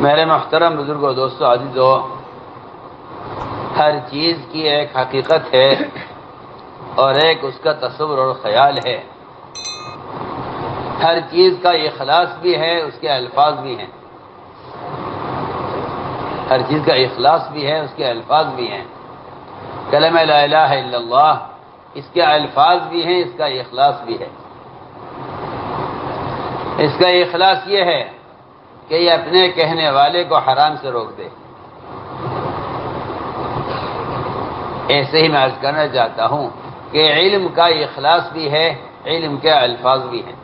میرے محترم بزرگوں، دوستوں، عزیزوں، ہر چیز کی ایک حقیقت ہے اور ایک اس کا تصور اور خیال ہے۔ ہر چیز کا اخلاص بھی ہے، اس کے الفاظ بھی ہیں۔ ہر چیز کا اخلاص بھی ہے، اس کے الفاظ بھی ہیں۔ کلمہ لا الہ الا اللہ، اس کے الفاظ بھی ہیں، اس کا اخلاص بھی ہے۔ اس کا اخلاص یہ ہے کہ یہ اپنے کہنے والے کو حرام سے روک دے۔ ایسے ہی میں عرض کرنا چاہتا ہوں کہ علم کا اخلاص بھی ہے، علم کے الفاظ بھی ہیں۔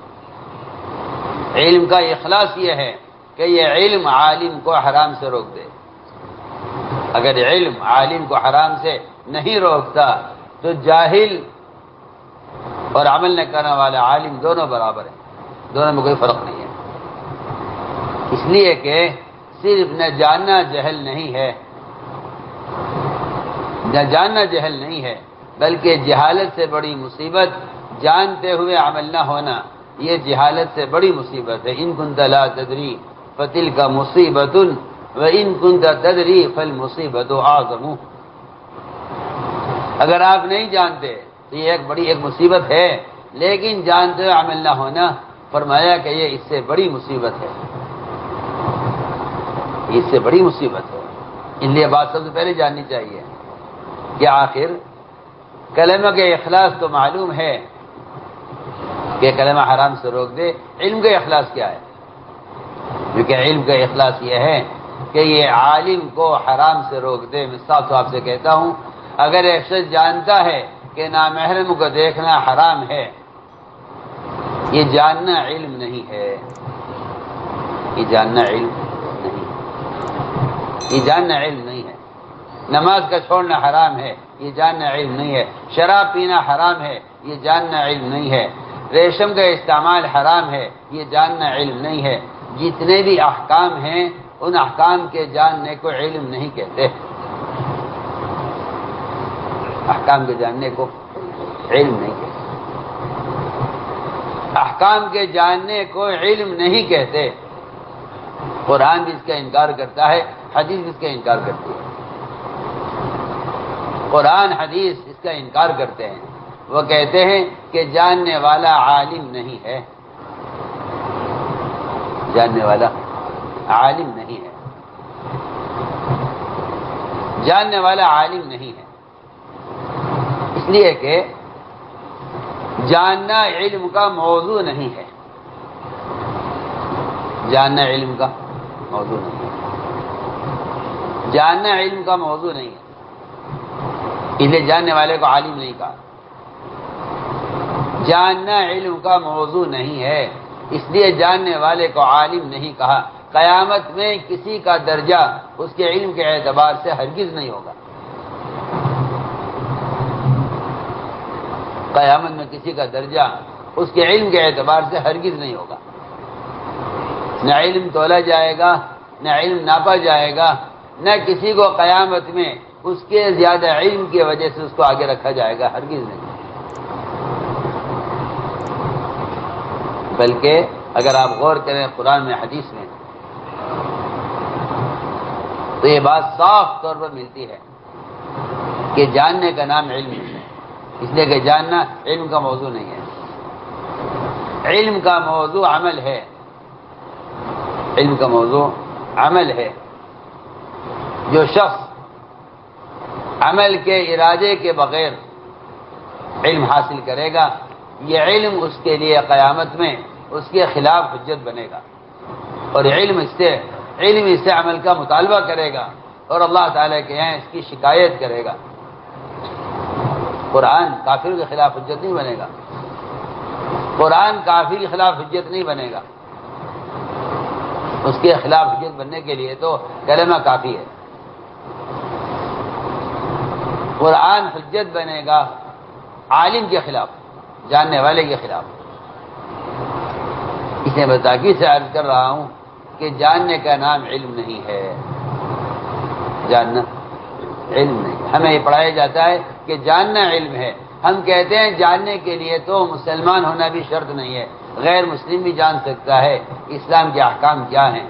علم کا اخلاص یہ ہے کہ یہ علم عالم کو حرام سے روک دے۔ اگر علم عالم کو حرام سے نہیں روکتا تو جاہل اور عمل نہ کرنے والا عالم دونوں برابر ہیں، دونوں میں کوئی فرق نہیں ہے۔ اس لیے کہ صرف نہ جاننا جہل نہیں ہے، نہ جاننا جہل نہیں ہے، بلکہ جہالت سے بڑی مصیبت جانتے ہوئے عمل نہ ہونا، یہ جہالت سے بڑی مصیبت ہے۔ ان کنت لا تدری فتلک مصیبۃ وان کنت تدری فالمصیبۃ اعظم۔ اگر آپ نہیں جانتے تو یہ ایک مصیبت ہے، لیکن جانتے ہوئے عمل نہ ہونا، فرمایا کہ یہ اس سے بڑی مصیبت ہے، اس سے بڑی مصیبت ہے۔ اس لیے بات سب سے پہلے جاننی چاہیے کہ آخر کلمہ کے اخلاص تو معلوم ہے کہ کلمہ حرام سے روک دے، علم کا اخلاص کیا ہے؟ کیونکہ علم کا اخلاص یہ ہے کہ یہ عالم کو حرام سے روک دے۔ میں صاف صاف سے کہتا ہوں، اگر ایک شخص جانتا ہے کہ نامحرم کو دیکھنا حرام ہے، یہ جاننا علم نہیں ہے، یہ جاننا علم نہیں، یہ جاننا علم نہیں ہے۔ نماز کا چھوڑنا حرام ہے، یہ جاننا علم نہیں ہے۔ شراب پینا حرام ہے، یہ جاننا علم نہیں ہے۔ ریشم کا استعمال حرام ہے، یہ جاننا علم نہیں ہے۔ جتنے بھی احکام ہیں، ان احکام کے جاننے کو علم نہیں کہتے۔ احکام کے جاننے کو علم نہیں کہتے، احکام کے جاننے کو علم نہیں کہتے۔ قرآن بھی اس کا انکار کرتا ہے، حدیث بھی اس کا انکار کرتی ہے۔ قرآن حدیث اس کا انکار کرتے ہیں، وہ کہتے ہیں کہ جاننے والا عالم نہیں ہے، جاننے والا عالم نہیں ہے، جاننے والا عالم نہیں ہے۔ اس لیے کہ جاننا علم کا موضوع نہیں ہے، جاننا علم کا موضوع نہیں ہے، جاننا علم کا موضوع نہیں ہے۔ اس لیے جاننے والے کو عالم نہیں کہا، جاننا علم کا موضوع نہیں ہے، اس لیے جاننے والے کو عالم نہیں کہا۔ قیامت میں کسی کا درجہ اس کے علم کے اعتبار سے ہرگز نہیں ہوگا، قیامت میں کسی کا درجہ اس کے علم کے اعتبار سے ہرگز نہیں ہوگا۔ نہ علم تولا جائے گا، نہ علم ناپا جائے گا، نہ کسی کو قیامت میں اس کے زیادہ علم کی وجہ سے اس کو آگے رکھا جائے گا، ہرگز نہیں۔ بلکہ اگر آپ غور کریں قرآن میں، حدیث میں، تو یہ بات صاف طور پر ملتی ہے کہ جاننے کا نام علم ہے، اس لیے کہ جاننا علم کا موضوع نہیں ہے۔ علم کا موضوع عمل ہے، علم کا موضوع عمل ہے۔ جو شخص عمل کے ارادے کے بغیر علم حاصل کرے گا، یہ علم اس کے لیے قیامت میں اس کے خلاف حجت بنے گا، اور علم اس سے عمل کا مطالبہ کرے گا، اور اللہ تعالیٰ کے یہاں اس کی شکایت کرے گا۔ قرآن کافر کے خلاف حجت نہیں بنے گا، قرآن کافر کے خلاف حجت نہیں بنے گا۔ اس کے خلاف حجت بننے کے لیے تو کلمہ کافی ہے۔ قرآن حجت بنے گا عالم کے خلاف، جاننے والے کے خلاف۔ اسے میں تاکید سے عرض کر رہا ہوں کہ جاننے کا نام علم نہیں ہے، جاننا علم نہیں۔ ہمیں یہ پڑھایا جاتا ہے کہ جاننا علم ہے، ہم کہتے ہیں جاننے کے لیے تو مسلمان ہونا بھی شرط نہیں ہے، غیر مسلم بھی جان سکتا ہے اسلام کے احکام کیا ہیں،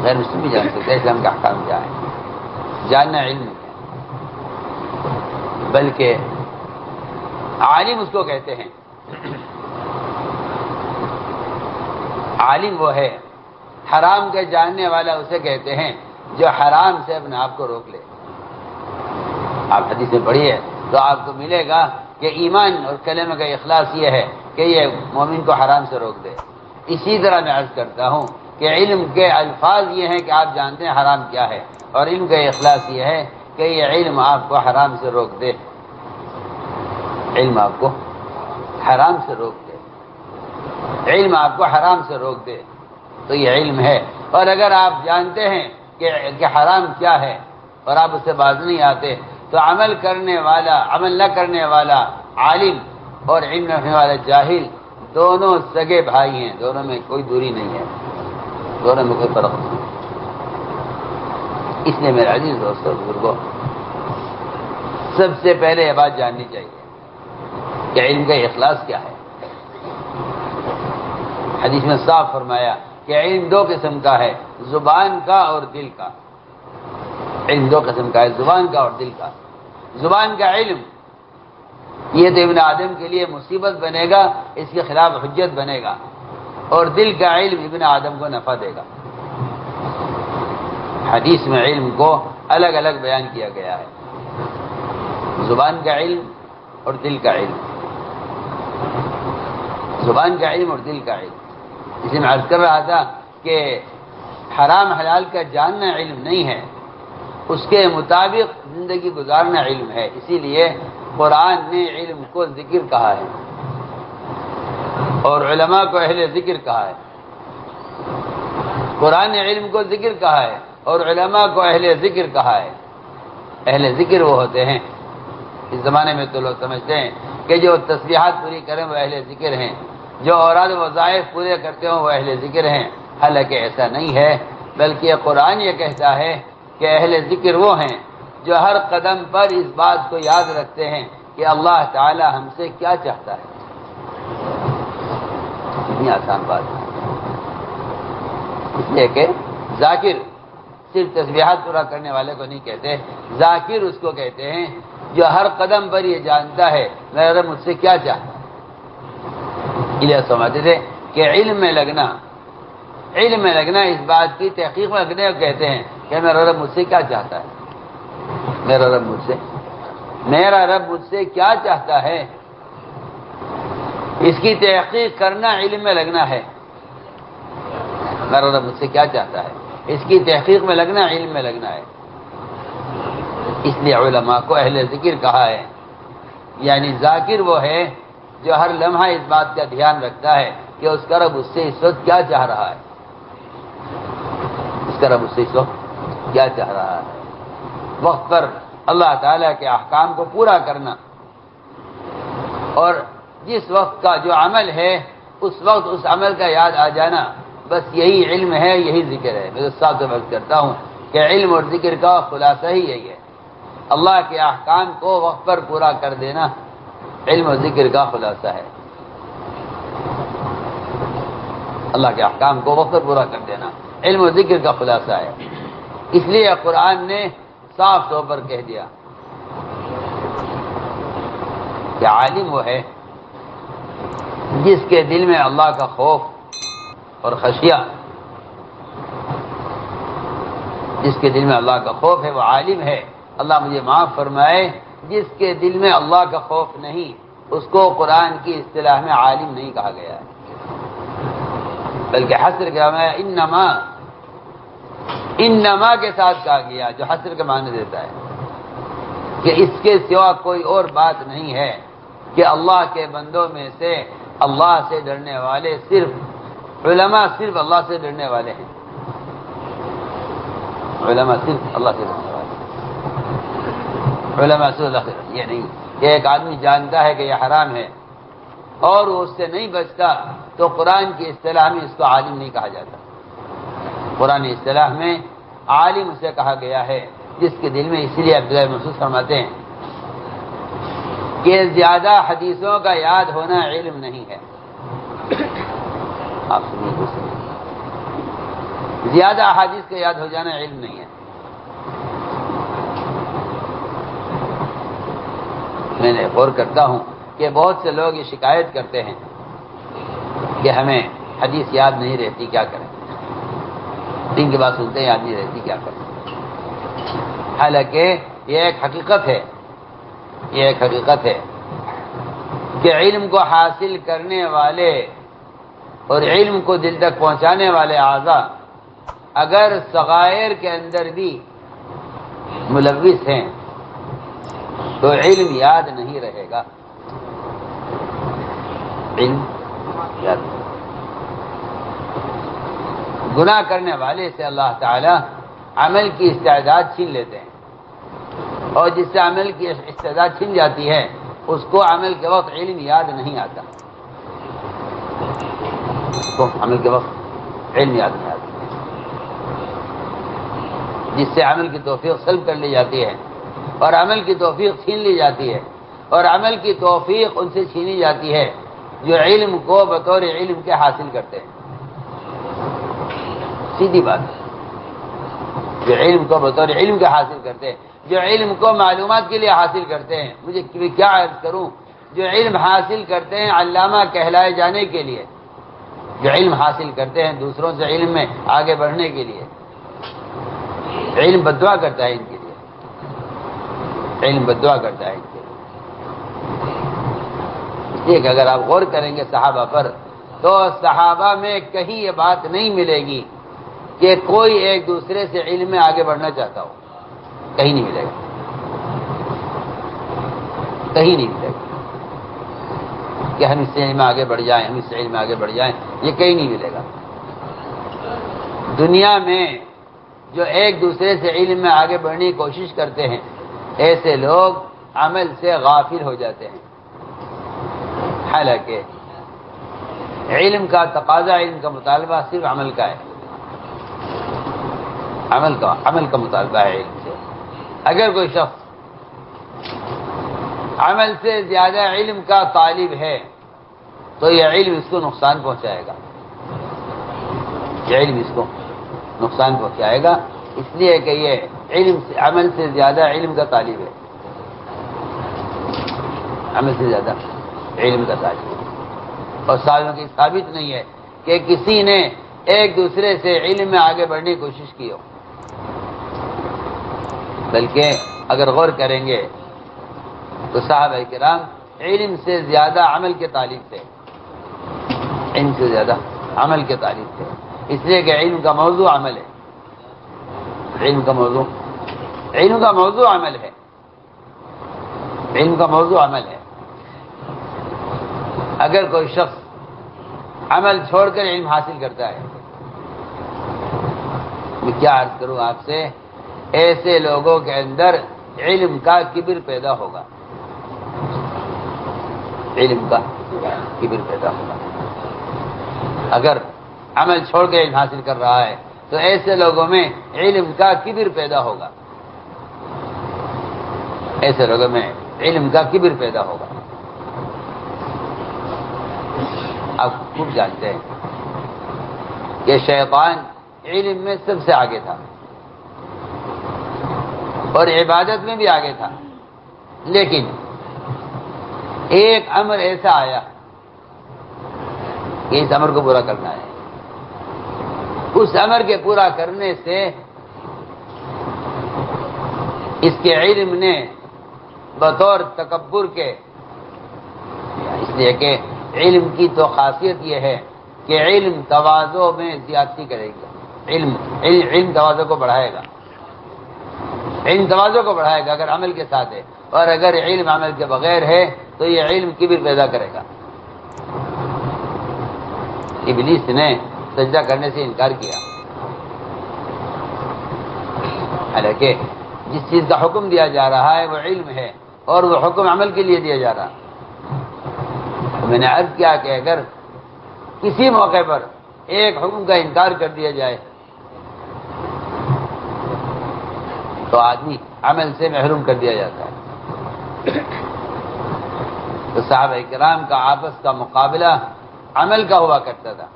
غیر مسلم بھی جان سکتا ہے اسلام کا احکام کیا ہے. جاننا علم ہے، بلکہ عالم اس کو کہتے ہیں. عالم وہ ہے، حرام کے جاننے والا اسے کہتے ہیں جو حرام سے اپنے آپ کو روک لے. آپ حدیث میں پڑھیے تو آپ کو ملے گا کہ ایمان اور کلمہ کا اخلاص یہ ہے کہ یہ مومن کو حرام سے روک دے. اسی طرح میں عرض کرتا ہوں کہ علم کے الفاظ یہ ہیں کہ آپ جانتے ہیں حرام کیا ہے، اور علم کا اخلاص یہ ہے کہ یہ علم آپ کو حرام سے روک دے. علم آپ کو حرام سے روک دے، علم آپ کو حرام سے روک دے تو یہ علم ہے. اور اگر آپ جانتے ہیں کہ حرام کیا ہے اور آپ اس سے باز نہیں آتے تو عمل کرنے والا، عمل نہ کرنے والا عالم اور علم رکھنے والا جاہل دونوں سگے بھائی ہیں، دونوں میں کوئی دوری نہیں ہے، دونوں میں کوئی فرق نہیں. اس لیے میرے عزیز دوستوں بزرگوں، سب سے پہلے یہ بات جاننی چاہیے کہ علم کا اخلاص کیا ہے. حدیث میں صاف فرمایا کہ علم دو قسم کا ہے، زبان کا اور دل کا. علم دو قسم کا ہے، زبان کا اور دل کا. زبان کا علم یہ تو ابن آدم کے لیے مصیبت بنے گا، اس کے خلاف حجت بنے گا، اور دل کا علم ابن آدم کو نفع دے گا. حدیث میں علم کو الگ الگ بیان کیا گیا ہے، زبان کا علم اور دل کا علم. زبان کا علم اور دل کا علم، اسے میں عرض کر رہا تھا کہ حرام حلال کا جاننا علم نہیں ہے، اس کے مطابق زندگی گزارنا علم ہے. اسی لیے قرآن نے علم کو ذکر کہا ہے اور علماء کو اہل ذکر کہا ہے. قرآن نے علم کو ذکر کہا ہے اور علماء کو اہل ذکر کہا ہے. اہل ذکر وہ ہوتے ہیں، اس زمانے میں تو لوگ سمجھتے ہیں کہ جو تسبیحات پوری کریں وہ اہل ذکر ہیں، جو اوراد و وظائف پورے کرتے ہوں وہ اہل ذکر ہیں. حالانکہ ایسا نہیں ہے، بلکہ قرآن یہ کہتا ہے کہ اہل ذکر وہ ہیں جو ہر قدم پر اس بات کو یاد رکھتے ہیں کہ اللہ تعالی ہم سے کیا چاہتا ہے. اتنی آسان بات ہے. اس لیے کہ ذاکر صرف تسبیحات پورا کرنے والے کو نہیں کہتے، ذاکر اس کو کہتے ہیں جو ہر قدم پر یہ جانتا ہے میرا رب مجھ سے کیا چاہتا ہے. یہ سمجھتے تھے کہ علم میں لگنا اس بات کی تحقیق میں لگنے کو کہتے ہیں کہ میرا رب مجھ سے کیا چاہتا ہے. میرا رب مجھ سے کیا چاہتا ہے، اس کی تحقیق کرنا علم میں لگنا ہے. میرا رب مجھ سے کیا چاہتا ہے، اس کی تحقیق میں لگنا علم میں لگنا ہے. اس لیے علماء کو اہل ذکر کہا ہے. یعنی ذاکر وہ ہے جو ہر لمحہ اس بات کا دھیان رکھتا ہے کہ اس کا رب اس سے اس وقت کیا چاہ رہا ہے. اس کا رب اس سے اس وقت کیا چاہ رہا ہے. وقت پر اللہ تعالیٰ کے احکام کو پورا کرنا، اور جس وقت کا جو عمل ہے اس وقت اس عمل کا یاد آ جانا، بس یہی علم ہے، یہی ذکر ہے. میں صاحب سے بات کرتا ہوں کہ علم اور ذکر کا خلاصہ ہی یہی ہے. اللہ کے احکام کو وقت پر پورا کر دینا علم اور ذکر کا خلاصہ ہے. اللہ کے احکام کو وقت پر پورا کر دینا علم اور ذکر کا خلاصہ ہے. اس لیے قرآن نے صاف طور پر کہہ دیا کہ عالم وہ ہے جس کے دل میں اللہ کا خوف اور خشیہ، جس کے دل میں اللہ کا خوف ہے وہ عالم ہے. اللہ مجھے معاف فرمائے، جس کے دل میں اللہ کا خوف نہیں اس کو قرآن کی اصطلاح میں عالم نہیں کہا گیا ہے، بلکہ حصر کیا ہے، انما کے ساتھ کہا گیا جو حصر کا معنی دیتا ہے کہ اس کے سوا کوئی اور بات نہیں ہے کہ اللہ کے بندوں میں سے اللہ سے ڈرنے والے صرف علماء، صرف اللہ سے ڈرنے والے ہیں. علماء صرف اللہ سے ڈرنے والے، علماء صرف اللہ سے ڈرنے. یہ نہیں کہ ایک آدمی جانتا ہے کہ یہ حرام ہے اور وہ اس سے نہیں بچتا تو قرآن کی اصطلاح میں اس کو عالم نہیں کہا جاتا. قرآن اصطلاح میں عالم اسے کہا گیا ہے جس کے دل میں، اسی لیے عبداللہ محسوس فرماتے ہیں کہ زیادہ حدیثوں کا یاد ہونا علم نہیں ہے. آپ سنیے زیادہ احادیث کا یاد ہو جانا علم نہیں ہے۔ میں نے غور کرتا ہوں کہ بہت سے لوگ یہ شکایت کرتے ہیں کہ ہمیں حدیث یاد نہیں رہتی، کیا کریں؟ دین کی بات سنتے ہیں یاد نہیں رہتی، کیا کریں؟ حالانکہ یہ ایک حقیقت ہے، یہ ایک حقیقت ہے کہ علم کو حاصل کرنے والے اور علم کو دل تک پہنچانے والے اعضاء اگر صغائر کے اندر بھی ملوث ہیں تو علم یاد نہیں رہے گا، علم یاد نہیں۔ گناہ کرنے والے سے اللہ تعالی عمل کی استعداد چھین لیتے ہیں، اور جس سے عمل کی استعداد چھن جاتی ہے اس کو عمل کے وقت علم یاد نہیں آتا، اس کو عمل کے وقت علم یاد نہیں آتا، جس سے عمل کی توفیق سلب کر لی جاتی ہے اور عمل کی توفیق چھین لی جاتی ہے، اور عمل کی توفیق ان سے چھینی جاتی ہے جو علم کو بطور علم کے حاصل کرتے ہیں۔ سیدھی بات ہے، جو علم کو بطور علم کے حاصل کرتے ہیں، جو علم کو معلومات کے لیے حاصل کرتے ہیں۔ مجھے کیا عرض کروں، جو علم حاصل کرتے ہیں علامہ کہلائے جانے کے لیے، جو علم حاصل کرتے ہیں دوسروں سے علم میں آگے بڑھنے کے لیے، علم بددعا کرتا ہے ان کے لیے، علم بددعا کرتا ہے ان کے لیے۔ اس لیے کہ اگر آپ غور کریں گے صحابہ پر تو صحابہ میں کہیں یہ بات نہیں ملے گی کہ کوئی ایک دوسرے سے علم میں آگے بڑھنا چاہتا ہو، کہیں نہیں ملے گا، کہیں نہیں ملے گا کہ ہم اس سے علم میں آگے بڑھ جائیں، ہم اس سے علم میں آگے بڑھ جائیں، یہ کہیں نہیں ملے گا۔ دنیا میں جو ایک دوسرے سے علم میں آگے بڑھنے کی کوشش کرتے ہیں ایسے لوگ عمل سے غافل ہو جاتے ہیں، حالانکہ علم کا تقاضا، علم کا مطالبہ صرف عمل کا ہے، عمل کا مطالبہ ہے علم سے۔ اگر کوئی شخص عمل سے زیادہ علم کا طالب ہے تو یہ علم اس کو نقصان پہنچائے گا، یہ علم اس کو نقصان پہنچائے گا، اس لیے کہ یہ علم سے عمل سے زیادہ علم کا طالب ہے، عمل سے زیادہ علم کا طالب ہے۔ اور سالوں کی ثابت نہیں ہے کہ کسی نے ایک دوسرے سے علم میں آگے بڑھنے کی کوشش کی ہو، بلکہ اگر غور کریں گے تو صحابہ کرام علم سے زیادہ عمل کے طالب تھے، علم سے زیادہ عمل کے طالب تھے، اس لیے کہ علم کا موضوع عمل ہے، علم کا موضوع عمل ہے، علم کا موضوع عمل ہے۔ اگر کوئی شخص عمل چھوڑ کر علم حاصل کرتا ہے، میں کیا عرض کروں آپ سے، ایسے لوگوں کے اندر علم کا کبر پیدا ہوگا، علم کا کبر پیدا ہوگا۔ اگر عمل چھوڑ کے علم حاصل کر رہا ہے تو ایسے لوگوں میں علم کا کبر پیدا ہوگا، ایسے لوگوں میں علم کا کبر پیدا ہوگا۔ آپ خوب جانتے ہیں کہ شیطان علم میں سب سے آگے تھا اور عبادت میں بھی آگے تھا، لیکن ایک امر ایسا آیا کہ اس امر کو پورا کرنا ہے، اس امر کے پورا کرنے سے اس کے علم نے بطور تکبر کے، اس لیے کہ علم کی تو خاصیت یہ ہے کہ علم تواضع میں زیادتی کرے گا، علم تواضع کو بڑھائے گا، علم تواضع کو بڑھائے گا اگر عمل کے ساتھ ہے، اور اگر علم عمل کے بغیر ہے تو یہ علم کبر پیدا کرے گا۔ ابلیس نے سجدہ کرنے سے انکار کیا، حالانکہ جس چیز کا حکم دیا جا رہا ہے وہ علم ہے اور وہ حکم عمل کے لیے دیا جا رہا ہے۔ تو میں نے عرض کیا کہ اگر کسی موقع پر ایک حکم کا انکار کر دیا جائے تو آدمی عمل سے محروم کر دیا جاتا ہے۔ تو صحابہ کرام کا آپس کا مقابلہ عمل کا ہوا کرتا تھا،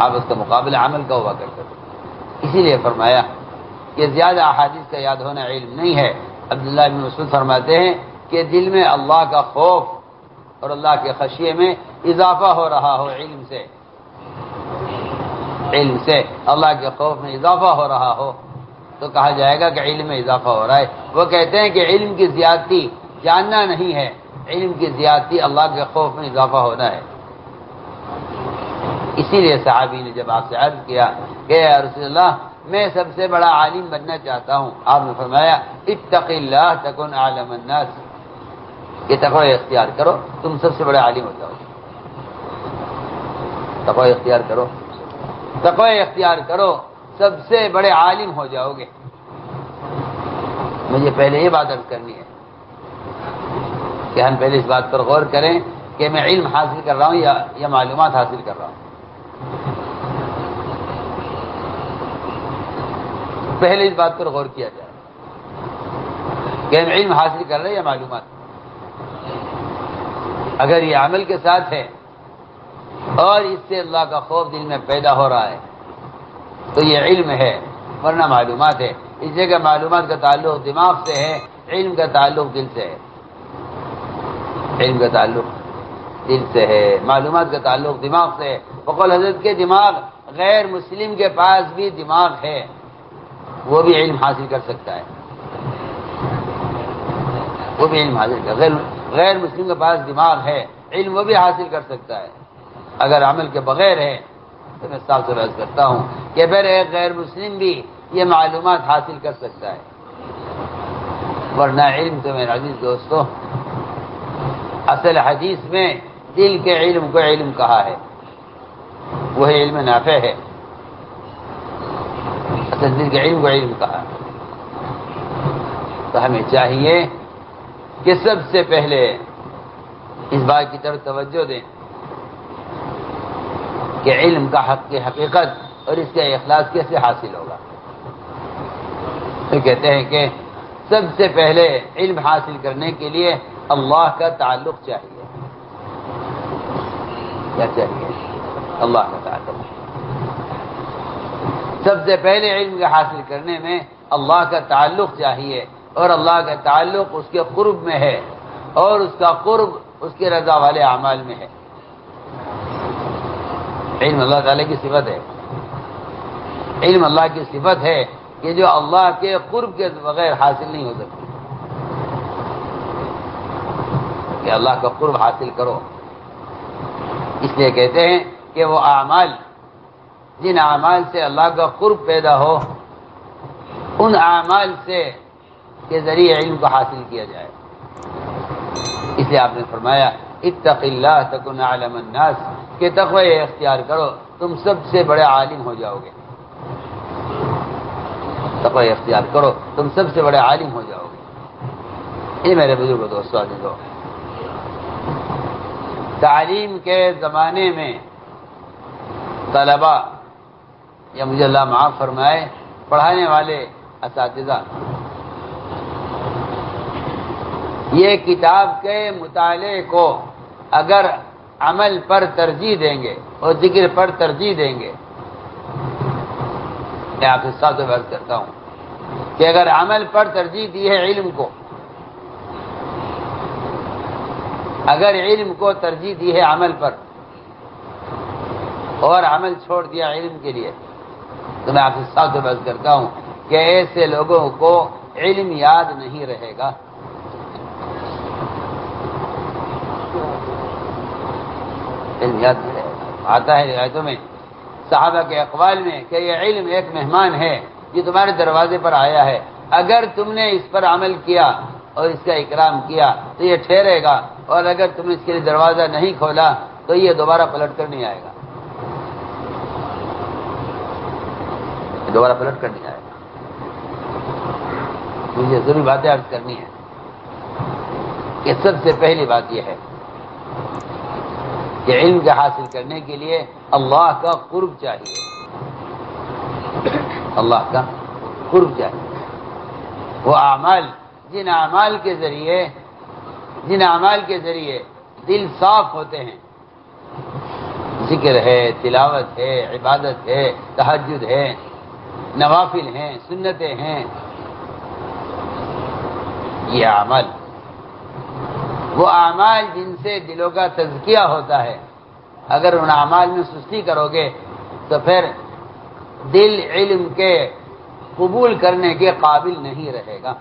اب اس کا مقابلہ عمل کا ہوا کرتا تھا۔ اسی لیے فرمایا کہ زیادہ احادیث کا یاد ہونا علم نہیں ہے۔ عبداللہ بن مسعود فرماتے ہیں کہ دل میں اللہ کا خوف اور اللہ کے خشیے میں اضافہ ہو رہا ہو، علم سے اللہ کے خوف میں اضافہ ہو رہا ہو تو کہا جائے گا کہ علم میں اضافہ ہو رہا ہے۔ وہ کہتے ہیں کہ علم کی زیادتی جاننا نہیں ہے، علم کی زیادتی اللہ کے خوف میں اضافہ ہونا ہے۔ اسی لیے صحابی نے جب آپ سے عرض کیا کہ یا رسول اللہ میں سب سے بڑا عالم بننا چاہتا ہوں، آپ نے فرمایا اتق اللہ تکن اعلم الناس، کہ تقوی اختیار کرو تم سب سے بڑے عالم ہو جاؤ۔ تقوی اختیار کرو، تقوی اختیار کرو، سب سے بڑے عالم ہو جاؤ گے۔ مجھے پہلے یہ بات عرض کرنی ہے کہ ہم پہلے اس بات پر غور کریں کہ میں علم حاصل کر رہا ہوں یا معلومات حاصل کر رہا ہوں۔ پہلے اس بات پر غور کیا جائے کہ ہم علم حاصل کر رہے ہیں یا معلومات۔ اگر یہ عمل کے ساتھ ہے اور اس سے اللہ کا خوف دل میں پیدا ہو رہا ہے تو یہ علم ہے، ورنہ معلومات ہے۔ اس جگہ معلومات کا تعلق دماغ سے ہے، علم کا تعلق دل سے ہے۔ علم کا تعلق دل سے ہے، معلومات کا تعلق دماغ سے ہے۔ بقول حضرت کے دماغ غیر مسلم کے پاس بھی دماغ ہے، وہ بھی علم حاصل کر سکتا ہے، وہ بھی علم حاصل کر غیر مسلم کے پاس دماغ ہے، علم وہ بھی حاصل کر سکتا ہے۔ اگر عمل کے بغیر ہے تو میں صاف سے عرض کرتا ہوں کہ پھر ایک غیر مسلم بھی یہ معلومات حاصل کر سکتا ہے، ورنہ علم تو میرے عزیز دوستو اصل حدیث میں دل کے علم کو علم کہا ہے، وہی علم نافع ہے۔ اصل دل کے علم کو علم کہا ہے، تو ہمیں چاہیے کہ سب سے پہلے اس بات کی طرف توجہ دیں کہ علم کا حق کی حقیقت اور اس کا اخلاص کیسے حاصل ہوگا۔ تو کہتے ہیں کہ سب سے پہلے علم حاصل کرنے کے لیے اللہ کا تعلق چاہیے۔ کیا چاہیے؟ اللہ کا تعلق۔ سب سے پہلے علم کے حاصل کرنے میں اللہ کا تعلق چاہیے، اور اللہ کا تعلق اس کے قرب میں ہے، اور اس کا قرب اس کے رضا والے اعمال میں ہے۔ علم اللہ تعالیٰ کی صفت ہے، علم اللہ کی صفت ہے کہ جو اللہ کے قرب کے بغیر حاصل نہیں ہو سکتی، کہ اللہ کا قرب حاصل کرو۔ اس لیے کہتے ہیں کہ وہ اعمال جن اعمال سے اللہ کا قرب پیدا ہو، ان اعمال سے کے ذریعے علم کو حاصل کیا جائے۔ اس لیے آپ نے فرمایا اتق اللہ تکن اعلم الناس، کہ تقوی اختیار کرو تم سب سے بڑے عالم ہو جاؤ گے۔ تقوی اختیار کرو تم سب سے بڑے عالم ہو جاؤ گے۔ یہ میرے بزرگ دوستو عزیزو، تعلیم کے زمانے میں طلباء یا مجھے اللہ معاف فرمائے پڑھانے والے اساتذہ یہ کتاب کے مطالعے کو اگر عمل پر ترجیح دیں گے اور ذکر پر ترجیح دیں گے، میں آپ سے ساتھ بات کرتا ہوں کہ اگر عمل پر ترجیح دی ہے علم کو، اگر علم کو ترجیح دی ہے عمل پر اور عمل چھوڑ دیا علم کے لیے، تو میں آپ سے ساتھ بات کرتا ہوں کہ ایسے لوگوں کو علم یاد نہیں رہے گا۔ علم یاد نہیں رہے گا۔ آتا ہے روایتوں میں صحابہ کے اقوال میں کہ یہ علم ایک مہمان ہے جو تمہارے دروازے پر آیا ہے، اگر تم نے اس پر عمل کیا اور اس کا اکرام کیا تو یہ ٹھہرے گا، اور اگر تم نے اس کے لیے دروازہ نہیں کھولا تو یہ دوبارہ پلٹ کر نہیں آئے گا، دوبارہ پلٹ کر نہیں آئے گا۔ مجھے ضروری باتیں عرض کرنی ہے کہ سب سے پہلی بات یہ ہے کہ علم کا حاصل کرنے کے لیے اللہ کا قرب چاہیے، اللہ کا قرب چاہیے۔ وہ اعمال جن اعمال کے ذریعے دل صاف ہوتے ہیں، ذکر ہے، تلاوت ہے، عبادت ہے، تہجد ہے، نوافل ہیں، سنتیں ہیں، یہ اعمال وہ اعمال جن سے دلوں کا تزکیہ ہوتا ہے، اگر ان اعمال میں سستی کرو گے تو پھر دل علم کے قبول کرنے کے قابل نہیں رہے گا،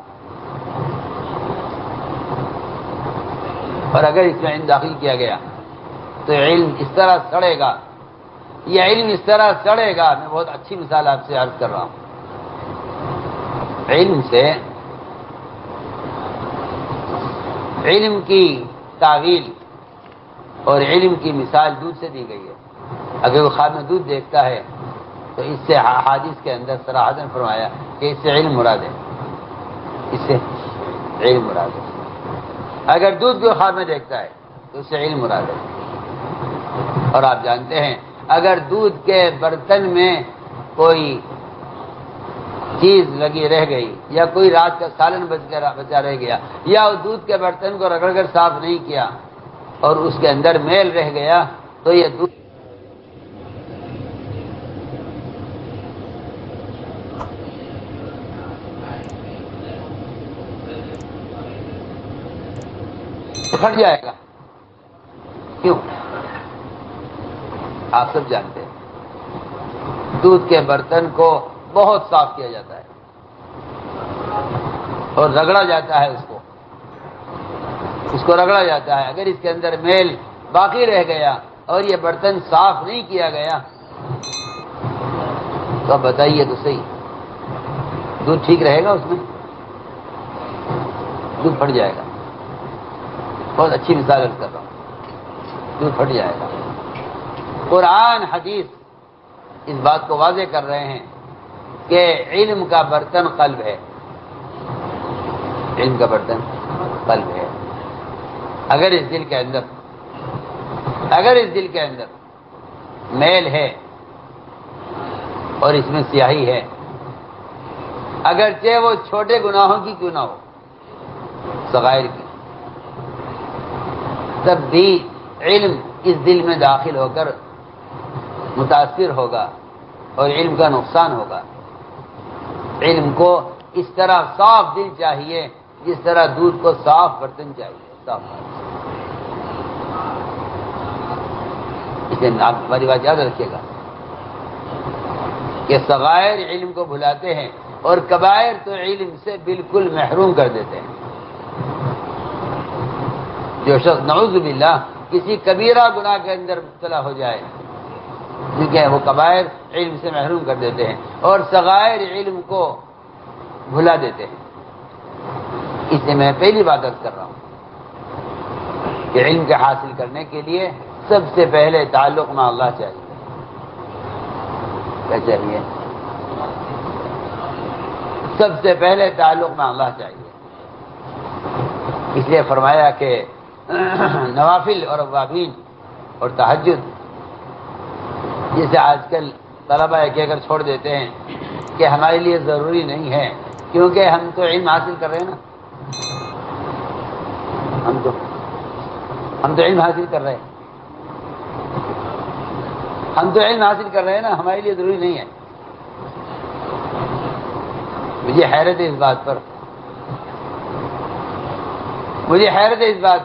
اور اگر اس میں علم داخل کیا گیا تو علم اس طرح سڑے گا، یہ علم اس طرح سڑے گا. میں بہت اچھی مثال آپ سے عرض کر رہا ہوں. علم کی تعویل اور علم کی مثال دودھ سے دی گئی ہے. اگر وہ خواب میں دودھ دیکھتا ہے تو اس سے حدیث کے اندر صراحتاً فرمایا کہ اس سے علم مراد ہے، اس سے علم مراد ہے. اگر دودھ کو خواب میں دیکھتا ہے تو اس سے علم مراد ہے. اور آپ جانتے ہیں اگر دودھ کے برتن میں کوئی چیز لگی رہ گئی یا کوئی رات کا سالن بچا رہ گیا یا اس دودھ کے برتن کو رگڑ کر صاف نہیں کیا اور اس کے اندر میل رہ گیا تو یہ دودھ پھٹ جائے گا. کیوں؟ آپ سب جانتے ہیں دودھ کے برتن کو بہت صاف کیا جاتا ہے اور رگڑا جاتا ہے، اس کو رگڑا جاتا ہے. اگر اس کے اندر میل باقی رہ گیا اور یہ برتن صاف نہیں کیا گیا تو اب بتائیے تو صحیح، دودھ ٹھیک رہے گا؟ اس میں دودھ پھٹ جائے گا. بہت اچھی مثال کر رہا ہوں، دودھ پھٹ جائے گا. قرآن حدیث اس بات کو واضح کر رہے ہیں کہ علم کا برتن قلب ہے، علم کا برتن قلب ہے. اگر اس دل کے اندر میل ہے اور اس میں سیاہی ہے، اگرچہ وہ چھوٹے گناہوں کی کیوں نہ ہو، صغائر کی، تب بھی علم اس دل میں داخل ہو کر متاثر ہوگا اور علم کا نقصان ہوگا. علم کو اس طرح صاف دل چاہیے جس طرح دودھ کو صاف برتن چاہیے، صاف. اسے آپ ہماری بات یاد رکھیے گا کہ صغائر علم کو بھلاتے ہیں اور کبائر تو علم سے بالکل محروم کر دیتے ہیں. جو شخص نعوذ باللہ کسی کبیرہ گناہ کے اندر مبتلا ہو جائے کیونکہ وہ کبائر علم سے محروم کر دیتے ہیں اور صغائر علم کو بھلا دیتے ہیں. اس لیے میں پہلی بات عرض کر رہا ہوں کہ علم کے حاصل کرنے کے لیے سب سے پہلے تعلق میں اللہ چاہیے. کیا چاہیے؟ سب سے پہلے تعلق میں اللہ چاہیے. اس لیے فرمایا کہ نوافل اور اوابین اور تہجد جسے آج کل طلبہ کہہ کر چھوڑ دیتے ہیں کہ ہمارے لیے ضروری نہیں ہے کیونکہ ہم تو علم حاصل کر رہے ہیں نا، ہم تو علم حاصل کر رہے ہیں، نا، ہمارے لیے ضروری نہیں ہے. مجھے حیرت ہے اس بات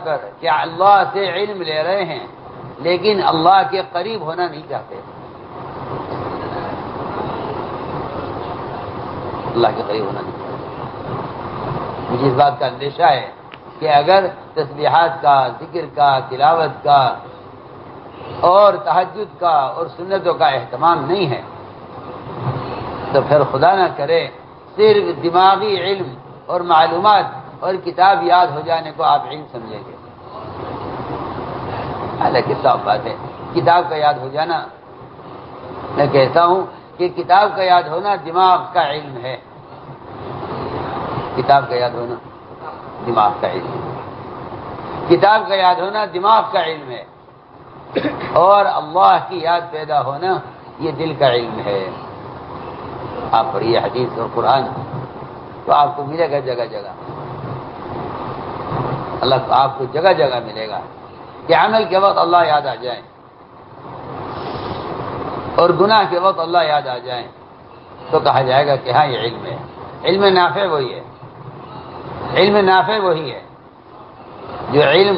پر کہ اللہ سے علم لے رہے ہیں لیکن اللہ کے قریب ہونا نہیں چاہتے. اللہ کے قریب ہونا نہیں چاہتے. مجھے اس بات کا اندیشہ ہے کہ اگر تسبیحات کا، ذکر کا، تلاوت کا اور تہجد کا اور سنتوں کا اہتمام نہیں ہے تو پھر خدا نہ کرے صرف دماغی علم اور معلومات اور کتاب یاد ہو جانے کو آپ علم سمجھیں گے. حالانکہ صاف بات ہے کتاب کا یاد ہو جانا، میں کہتا ہوں کہ کتاب کا یاد ہونا دماغ کا علم ہے. کتاب کا یاد ہونا دماغ کا علم ہے. کتاب کا یاد ہونا دماغ کا علم ہے اور اللہ کی یاد پیدا ہونا یہ دل کا علم ہے. آپ پڑھیے حدیث اور قرآن تو آپ کو ملے گا جگہ جگہ، اللہ آپ کو جگہ جگہ ملے گا کہ عمل کے وقت اللہ یاد آ جائے. اور گناہ کے وقت اللہ یاد آ جائیں تو کہا جائے گا کہ ہاں یہ علم ہے۔ علم نافع وہی ہے، علم نافع وہی ہے جو علم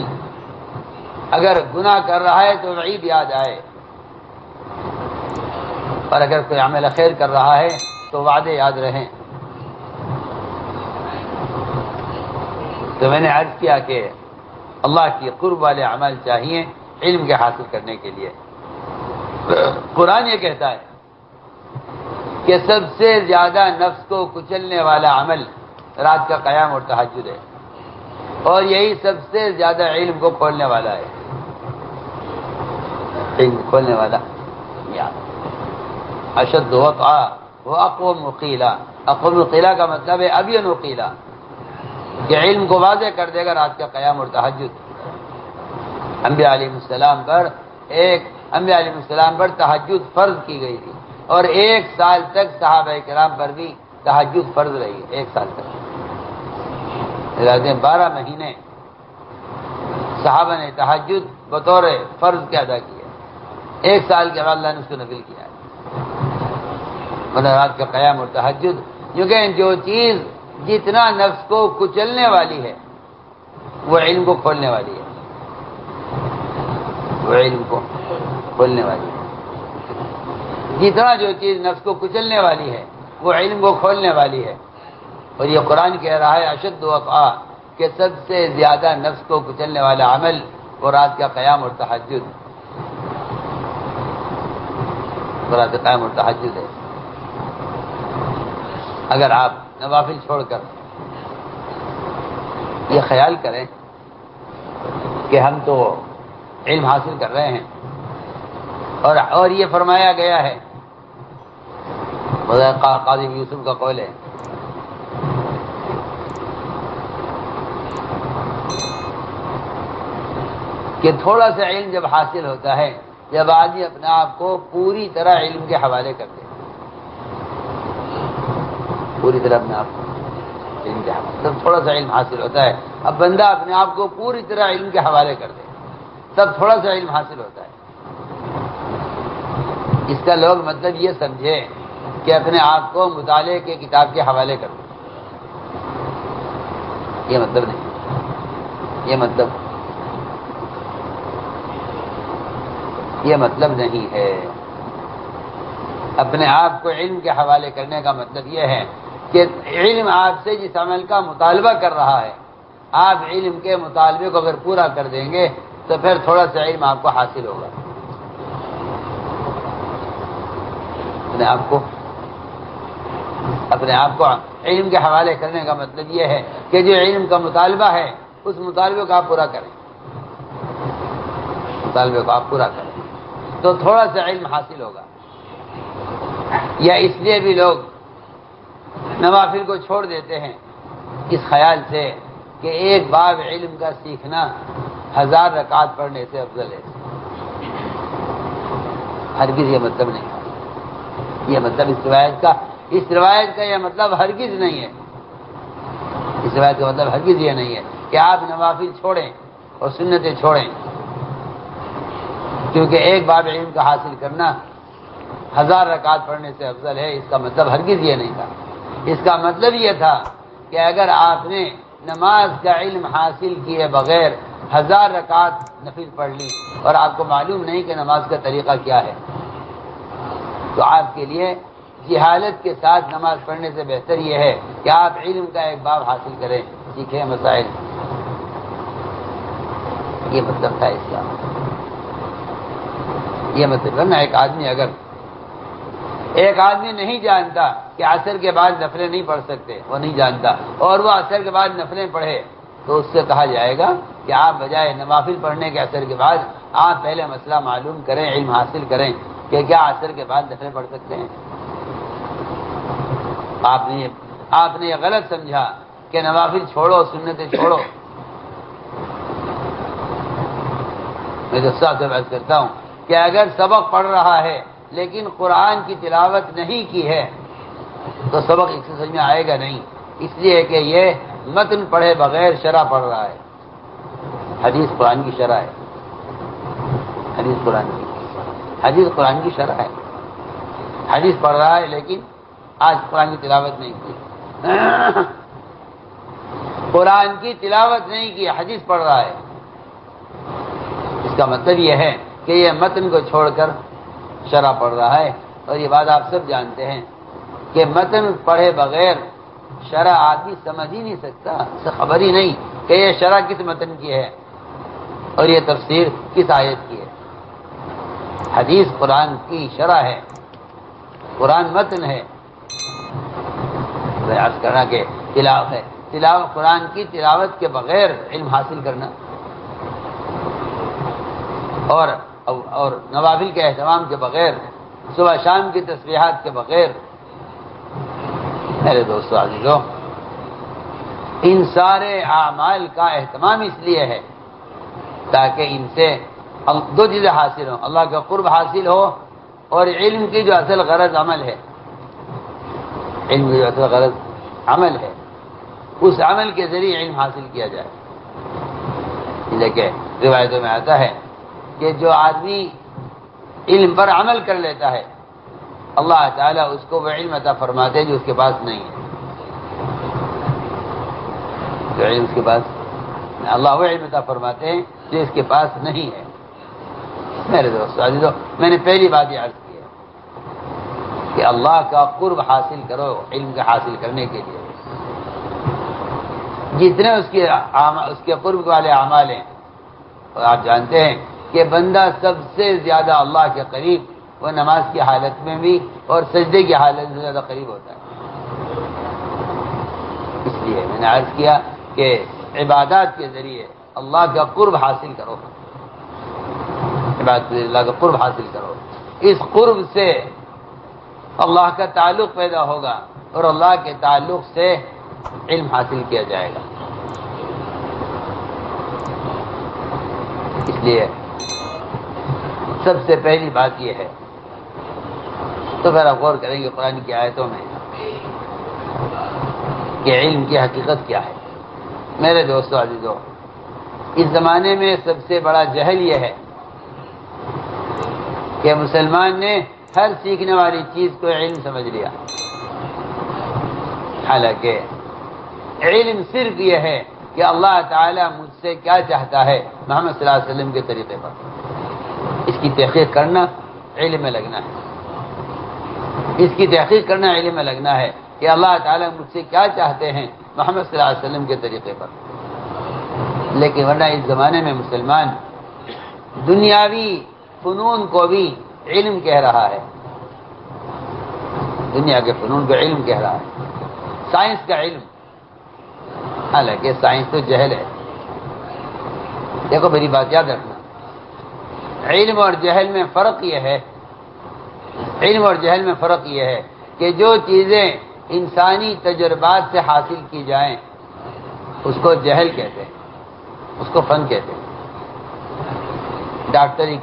اگر گناہ کر رہا ہے تو وعید یاد آئے، اور اگر کوئی عمل خیر کر رہا ہے تو وعدے یاد رہیں۔ تو میں نے عرض کیا کہ اللہ کی قرب والے عمل چاہیے علم کے حاصل کرنے کے لیے۔ قرآن یہ کہتا ہے کہ سب سے زیادہ نفس کو کچلنے والا عمل رات کا قیام اور تہجد ہے، اور یہی سب سے زیادہ علم کو کھولنے والا ہے۔ علم کھولنے والا یا اشد وقعا وہ اقوم قیلا، اقوم قیلا کا مطلب ہے ابین قیلا، کہ علم کو واضح کر دے گا رات کا قیام اور تہجد۔ انبیاء علیہ السلام پر تہجد فرض کی گئی تھی، اور 1 سال تک صحابہ کرام پر بھی تہجد فرض رہی، 1 سال تک 12 مہینے صحابہ نے تہجد بطور فرض کے ادا کیا، 1 سال کے بعد اللہ نے اس کو نفل کیا ہے۔ مطلب رات کا قیام اور تہجد، کیونکہ جو چیز جتنا نفس کو کچلنے والی ہے وہ علم کو کھولنے والی ہے، وہ علم کو کھولنے والی ہے۔ جتنا جو چیز نفس کو کچلنے والی ہے وہ علم کو کھولنے والی ہے، اور یہ قرآن کہہ رہا ہے اشد وقعا، کہ سب سے زیادہ نفس کو کچلنے والا عمل وہ رات کا قیام اور تہجد، رات کا قیام اور تہجد ہے۔ اگر آپ نوافل چھوڑ کر یہ خیال کریں کہ ہم تو علم حاصل کر رہے ہیں، اور یہ فرمایا گیا ہے، قاضی یوسف کا قول ہے کہ تھوڑا سا علم جب حاصل ہوتا ہے جب آدمی اپنے آپ کو پوری طرح علم کے حوالے کر دے، پوری طرح اپنے آپ کو علم کے حوالے، تب تھوڑا سا علم حاصل ہوتا ہے۔ اب بندہ اپنے آپ کو پوری طرح علم کے حوالے کر دے تب تھوڑا سا علم حاصل ہوتا ہے۔ اس کا لوگ مطلب یہ سمجھے کہ اپنے آپ کو مطالعے کے کتاب کے حوالے کر دے، یہ مطلب نہیں، یہ مطلب نہیں ہے۔ اپنے آپ کو علم کے حوالے کرنے کا مطلب یہ ہے کہ علم آپ سے جس عمل کا مطالبہ کر رہا ہے، آپ علم کے مطالبے کو اگر پورا کر دیں گے تو پھر تھوڑا سا علم آپ کو حاصل ہوگا۔ اپنے آپ کو علم کے حوالے کرنے کا مطلب یہ ہے کہ جو علم کا مطالبہ ہے اس مطالبے کو آپ پورا کریں، تو تھوڑا سا علم حاصل ہوگا۔ یا اس لیے بھی لوگ نوافل کو چھوڑ دیتے ہیں اس خیال سے کہ ایک باب علم کا سیکھنا 1000 رکعت پڑھنے سے افضل ہے۔ ہرگز یہ مطلب نہیں، یہ مطلب اس روایت کا یہ مطلب ہرگز نہیں ہے۔ اس روایت کا مطلب ہرگز یہ نہیں ہے کہ آپ نوافل چھوڑیں اور سنتیں چھوڑیں کیونکہ ایک باب علم کا حاصل کرنا 1000 رکعت پڑھنے سے افضل ہے۔ اس کا مطلب ہرگز یہ نہیں تھا۔ اس کا مطلب یہ تھا کہ اگر آپ نے نماز کا علم حاصل کیے بغیر 1000 رکعت نفل پڑھ لی اور آپ کو معلوم نہیں کہ نماز کا طریقہ کیا ہے، تو آپ کے لیے جہالت کے ساتھ نماز پڑھنے سے بہتر یہ ہے کہ آپ علم کا ایک باب حاصل کریں، سیکھیں مسائل۔ یہ مطلب تھا اس کا، یہ مطلب ہے نا۔ ایک آدمی نہیں جانتا کہ عصر کے بعد نفلیں نہیں پڑھ سکتے، وہ نہیں جانتا، اور وہ عصر کے بعد نفلیں پڑھے، تو اس سے کہا جائے گا کہ آپ بجائے نوافل پڑھنے کے عصر کے بعد آپ پہلے مسئلہ معلوم کریں، علم حاصل کریں کہ کیا عصر کے بعد نفلیں پڑھ سکتے ہیں۔ آپ نے یہ غلط سمجھا کہ نوافل چھوڑو، سنتیں چھوڑو۔ میں جو صاحب سے بات کرتا ہوں کہ اگر سبق پڑھ رہا ہے لیکن قرآن کی تلاوت نہیں کی ہے تو سبق اس سے سمجھ میں آئے گا نہیں، اس لیے کہ یہ متن پڑھے بغیر شرح پڑھ رہا ہے۔ حدیث قرآن کی شرح ہے، حدیث قرآن کی شرح ہے۔ حدیث پڑھ رہا ہے لیکن آج قرآن کی تلاوت نہیں کی، قرآن کی تلاوت نہیں کی، حدیث پڑھ رہا ہے، اس کا مطلب یہ ہے کہ یہ متن کو چھوڑ کر شرح پڑھ رہا ہے. اور یہ بات آپ سب جانتے ہیں کہ متن پڑھے بغیر شرح آدمی سمجھ ہی نہیں سکتا، اسے خبر ہی نہیں کہ یہ شرح کس متن کی ہے اور یہ تفسیر کس آیت کی ہے. حدیث قرآن کی شرح ہے، قرآن متن ہے. عرض کرنا کہ تلاوت ہے، تلاوت قرآن کی تلاوت کے بغیر علم حاصل کرنا اور نوافل کے اہتمام کے بغیر، صبح شام کی تسبیحات کے بغیر. میرے دوستو عزیزو، ان سارے اعمال کا اہتمام اس لیے ہے تاکہ ان سے دو چیزیں حاصل ہوں، اللہ کا قرب حاصل ہو اور علم کی جو اصل غرض عمل ہے، علم کی جو اصل غرض عمل ہے، اس عمل کے ذریعے علم حاصل کیا جائے. لیکن روایتوں میں آتا ہے کہ جو آدمی علم پر عمل کر لیتا ہے اللہ تعالیٰ اس کو وہ علم عطا فرماتے ہیں جو اس کے پاس نہیں ہے. جو علم اس کے پاس، اللہ وہ علم عطا فرماتے ہیں جو اس کے پاس نہیں ہے. میرے دوستو عزیزو، میں نے پہلی بات یہ عرض کی ہے کہ اللہ کا قرب حاصل کرو علم کا حاصل کرنے کے لیے. جتنے اس کے قرب والے اعمال ہیں، اور آپ جانتے ہیں کہ بندہ سب سے زیادہ اللہ کے قریب وہ نماز کی حالت میں بھی اور سجدے کی حالت میں زیادہ قریب ہوتا ہے. اس لیے میں نے عرض کیا کہ عبادات کے ذریعے اللہ کا قرب حاصل کرو، عبادت اللہ کا قرب حاصل کرو. اس قرب سے اللہ کا تعلق پیدا ہوگا اور اللہ کے تعلق سے علم حاصل کیا جائے گا. اس لیے سب سے پہلی بات یہ ہے، تو پھر آپ غور کریں گے قرآن کی آیتوں میں کہ علم کی حقیقت کیا ہے. میرے دوستو عزیزو، اس زمانے میں سب سے بڑا جہل یہ ہے کہ مسلمان نے ہر سیکھنے والی چیز کو علم سمجھ لیا، حالانکہ علم صرف یہ ہے کہ اللہ تعالیٰ مجھ سے کیا چاہتا ہے محمد صلی اللہ علیہ وسلم کے طریقے پر. اس کی تحقیق کرنا علم میں لگنا ہے، اس کی تحقیق کرنا علم میں لگنا ہے کہ اللہ تعالیٰ مجھ سے کیا چاہتے ہیں محمد صلی اللہ علیہ وسلم کے طریقے پر. لیکن ورنہ اس زمانے میں مسلمان دنیاوی فنون کو بھی علم کہہ رہا ہے، دنیا کے فنون کو علم کہہ رہا ہے، سائنس کا علم، حالانکہ سائنس تو جہل ہے. دیکھو میری بات یاد رکھنا، علم اور جہل میں فرق یہ ہے، علم اور جہل میں فرق یہ ہے کہ جو چیزیں انسانی تجربات سے حاصل کی جائیں اس کو جہل کہتے ہیں، اس کو فن کہتے ہیں. ڈاکٹری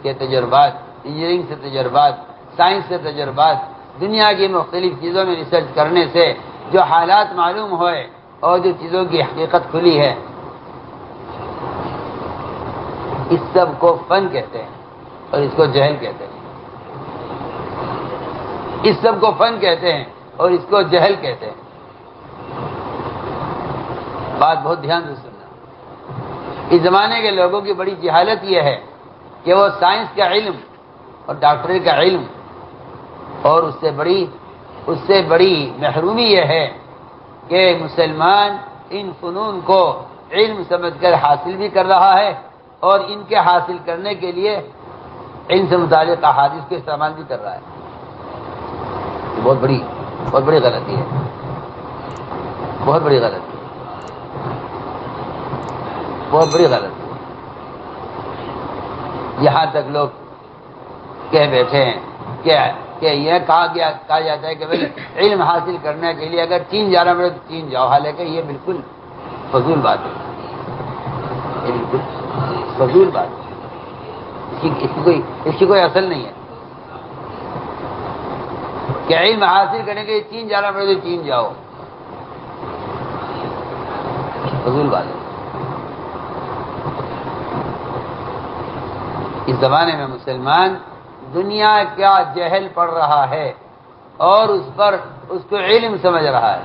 کے تجربات، انجینئرنگ سے تجربات، سائنس سے تجربات، دنیا کی مختلف چیزوں میں ریسرچ کرنے سے جو حالات معلوم ہوئے اور جو چیزوں کی حقیقت کھلی ہے، اس سب کو فن کہتے ہیں اور اس کو جہل کہتے ہیں. اس سب کو فن کہتے ہیں اور اس کو جہل کہتے ہیں. بات بہت دھیان سے سننا. اس زمانے کے لوگوں کی بڑی جہالت یہ ہے کہ وہ سائنس کا علم اور ڈاکٹری کا علم، اور اس سے بڑی محرومی یہ ہے کہ مسلمان ان فنون کو علم سمجھ کر حاصل بھی کر رہا ہے اور ان کے حاصل کرنے کے لیے ان سے متعلق احادیث کو استعمال بھی کر رہا ہے. یہ بہت بڑی غلطی ہے، بہت بڑی غلطی ہے، بہت بڑی غلطی ہے. یہاں تک لوگ کہہ بیٹھے ہیں کہ یہ کہا جاتا ہے کہ بھائی علم حاصل کرنے کے لیے اگر چین جانا پڑے تو چین جاؤ، حالانکہ یہ بالکل فضول بات ہے، یہ بالکل فضول بات ہے. اس کی کوئی اصل نہیں ہے کہ علم حاصل کرنے کے لیے چین جانا پڑے تو چین جاؤ، فضول بات ہے. اس زمانے میں مسلمان دنیا کا جہل پڑھ رہا ہے اور اس کو علم سمجھ رہا ہے،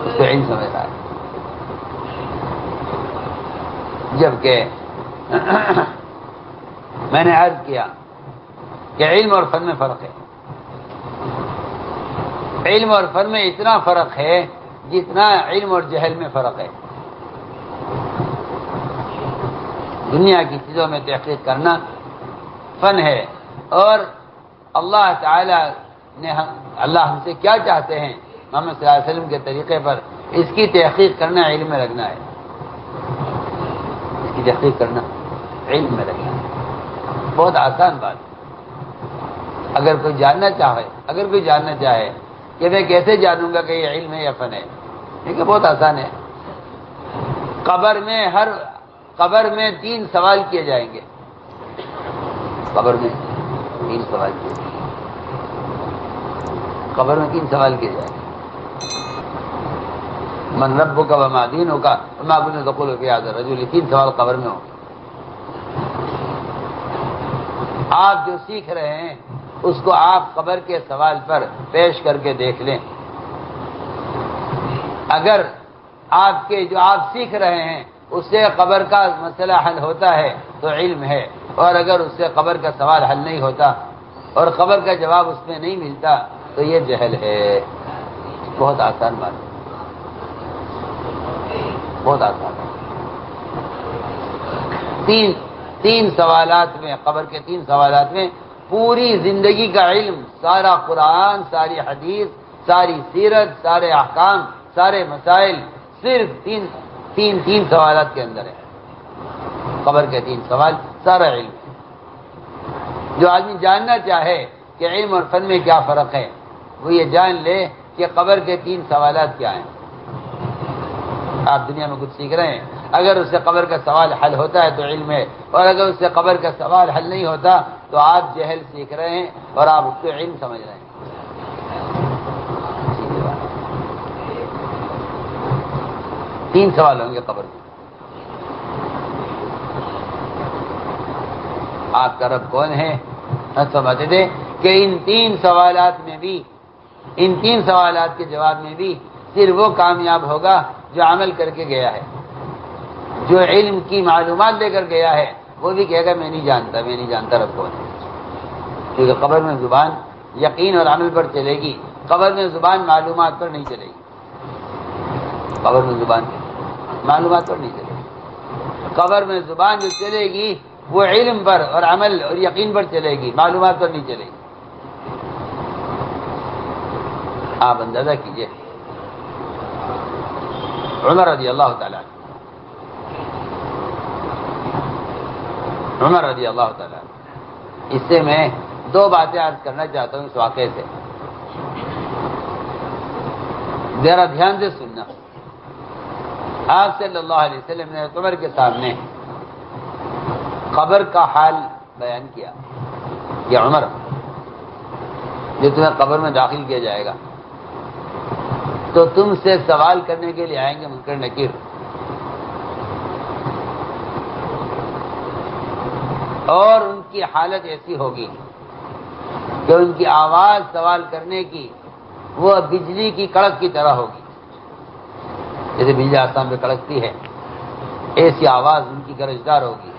اس کو علم سمجھ رہا ہے، جبکہ میں نے عرض کیا کہ علم اور فن میں فرق ہے۔ علم اور فن میں اتنا فرق ہے جتنا علم اور جہل میں فرق ہے۔ دنیا کی چیزوں میں تحقیق کرنا فن ہے، اور اللہ تعالی نے اللہ ہم سے کیا چاہتے ہیں محمد صلی اللہ علیہ وسلم کے طریقے پر، اس کی تحقیق کرنا علم میں رکھنا ہے، اس کی تحقیق کرنا علم میں رکھنا ہے۔ بہت آسان بات ہے۔ اگر کوئی جاننا چاہے کہ میں کیسے جانوں گا کہ یہ علم ہے یا فن ہے، دیکھیں بہت آسان ہے۔ قبر میں 3 سوال کیے جائیں گے، قبر میں 3 سوال کیے جائیں گے، قبر میں 3 سوال کیے جائیں گے۔ من ربک وما دینک وما کنت تقول فی ھذا الرجل، 3 سوال قبر میں ہوں گے۔ آپ جو سیکھ رہے ہیں اس کو آپ قبر کے سوال پر پیش کر کے دیکھ لیں۔ اگر جو آپ سیکھ رہے ہیں اس سے قبر کا مسئلہ حل ہوتا ہے تو علم ہے، اور اگر اس سے قبر کا سوال حل نہیں ہوتا اور قبر کا جواب اس میں نہیں ملتا تو یہ جہل ہے۔ بہت آسان بات ہے، بہت آسان ہے۔ 3 سوالات میں، قبر کے 3 سوالات میں پوری زندگی کا علم، سارا قرآن، ساری حدیث، ساری سیرت، سارے احکام، سارے مسائل صرف تین سوالات کے اندر ہے۔ قبر کے 3 سوال، سارا علم۔ جو آدمی جاننا چاہے کہ علم اور فن میں کیا فرق ہے، وہ یہ جان لے کہ قبر کے 3 سوالات کیا ہیں۔ آپ دنیا میں کچھ سیکھ رہے ہیں، اگر اس سے قبر کا سوال حل ہوتا ہے تو علم ہے، اور اگر اس سے قبر کا سوال حل نہیں ہوتا تو آپ جہل سیکھ رہے ہیں اور آپ اس کو علم سمجھ رہے ہیں۔ 3 سوال ہوں گے قبر میں۔ آپ کا رب کون ہے؟ سمجھتے تھے کہ ان 3 سوالات میں بھی، ان 3 سوالات کے جواب میں بھی صرف وہ کامیاب ہوگا جو عمل کر کے گیا ہے، جو علم کی معلومات لے کر گیا ہے۔ وہ بھی کہے گا میں نہیں جانتا رب کون ہے، کیونکہ قبر میں زبان یقین اور عمل پر چلے گی، قبر میں زبان معلومات پر نہیں چلے گی، قبر میں زبان معلومات پر نہیں چلے گی۔ قبر میں زبان جو چلے گی وہ علم پر اور عمل اور یقین پر چلے گی، معلومات پر نہیں چلے گی۔ آپ اندازہ کیجئے عمر رضی اللہ تعالیٰ اس سے میں 2 باتیں عرض کرنا چاہتا ہوں اس واقعے سے، ذرا دھیان سے سننا۔ آپ صلی اللہ علیہ وسلم نے عمر کے سامنے قبر کا حال بیان کیا کہ عمر، جو تمہیں قبر میں داخل کیا جائے گا تو تم سے سوال کرنے کے لیے آئیں گے منکر نکیر، اور ان کی حالت ایسی ہوگی کہ ان کی آواز سوال کرنے کی وہ بجلی کی کڑک کی طرح ہوگی، جیسے بجلی آسمان پہ کڑکتی ہے ایسی آواز ان کی گرجدار ہوگی،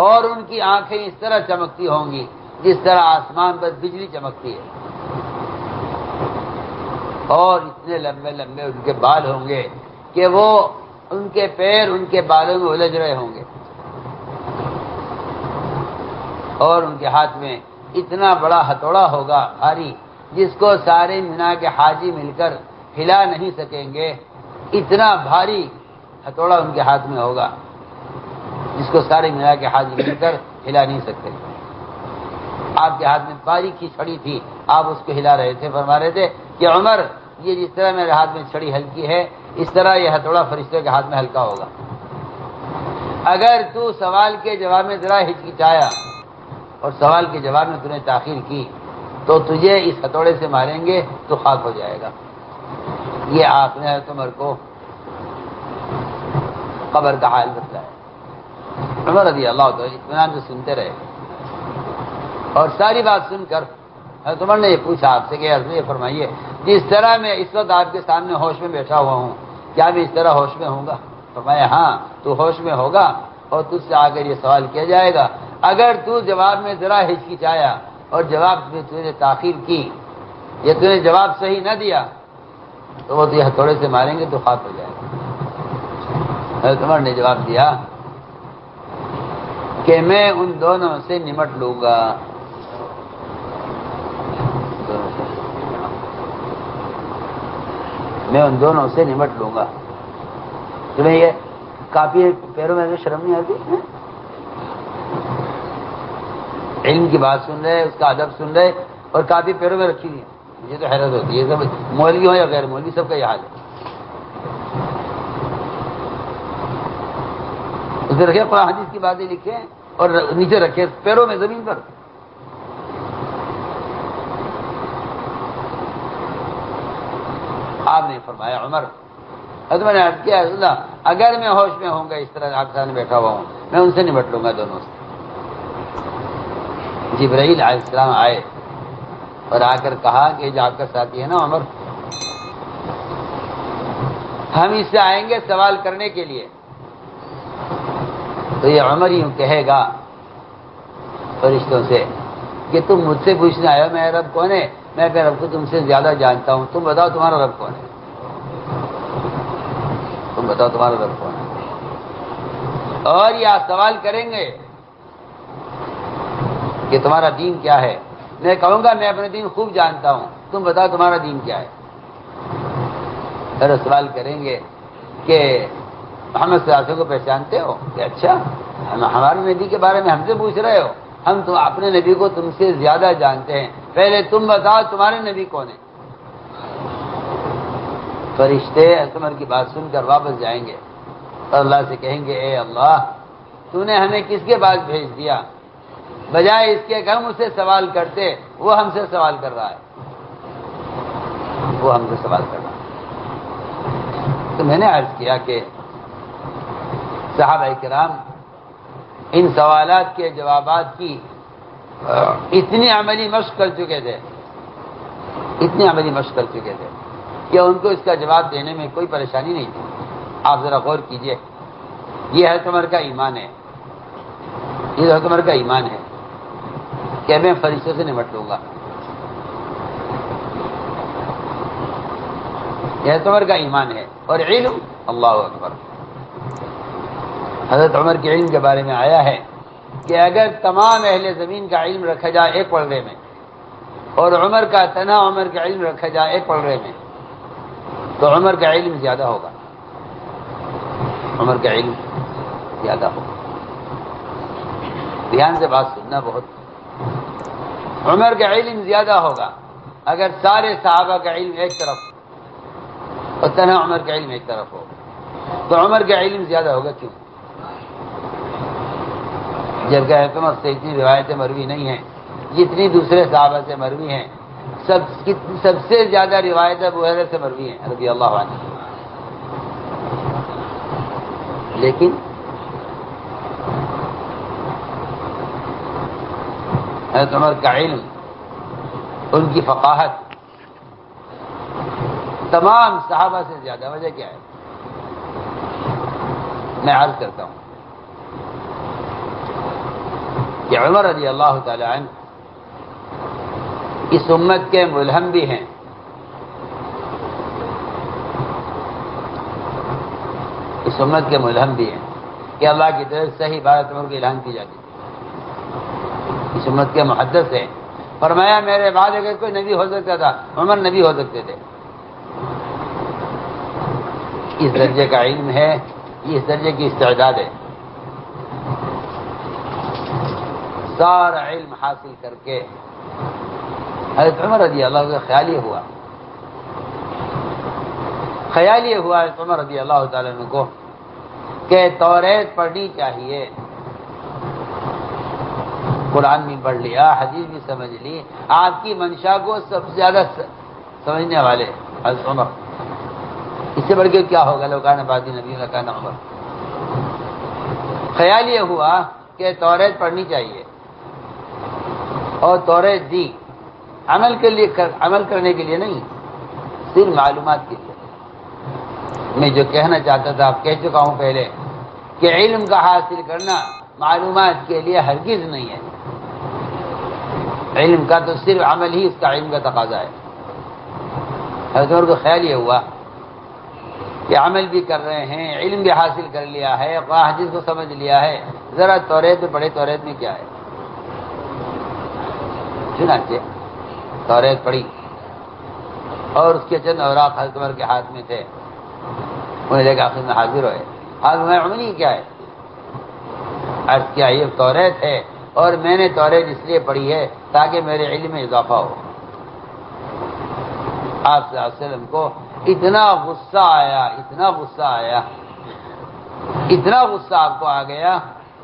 اور ان کی آنکھیں اس طرح چمکتی ہوں گی جس طرح آسمان پر بجلی چمکتی ہے، اور اتنے لمبے لمبے ان کے بال ہوں گے کہ وہ ان کے پیر ان کے بالوں میں الجھ رہے ہوں گے، اور ان کے ہاتھ میں اتنا بڑا ہتھوڑا ہوگا بھاری جس کو سارے مینا کے حاجی مل کر ہلا نہیں سکیں گے، اتنا بھاری ہتھوڑا ان کے ہاتھ میں ہوگا جس کو سارے مینا کے حاجی مل کر ہلا نہیں سکتے۔ آپ کے ہاتھ میں باریک کی چھڑی تھی، آپ اس کو ہلا رہے تھے، فرما رہے تھے کہ عمر یہ جس طرح میرے ہاتھ میں چھڑی ہلکی ہے اس طرح یہ ہتھوڑا فرشتوں کے ہاتھ میں ہلکا ہوگا۔ اگر تو سوال کے جواب میں ذرا ہچکچایا اور سوال کے جواب میں تُو نے تاخیر کی تو تجھے اس ہتھوڑے سے ماریں گے تو خاک ہو جائے گا۔ یہ آپ نے حضرت عمر کو قبر کا حال بتلایا۔ عمر رضی اللہ عنہ اطمینان سے سنتے رہے، اور ساری بات سن کر حضرت عمر نے یہ پوچھا آپ سے کہ حضرت یہ فرمائیے جس طرح میں اس وقت آپ کے سامنے ہوش میں بیٹھا ہوا ہوں کیا میں اس طرح ہوش میں ہوں گا؟ فرمایا ہاں تو ہوش میں ہوگا اور تجھ سے آ کر یہ سوال کیا جائے گا، اگر تو جواب میں ذرا ہچکچایا اور جواب میں تو نے تاخیر کی یا تو نے جواب صحیح نہ دیا تو وہ تجھے ہتھوڑے سے ماریں گے تو خاک ہو جائے گا۔ حضرت عمر نے جواب دیا کہ میں ان دونوں سے نمٹ لوں گا، میں ان دونوں سے نمٹ لوں گا۔ تمہیں یہ کافی پیروں میں شرم نہیں آتی؟ علم کی بات سن رہے، اس کا ادب سن رہے اور کافی پیروں میں رکھی ہوئی، مجھے تو حیرت ہوتی ہے، سب مولوی ہو یا غیر مولوی سب کا یہ حال ہے۔ اسے رکھے قرآن حدیث کی باتیں لکھے اور نیچے رکھے پیروں میں زمین پر۔ آپ نے فرمایا عمر، حضرت میں نے عرض کیا رسول اللہ اگر میں ہوش میں ہوں گا اس طرح آپ کے سامنے بیٹھا ہوا ہوں میں ان سے نمٹ لوں گا دونوں سے۔ جبرائیل علیہ السلام آئے اور آ کر کہا کہ جو آپ کا ساتھی ہے نا عمر، ہم اس سے آئیں گے سوال کرنے کے لیے، تو یہ عمر یوں کہے گا فرشتوں سے کہ تم مجھ سے پوچھنے آئے ہو میرا رب کون ہے، میں اپنے رب کو تم سے زیادہ جانتا ہوں، تم بتاؤ تمہارا رب کون ہے، تم بتاؤ تمہارا رب کون ہے۔ اور یہ سوال کریں گے کہ تمہارا دین کیا ہے، میں کہوں گا میں اپنے دین خوب جانتا ہوں، تم بتاؤ تمہارا دین کیا ہے۔ پھر سوال کریں گے کہ محمد صلی اللہ علیہ وسلم کو پہچانتے ہو؟ کہ اچھا ہمارے نبی کے بارے میں ہم سے پوچھ رہے ہو، ہم تو اپنے نبی کو تم سے زیادہ جانتے ہیں، پہلے تم بتاؤ تمہارے نبی کون ہے۔ فرشتے عمر کی بات سن کر واپس جائیں گے اور اللہ سے کہیں گے اے اللہ تو نے ہمیں کس کے پاس بھیج دیا، بجائے اس کے کہ ہم اس سے سوال کرتے، وہ ہم سے سوال کر رہا ہے، وہ ہم سے سوال کر رہا ہے۔ تو میں نے عرض کیا کہ صحابہ کرام ان سوالات کے جوابات کی اتنی عملی مشق کر چکے تھے، اتنی عملی مشق کر چکے تھے کہ ان کو اس کا جواب دینے میں کوئی پریشانی نہیں تھی۔ آپ ذرا غور کیجئے، یہ حضرت عمر کا ایمان ہے، یہ حضرت عمر کا ایمان ہے کہ میں فرشتوں سے نمٹ لوں گا، یہ حضرت عمر کا ایمان ہے۔ اور علم، اللہ اکبر، حضرت عمر کے علم کے بارے میں آیا ہے کہ اگر تمام اہل زمین کا علم رکھا جائے ایک پلڑے میں اور عمر کا تنہا عمر کا علم رکھا جائے ایک پلڑے میں تو عمر کا علم زیادہ ہوگا، عمر کا علم زیادہ ہوگا۔ دھیان سے بات سننا بہت، عمر کا علم زیادہ ہوگا اگر سارے صحابہ کا علم ایک طرف اور تنہا عمر کا علم ایک طرف ہو تو عمر کا علم زیادہ ہوگا۔ کیوں؟ جبکہ حضرت عمر سے اتنی روایتیں مروی نہیں ہیں جتنی دوسرے صحابہ سے مروی ہیں، سب سے زیادہ روایتیں ابو ہریرہ سے مروی ہیں رضی اللہ عنہ، لیکن حضرت عمر کا علم، ان کی فقاہت تمام صحابہ سے زیادہ۔ وجہ کیا ہے؟ میں عرض کرتا ہوں کہ عمر رضی اللہ تعالی عنہ اس امت کے ملہم بھی ہیں، اس امت کے ملہم بھی ہیں کہ اللہ کی طرف صحیح بات عمر کو اعلان کی جاتی، اس امت کے محدث ہیں۔ فرمایا میرے بعد اگر کوئی نبی ہو سکتا تھا عمر نبی ہو سکتے تھے۔ اس درجے کا علم ہے، اس درجے کی استعداد ہے۔ سارا علم حاصل کر کے حضرت عمر رضی اللہ کا خیال یہ ہوا حضرت عمر رضی اللہ تعالیٰ عنہ کو کہ توریت پڑھنی چاہیے، قرآن بھی پڑھ لیا، حدیث بھی سمجھ لی، آپ کی منشا کو سب سے زیادہ سمجھنے والے حضرت عمر، اس سے بڑھ کے کیا ہوگا؟ لو کان بعدی نبی لکان عمر۔ خیال یہ ہوا کہ توریت پڑھنی چاہیے، اور توریت دی عمل کے لیے عمل کرنے کے لیے نہیں، صرف معلومات کے لیے۔ میں جو کہنا چاہتا تھا اب کہہ چکا ہوں پہلے کہ علم کا حاصل کرنا معلومات کے لیے ہرگز نہیں ہے۔ علم کا تو صرف عمل ہی اس کا علم کا تقاضا ہے۔ حضرت عمر کو خیال یہ ہوا کہ عمل بھی کر رہے ہیں، علم بھی حاصل کر لیا ہے، قرآن حدیث کو سمجھ لیا ہے، ذرا توریت میں پڑھے، توریت میں کیا ہے؟ چنانچہ توریت پڑھی اور اس کے چند اوراق حضرت عمر کے ہاتھ میں تھے، انہیں لے کے آخر میں حاضر ہوئے۔ حاضر میں عملی کیا ہے؟ عرض کیا یہ توریت ہے اور میں نے توریت اس لیے پڑھی ہے تاکہ میرے علم میں اضافہ ہو۔ آپ صلی اللہ علیہ وسلم کو اتنا غصہ آیا، اتنا غصہ آیا، اتنا غصہ آپ کو آ گیا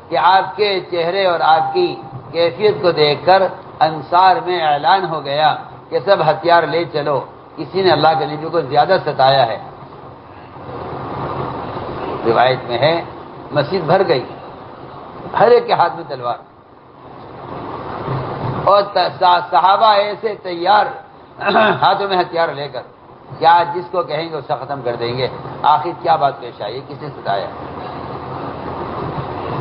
کہ آپ کے چہرے اور آپ کی کیفیت کو دیکھ کر انصار میں اعلان ہو گیا کہ سب ہتھیار لے چلو، کسی نے اللہ کے نبی کو زیادہ ستایا ہے۔ روایت میں ہے مسجد بھر گئی، ہر ایک کے ہاتھ میں تلوار، اور صحابہ ایسے تیار ہاتھوں میں ہتھیار لے کر کیا جس کو کہیں گے اسے ختم کر دیں گے۔ آخر کیا بات پیش آئی؟ کس نے ستایا؟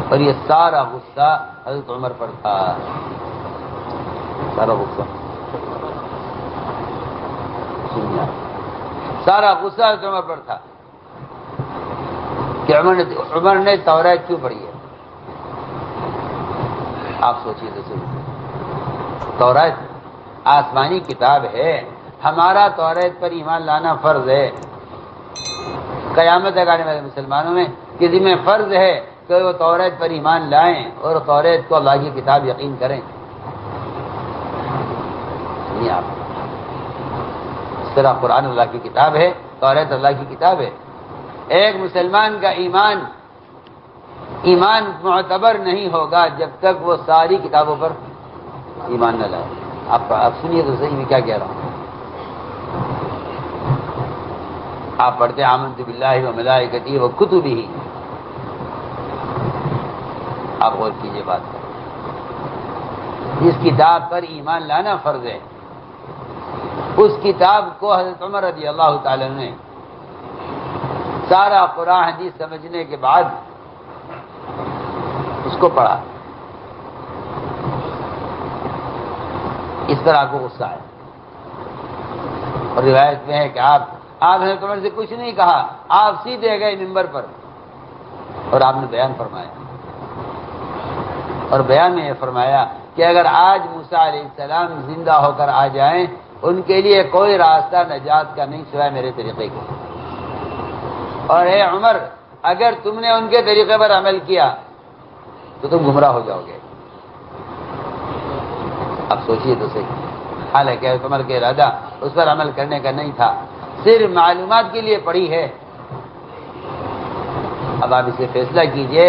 اور یہ سارا غصہ حضرت عمر پر تھا، سارا غصہ، سارا غصہ حضرت عمر پر تھا کہ عمر نے توریت کیوں پڑھی ہے؟ آپ سوچیے تو صحیح، توریت آسمانی کتاب ہے، ہمارا توریت پر ایمان لانا فرض ہے۔ قیامت تک آنے والے مسلمانوں میں کسی میں فرض ہے کہ وہ توریت پر ایمان لائیں اور توریت کو اللہ کی کتاب یقین کریں۔ نہیں، آپ اس طرح قرآن اللہ کی کتاب ہے، توریت اللہ کی کتاب ہے۔ ایک مسلمان کا ایمان معتبر نہیں ہوگا جب تک وہ ساری کتابوں پر ایمان نہ لائے۔ آپ سنیے تو صحیح میں کیا کہہ رہا ہوں۔ آپ پڑھتے آمنت باللہ و ملائکتہ و کتبہ، آپ غور کیجئے بات پر، جس کتاب پر ایمان لانا فرض ہے اس کتاب کو حضرت عمر رضی اللہ تعالی عنہ نے سارا قرآن حدیث سمجھنے کے بعد اس کو پڑھا۔ اس طرح کو غصہ ہے، اور روایت میں ہے کہ آپ حضرت عمر سے کچھ نہیں کہا، آپ سیدھے گئے منبر پر اور آپ نے بیان فرمایا، اور بیان میں یہ فرمایا کہ اگر آج موسیٰ علیہ السلام زندہ ہو کر آ جائیں ان کے لیے کوئی راستہ نجات کا نہیں سوائے میرے طریقے کے، اور اے عمر اگر تم نے ان کے طریقے پر عمل کیا تو تم گمراہ ہو جاؤ گے۔ اب سوچئے تو صحیح، حالانکہ عمر کا ارادہ اس پر عمل کرنے کا نہیں تھا، صرف معلومات کے لیے پڑھی ہے۔ اب آپ اسے فیصلہ کیجئے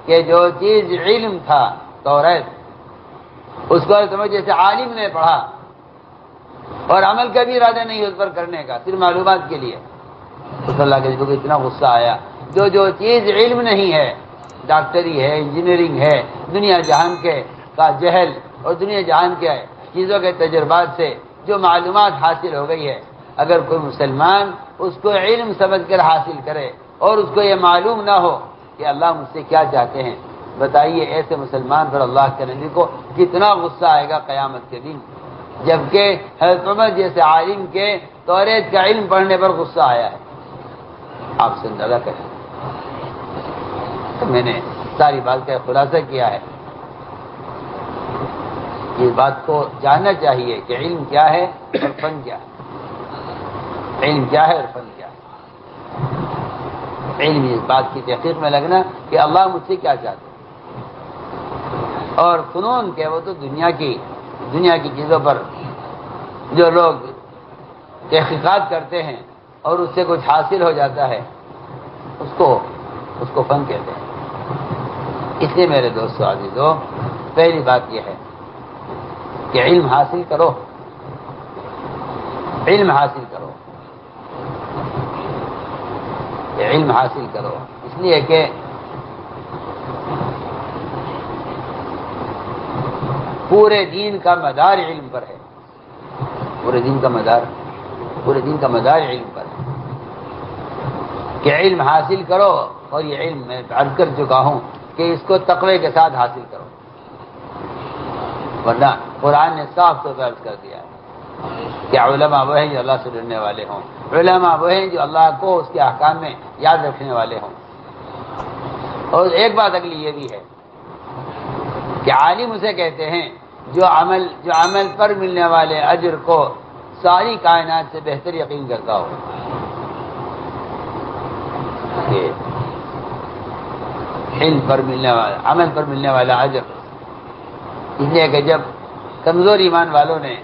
کہ جو چیز علم تھا توریت، اس کو سمجھ جیسے عالم نے پڑھا اور عمل کا بھی ارادہ نہیں اس پر کرنے کا، صرف معلومات کے لیے، اس اللہ کے کو اتنا غصہ آیا۔ جو چیز علم نہیں ہے، ڈاکٹری ہے، انجینئرنگ ہے، دنیا جہان کے کا جہل اور دنیا جہان کے چیزوں کے تجربات سے جو معلومات حاصل ہو گئی ہے، اگر کوئی مسلمان اس کو علم سمجھ کر حاصل کرے اور اس کو یہ معلوم نہ ہو کہ اللہ مجھ سے کیا چاہتے ہیں، بتائیے ایسے مسلمان پر اللہ کے نبی کو کتنا غصہ آئے گا قیامت کے دن، جبکہ حضرت عمر جیسے عالم کے توریت کا علم پڑھنے پر غصہ آیا ہے۔ آپ سے اندازہ کریں، تو میں نے ساری بات کا خلاصہ کیا ہے۔ اس بات کو جاننا چاہیے کہ علم کیا ہے اور فن کیا ہے، علم کیا ہے اور فن کیا ہے۔ علم اس بات کی تحقیق میں لگنا کہ اللہ مجھ سے کیا چاہتے ہیں، اور فنون کے وہ تو دنیا کی چیزوں پر جو لوگ تحقیقات کرتے ہیں اور اس سے کچھ حاصل ہو جاتا ہے اس کو فن کہتے ہیں۔ اس لیے میرے دوستو عزیزو، پہلی بات یہ ہے کہ علم حاصل کرو، علم حاصل کرو، علم حاصل کرو، اس لیے کہ پورے دین کا مدار علم پر ہے، پورے دین کا مدار علم پر ہے کہ علم حاصل کرو، اور یہ علم میں عرض کر چکا ہوں کہ اس کو تقوی کے ساتھ حاصل کرو، ورنہ قرآن نے صاف طور پر عرض کر دیا ہے کہ علماء وہ ہیں جو اللہ سے ڈرنے والے ہوں، علماء وہ ہیں جو اللہ کو اس کے احکام میں یاد رکھنے والے ہوں۔ اور ایک بات اگلی یہ بھی ہے کہ عالم اسے کہتے ہیں جو عمل پر ملنے والے اجر کو ساری کائنات سے بہتر یقین کرتا ہو۔ کہ علم پر ملنے والا، عمل پر ملنے والا اجر، اس لیے کہ جب کمزور ایمان والوں نے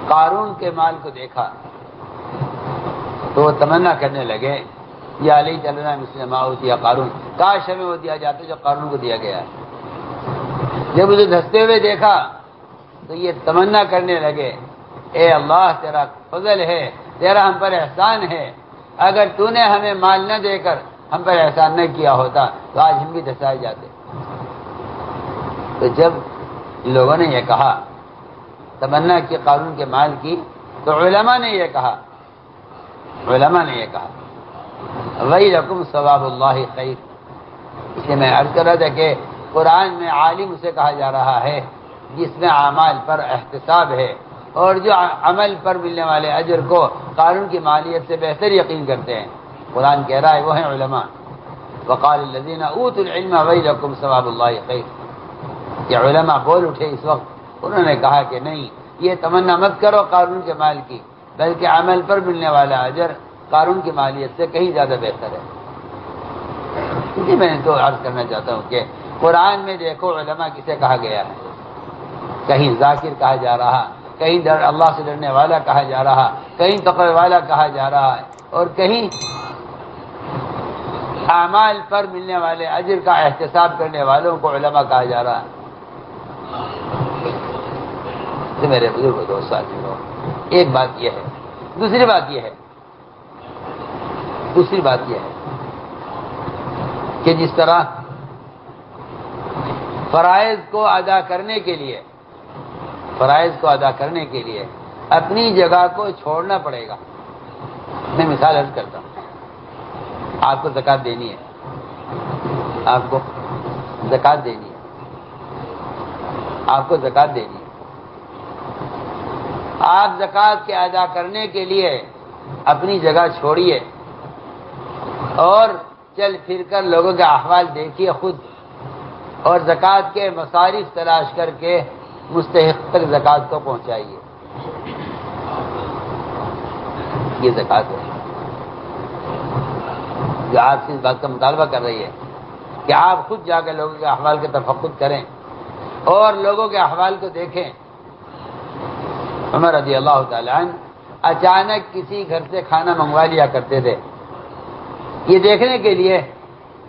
قارون کے مال کو دیکھا تو وہ تمنا کرنے لگے یا علی چلنا مثل ما اوتی قارون، کاش ہمیں وہ دیا جاتا جو قارون کو دیا گیا ہے۔ جب اسے دھستے ہوئے دیکھا تو یہ تمنا کرنے لگے اے اللہ تیرا فضل ہے، تیرا ہم پر احسان ہے، اگر تو نے ہمیں مال نہ دے کر ہم پر احسان نہ کیا ہوتا تو آج ہم بھی دھسائے جاتے۔ تو جب لوگوں نے یہ کہا، تمنا کی قارون کے مال کی، تو علماء نے یہ کہا وَيْلَكُمْ ثواب اللہ خیر۔ اس لیے میں عرض کر رہا تھا کہ قرآن میں عالم اسے کہا جا رہا ہے جس میں اعمال پر احتساب ہے، اور جو عمل پر ملنے والے اجر کو قارون کی مالیت سے بہتر یقین کرتے ہیں۔ قرآن کہہ رہا ہے وہ ہیں علماء۔ وقال الذین اوتوا العلم ویلکم ثواب اللہ خیر، کہ علماء بول اٹھے اس وقت، انہوں نے کہا کہ نہیں، یہ تمنا مت کرو قارون کے مال کی، بلکہ عمل پر ملنے والا اجر قارون کی مالیت سے کہیں زیادہ بہتر ہے۔ اسی میں تو عرض کرنا چاہتا ہوں کہ قرآن میں دیکھو علماء کسے کہا گیا ہے، کہیں ذاکر کہا جا رہا، کہیں اللہ سے ڈرنے والا کہا جا رہا، کہیں تقوی والا کہا جا رہا ہے، اور کہیں اعمال پر ملنے والے اجر کا احتساب کرنے والوں کو علماء کہا جا رہا ہے۔ تو میرے بزرگ دوست ساتھیوں، ایک بات یہ ہے، دوسری بات یہ ہے کہ جس طرح فرائض کو ادا کرنے کے لیے اپنی جگہ کو چھوڑنا پڑے گا۔ میں مثال عرض کرتا ہوں، آپ کو زکوٰۃ دینی ہے، آپ کو زکوٰۃ دینی ہے، آپ زکوٰۃ کے ادا کرنے کے لیے اپنی جگہ چھوڑیے اور چل پھر کر لوگوں کے احوال دیکھیے خود، اور زکوٰۃ کے مصارف تلاش کر کے مستحق تک زکوٰۃ کو پہنچائیے۔ یہ زکوٰۃ ہے جو آپ سے اس بات کا مطالبہ کر رہی ہے کہ آپ خود جا کر لوگوں کے احوال کے تفقد کریں اور لوگوں کے احوال کو دیکھیں۔ عمر رضی اللہ تعالیٰ عنہ اچانک کسی گھر سے کھانا منگوا لیا کرتے تھے، یہ دیکھنے کے لیے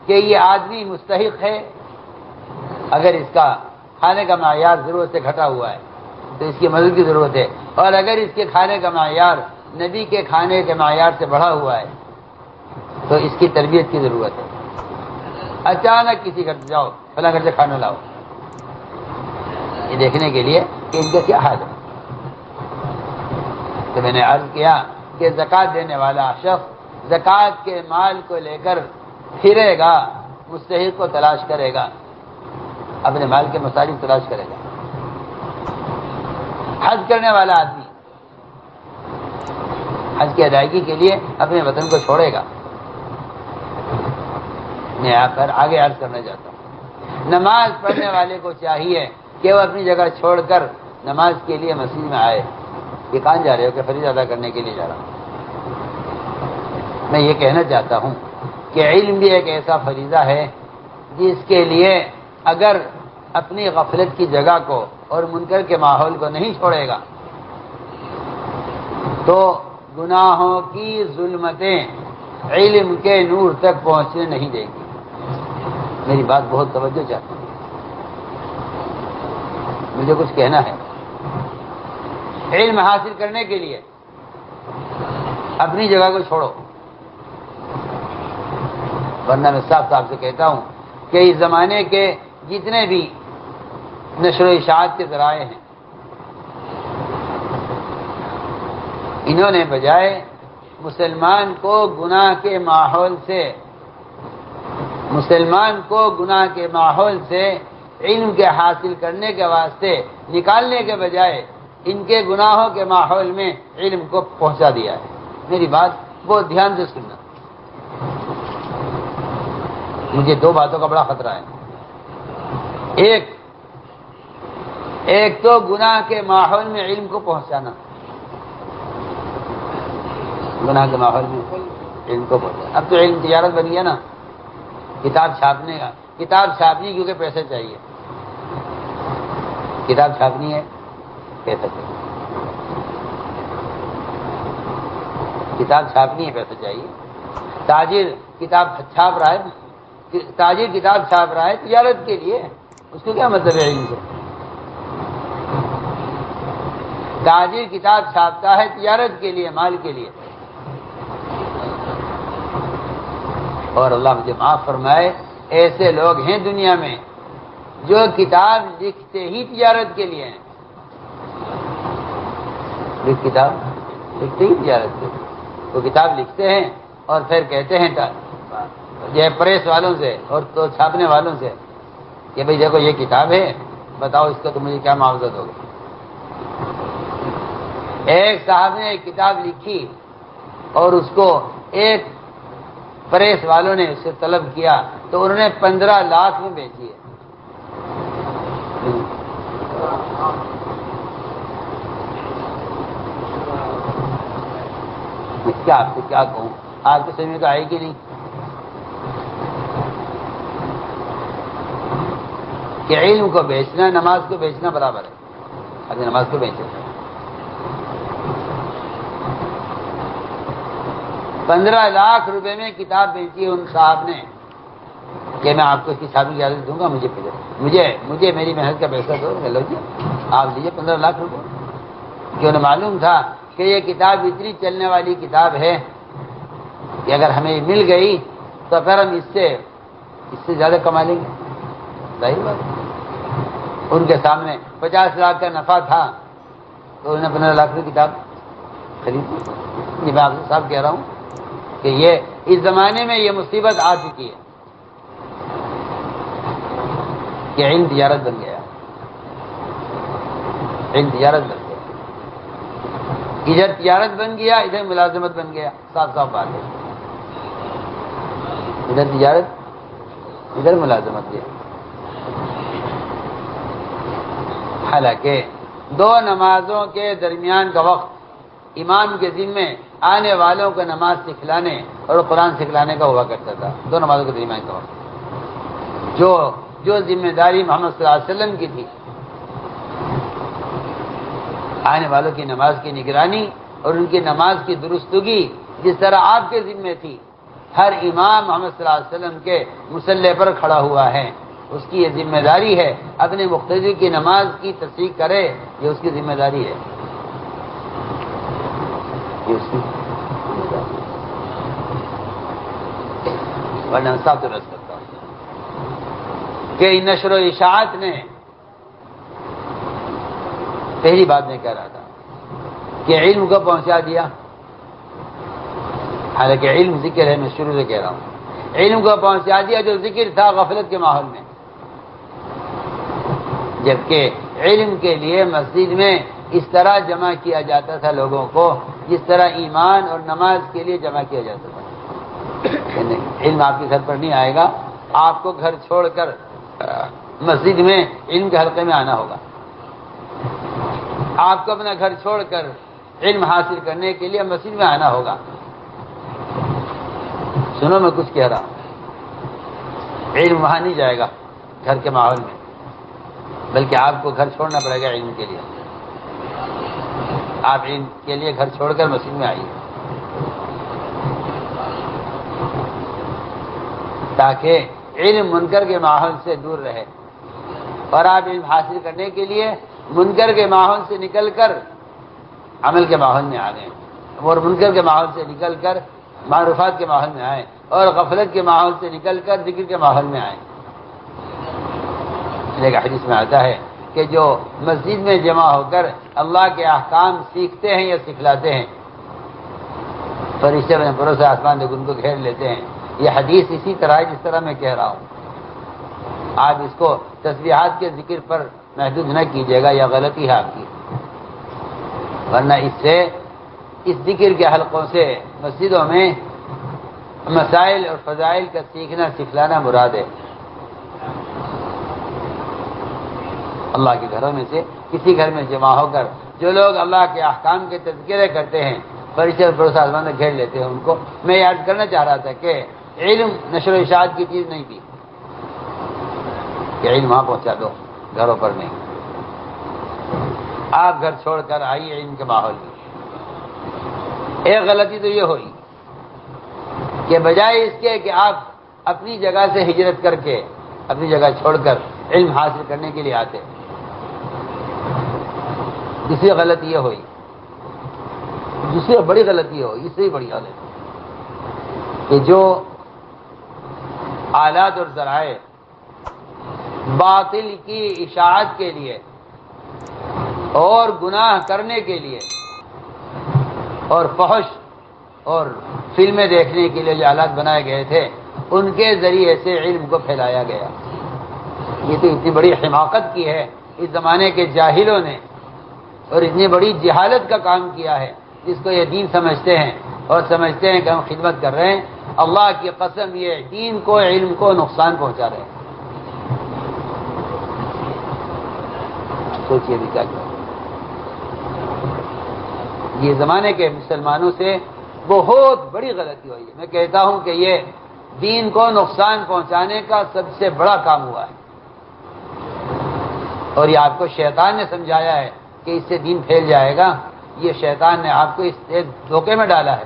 کہ یہ آدمی مستحق ہے، اگر اس کا کھانے کا معیار ضرورت سے گھٹا ہوا ہے تو اس کی مدد کی ضرورت ہے، اور اگر اس کے کھانے کا معیار نبی کے کھانے کے معیار سے بڑھا ہوا ہے تو اس کی تربیت کی ضرورت ہے۔ اچانک کسی گھر سے جاؤ، فلاں گھر سے کھانا لاؤ، یہ دیکھنے کے لیے کہ ان کا کیا حال ہے۔ تو میں نے عرض کیا کہ زکوٰۃ دینے والا شخص زکوٰۃ کے مال کو لے کر پھرے گا، مستحق کو تلاش کرے گا، اپنے مال کے مصارف تلاش کرے گا۔ حج کرنے والا آدمی حج کی ادائیگی کے لیے اپنے وطن کو چھوڑے گا۔ میں یہاں پر آگے عرض کرنا چاہتا ہوں، نماز پڑھنے والے کو چاہیے کہ وہ اپنی جگہ چھوڑ کر نماز کے لیے مسجد میں آئے۔ یہ کہاں جا رہے ہو؟ کہ فریضہ ادا کرنے کے لیے جا رہا ہوں۔ میں یہ کہنا چاہتا ہوں کہ علم بھی ایک ایسا فریضہ ہے جس کے لیے اگر اپنی غفلت کی جگہ کو اور منکر کے ماحول کو نہیں چھوڑے گا تو گناہوں کی ظلمتیں علم کے نور تک پہنچنے نہیں دے گی۔ میری بات بہت توجہ چاہتی ہے، مجھے کچھ کہنا ہے۔ علم حاصل کرنے کے لیے اپنی جگہ کو چھوڑو، ورنہ میں صاف صاف سے کہتا ہوں کہ اس زمانے کے جتنے بھی نشر و اشاعت کے ذرائع ہیں. انہوں نے بجائے مسلمان کو گناہ کے ماحول سے علم کے حاصل کرنے کے واسطے نکالنے کے بجائے ان کے گناہوں کے ماحول میں علم کو پہنچا دیا ہے. میری بات بہت دھیان سے سننا. مجھے دو باتوں کا بڑا خطرہ ہے. ایک تو گناہ کے ماحول میں علم کو پہنچانا، گناہ کے ماحول میں علم کو پہنچانا. اب تو علم تجارت بن گیا نا، کتاب چھاپنے کیونکہ پیسے چاہیے. کتاب چھاپنی ہے، پیسہ چاہیے. کتاب چھاپنی ہے، پیسہ چاہیے. تاجر کتاب چھاپ رہا ہے تجارت کے لیے. اس کو کیا مطلب ہے علم سے؟ تاجر کتاب چھاپتا ہے تجارت کے لیے، مال کے لیے. اور اللہ مجھے معاف فرمائے، ایسے لوگ ہیں دنیا میں جو کتاب لکھتے ہی تجارت کے لیے ہیں. کتاب لکھتے ہی تجارت کے لیے. وہ کتاب لکھتے ہیں اور پھر کہتے ہیں یہ پریس والوں سے اور تو چھاپنے والوں سے کہ بھئی دیکھو یہ کتاب ہے، بتاؤ اس کا تو مجھے کیا معاوضہ ہوگا. ایک صاحب نے ایک کتاب لکھی اور اس کو ایک پریس والوں نے اس سے طلب کیا تو انہوں نے 15 لاکھ میں بیچی ہے. کیا آپ کو کیا کہوں، آپ کے سمجھ میں تو آئے گی نہیں کہ علم کو بیچنا نماز کو بیچنا برابر ہے. اگر نماز کو بیچے 15 لاکھ روپے میں کتاب بیچی ہے ان صاحب نے کہ میں آپ کو اس کی چھاپنے کی اجازت دوں گا، مجھے میری محنت کا پیسہ دو. لو جی آپ لیجیے 15 لاکھ روپے. کہ انہیں معلوم تھا کہ یہ کتاب اتنی چلنے والی کتاب ہے کہ اگر ہمیں مل گئی تو پھر ہم اس سے زیادہ کما لیں گے. صحیح بات. ان کے سامنے 50 لاکھ کا نفع تھا تو انہوں نے 15 لاکھ کی کتاب خریدی. یہ میں آپ سے صاحب کہہ رہا ہوں کہ یہ اس زمانے میں یہ مصیبت آ چکی ہے کہ علم تجارت بن گیا. علم تجارت بن گیا. ادھر تجارت بن گیا، ادھر ملازمت بن گیا. صاف صاف بات ہے. ادھر تجارت ادھر ملازمت گیا. حالانکہ دو نمازوں کے درمیان کا وقت امام کے ذمے آنے والوں کو نماز سکھلانے اور قرآن سکھلانے کا ہوا کرتا تھا. دو نمازوں کے درمیان کا وقت جو ذمہ داری محمد صلی اللہ علیہ وسلم کی تھی، آنے والوں کی نماز کی نگرانی اور ان کی نماز کی درستگی جس طرح آپ کے ذمے تھی. ہر امام محمد صلی اللہ علیہ وسلم کے مصلی پر کھڑا ہوا ہے، اس کی یہ ذمہ داری ہے اپنے مقتدی کی نماز کی تصدیق کرے. یہ اس کی ذمہ داری ہے. ورنہ صاحب تو رس کرتا ہوں کہ نشر و اشاعت نے پہلی بات میں کہہ رہا تھا کہ علم کو پہنچا دیا. حالانکہ علم ذکر ہے، میں شروع سے کہہ رہا ہوں علم کو پہنچا دیا جو ذکر تھا غفلت کے ماحول میں. جبکہ علم کے لیے مسجد میں اس طرح جمع کیا جاتا تھا لوگوں کو جس طرح ایمان اور نماز کے لیے جمع کیا جاتا تھا. علم آپ کے گھر پر نہیں آئے گا، آپ کو گھر چھوڑ کر مسجد میں علم کے حلقے میں آنا ہوگا. آپ کو اپنا گھر چھوڑ کر علم حاصل کرنے کے لیے مسجد میں آنا ہوگا. سنو میں کچھ کہہ رہا ہوں. علم وہاں نہیں جائے گا گھر کے ماحول میں، بلکہ آپ کو گھر چھوڑنا پڑے گا علم کے لیے. آپ علم کے لیے گھر چھوڑ کر مسجد میں آئیے تاکہ علم منکر کے ماحول سے دور رہے. اور آپ علم حاصل کرنے کے لیے منکر کے ماحول سے نکل کر عمل کے ماحول میں آ گئے، اور منکر کے ماحول سے نکل کر معروفات کے ماحول میں آئے، اور غفلت کے ماحول سے نکل کر ذکر کے ماحول میں آئے. لیکن حدیث میں آتا ہے کہ جو مسجد میں جمع ہو کر اللہ کے احکام سیکھتے ہیں یا سکھلاتے ہیں، فرشتے میں بھروسہ آسمان سے ان کو گھیر لیتے ہیں. یہ حدیث اسی طرح ہے جس طرح میں کہہ رہا ہوں. آپ اس کو تسبیحات کے ذکر پر محدود نہ کیجیے گا، یا غلطی ہے آپ کی، ورنہ اس ذکر کے حلقوں سے مسجدوں میں مسائل اور فضائل کا سیکھنا سکھلانا مراد ہے. اللہ کے گھروں میں سے کسی گھر میں جمع ہو کر جو لوگ اللہ کے احکام کے تذکرے کرتے ہیں، فرشتے بھروسہ آسمان سے گھیر لیتے ہیں ان کو. میں یاد کرنا چاہ رہا تھا کہ علم نشر و اشاعت کی چیز نہیں تھی کہ علم وہاں پہنچا دو، گھروں پر نہیں. آپ گھر چھوڑ کر آئیے علم کے ماحول میں. ایک غلطی تو یہ ہوئی کہ بجائے اس کے کہ آپ اپنی جگہ سے ہجرت کر کے اپنی جگہ چھوڑ کر علم حاصل کرنے کے لیے آتے، دوسری غلطی یہ ہوئی، دوسری بڑی غلطی ہوئی، اس سے ہی بڑی غلطی کہ جو آلات اور ذرائع باطل کی اشاعت کے لیے اور گناہ کرنے کے لیے اور فحش اور فلمیں دیکھنے کے لیے جو آلات بنائے گئے تھے، ان کے ذریعے سے علم کو پھیلایا گیا. یہ تو اتنی بڑی حماقت کی ہے اس زمانے کے جاہلوں نے، اور اتنی بڑی جہالت کا کام کیا ہے جس کو یہ دین سمجھتے ہیں اور سمجھتے ہیں کہ ہم خدمت کر رہے ہیں. اللہ کی قسم یہ دین کو، علم کو نقصان پہنچا رہے ہیں. سوچئے بھی کیا کیا. یہ زمانے کے مسلمانوں سے بہت بڑی غلطی ہوئی ہے. میں کہتا ہوں کہ یہ دین کو نقصان پہنچانے کا سب سے بڑا کام ہوا ہے، اور یہ آپ کو شیطان نے سمجھایا ہے کہ اس سے دین پھیل جائے گا. یہ شیطان نے آپ کو اس ایک دھوکے میں ڈالا ہے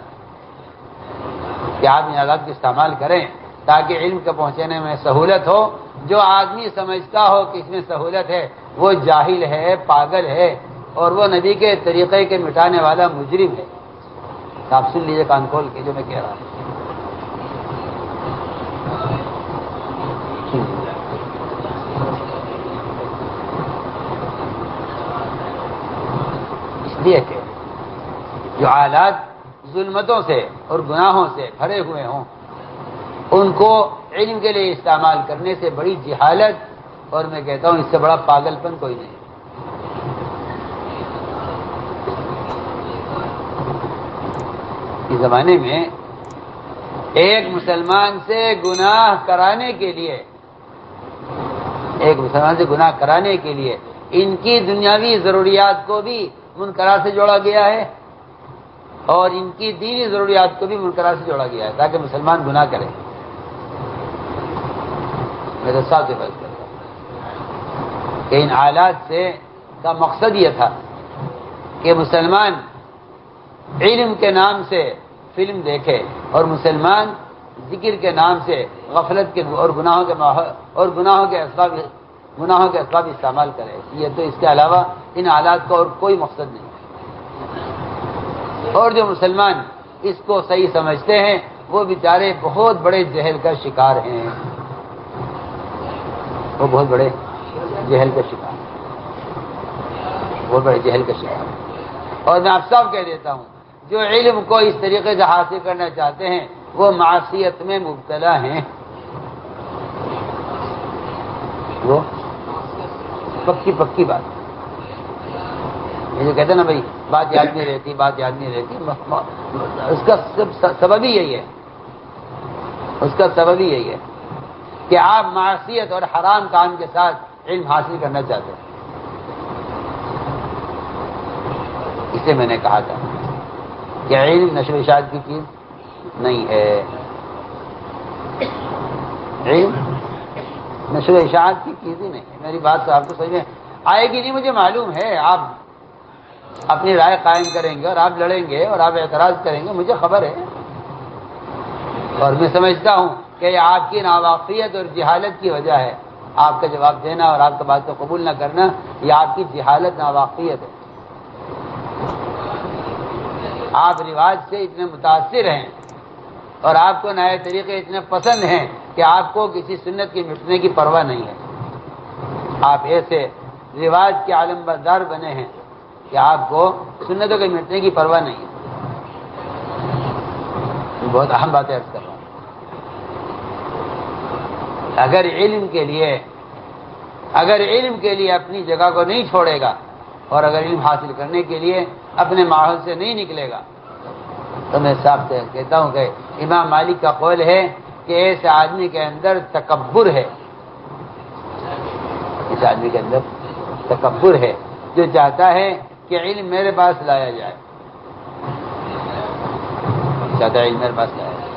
کہ آپ ان آلات کا استعمال کریں تاکہ علم کے پہنچانے میں سہولت ہو. جو آدمی سمجھتا ہو کہ اس میں سہولت ہے وہ جاہل ہے، پاگل ہے، اور وہ نبی کے طریقے کے مٹانے والا مجرم ہے. آپ سن لیجیے کان کھول کے جو میں کہہ رہا ہوں. اس لیے کہ جو آلات ظلمتوں سے اور گناہوں سے بھرے ہوئے ہوں ان کو علم کے لیے استعمال کرنے سے بڑی جہالت، اور میں کہتا ہوں اس سے بڑا پاگل پن کوئی نہیں. اس زمانے میں ایک مسلمان سے گناہ کرانے کے لیے ان کی دنیاوی ضروریات کو بھی منکرات سے جوڑا گیا ہے اور ان کی دینی ضروریات کو بھی منکرات سے جوڑا گیا ہے تاکہ مسلمان گناہ کرے. میرے ساتھ سے بات کر رہا ہوں کہ ان آلات سے کا مقصد یہ تھا کہ مسلمان علم کے نام سے فلم دیکھے اور مسلمان ذکر کے نام سے غفلت کے اور گناہوں کے اسباب استعمال کرے. یہ تو اس کے علاوہ ان آلات کا اور کوئی مقصد نہیں. اور جو مسلمان اس کو صحیح سمجھتے ہیں وہ بیچارے بہت بڑے جہل کا شکار ہیں، وہ بہت بڑے جہل کا شکار اور میں آپ صاحب کہہ دیتا ہوں جو علم کو اس طریقے سے حاصل کرنا چاہتے ہیں وہ معصیت میں مبتلا ہیں. وہ پکی بات، یہ جو کہتے ہیں نا بھائی بات یاد نہیں رہتی، اس کا سبب ہی یہی ہے کہ آپ معصیت اور حرام کام کے ساتھ علم حاصل کرنا چاہتے ہیں. اسے میں نے کہا تھا کہ علم نشر و اشاعت کی چیز نہیں ہے. علم نشر و اشاعت کی چیز ہی نہیں ہے. میری بات تو آپ کو سمجھ میں آئے گی نہیں مجھے معلوم ہے. آپ اپنی رائے قائم کریں گے اور آپ لڑیں گے اور آپ اعتراض کریں گے، مجھے خبر ہے، اور میں سمجھتا ہوں کہ یہ آپ کی ناواقفیت اور جہالت کی وجہ ہے. آپ کا جواب دینا اور آپ کا بات کو قبول نہ کرنا یہ آپ کی جہالت، ناواقفیت ہے. آپ رواج سے اتنے متاثر ہیں اور آپ کو نئے طریقے اتنے پسند ہیں کہ آپ کو کسی سنت کی مٹنے کی پرواہ نہیں ہے. آپ ایسے رواج کے عالم بردار بنے ہیں کہ آپ کو سنتوں کے مٹنے کی پرواہ نہیں ہے۔ یہ بہت اہم بات ہے عرض کر رہا ہوں۔ اگر علم کے لیے اپنی جگہ کو نہیں چھوڑے گا اور اگر علم حاصل کرنے کے لیے اپنے ماحول سے نہیں نکلے گا تو میں صاحب سے کہتا ہوں کہ امام مالک کا قول ہے کہ ایسے آدمی کے اندر تکبر ہے، اس آدمی کے اندر تکبر ہے جو چاہتا ہے کہ علم میرے پاس لایا جائے، چاہتا ہے علم میرے پاس لایا جائے۔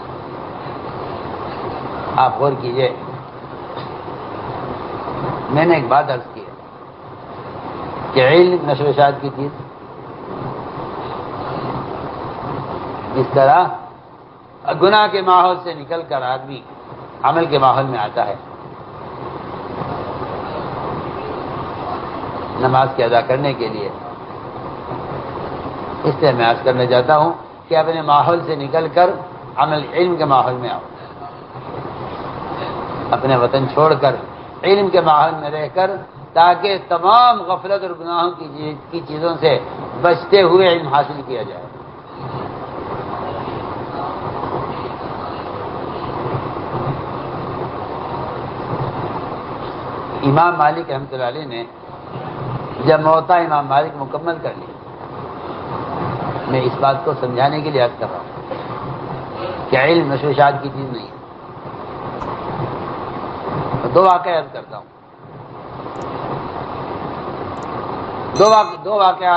آپ غور کیجئے، میں نے ایک بات عرض کی ہے کہ علم نشر و اشاعت کی چیز، جس طرح گناہ کے ماحول سے نکل کر آدمی عمل کے ماحول میں آتا ہے، نماز کے ادا کرنے کے لیے، اس لیے میں عرض کرنا چاہتا ہوں کہ اپنے ماحول سے نکل کر عمل علم کے ماحول میں آؤ، اپنے وطن چھوڑ کر علم کے ماحول میں رہ کر، تاکہ تمام غفلت اور گناہوں کی چیزوں سے بچتے ہوئے علم حاصل کیا جائے۔ امام مالک رحمۃ اللہ علیہ نے جب موطا امام مالک مکمل کر لی، میں اس بات کو سمجھانے کے لیے عرض کر رہا ہوں کہ علم نشر و اشاعت کی چیز نہیں ہے۔ دو واقعہ عرض کرتا ہوں، دو واقعہ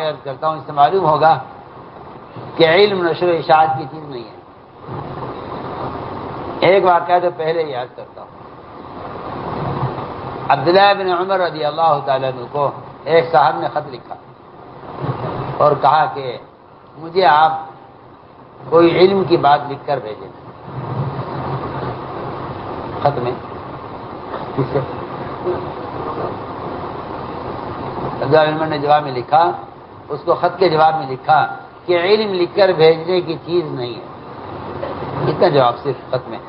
عرض کرتا ہوں، اس سے معلوم ہوگا کہ علم نشر و اشاعت کی چیز نہیں ہے۔ ایک واقعہ تو پہلے ہی یاد کرتا ہوں۔ عبداللہ بن عمر رضی اللہ تعالیٰ عنہ کو ایک صاحب نے خط لکھا اور کہا کہ مجھے آپ کوئی علم کی بات لکھ کر بھیجیں۔ خط میں کس سے؟ عبداللہ بن عمر نے جواب میں لکھا، اس کو خط کے جواب میں لکھا کہ علم لکھ کر بھیجنے کی چیز نہیں ہے، اتنا جواب صرف خط میں۔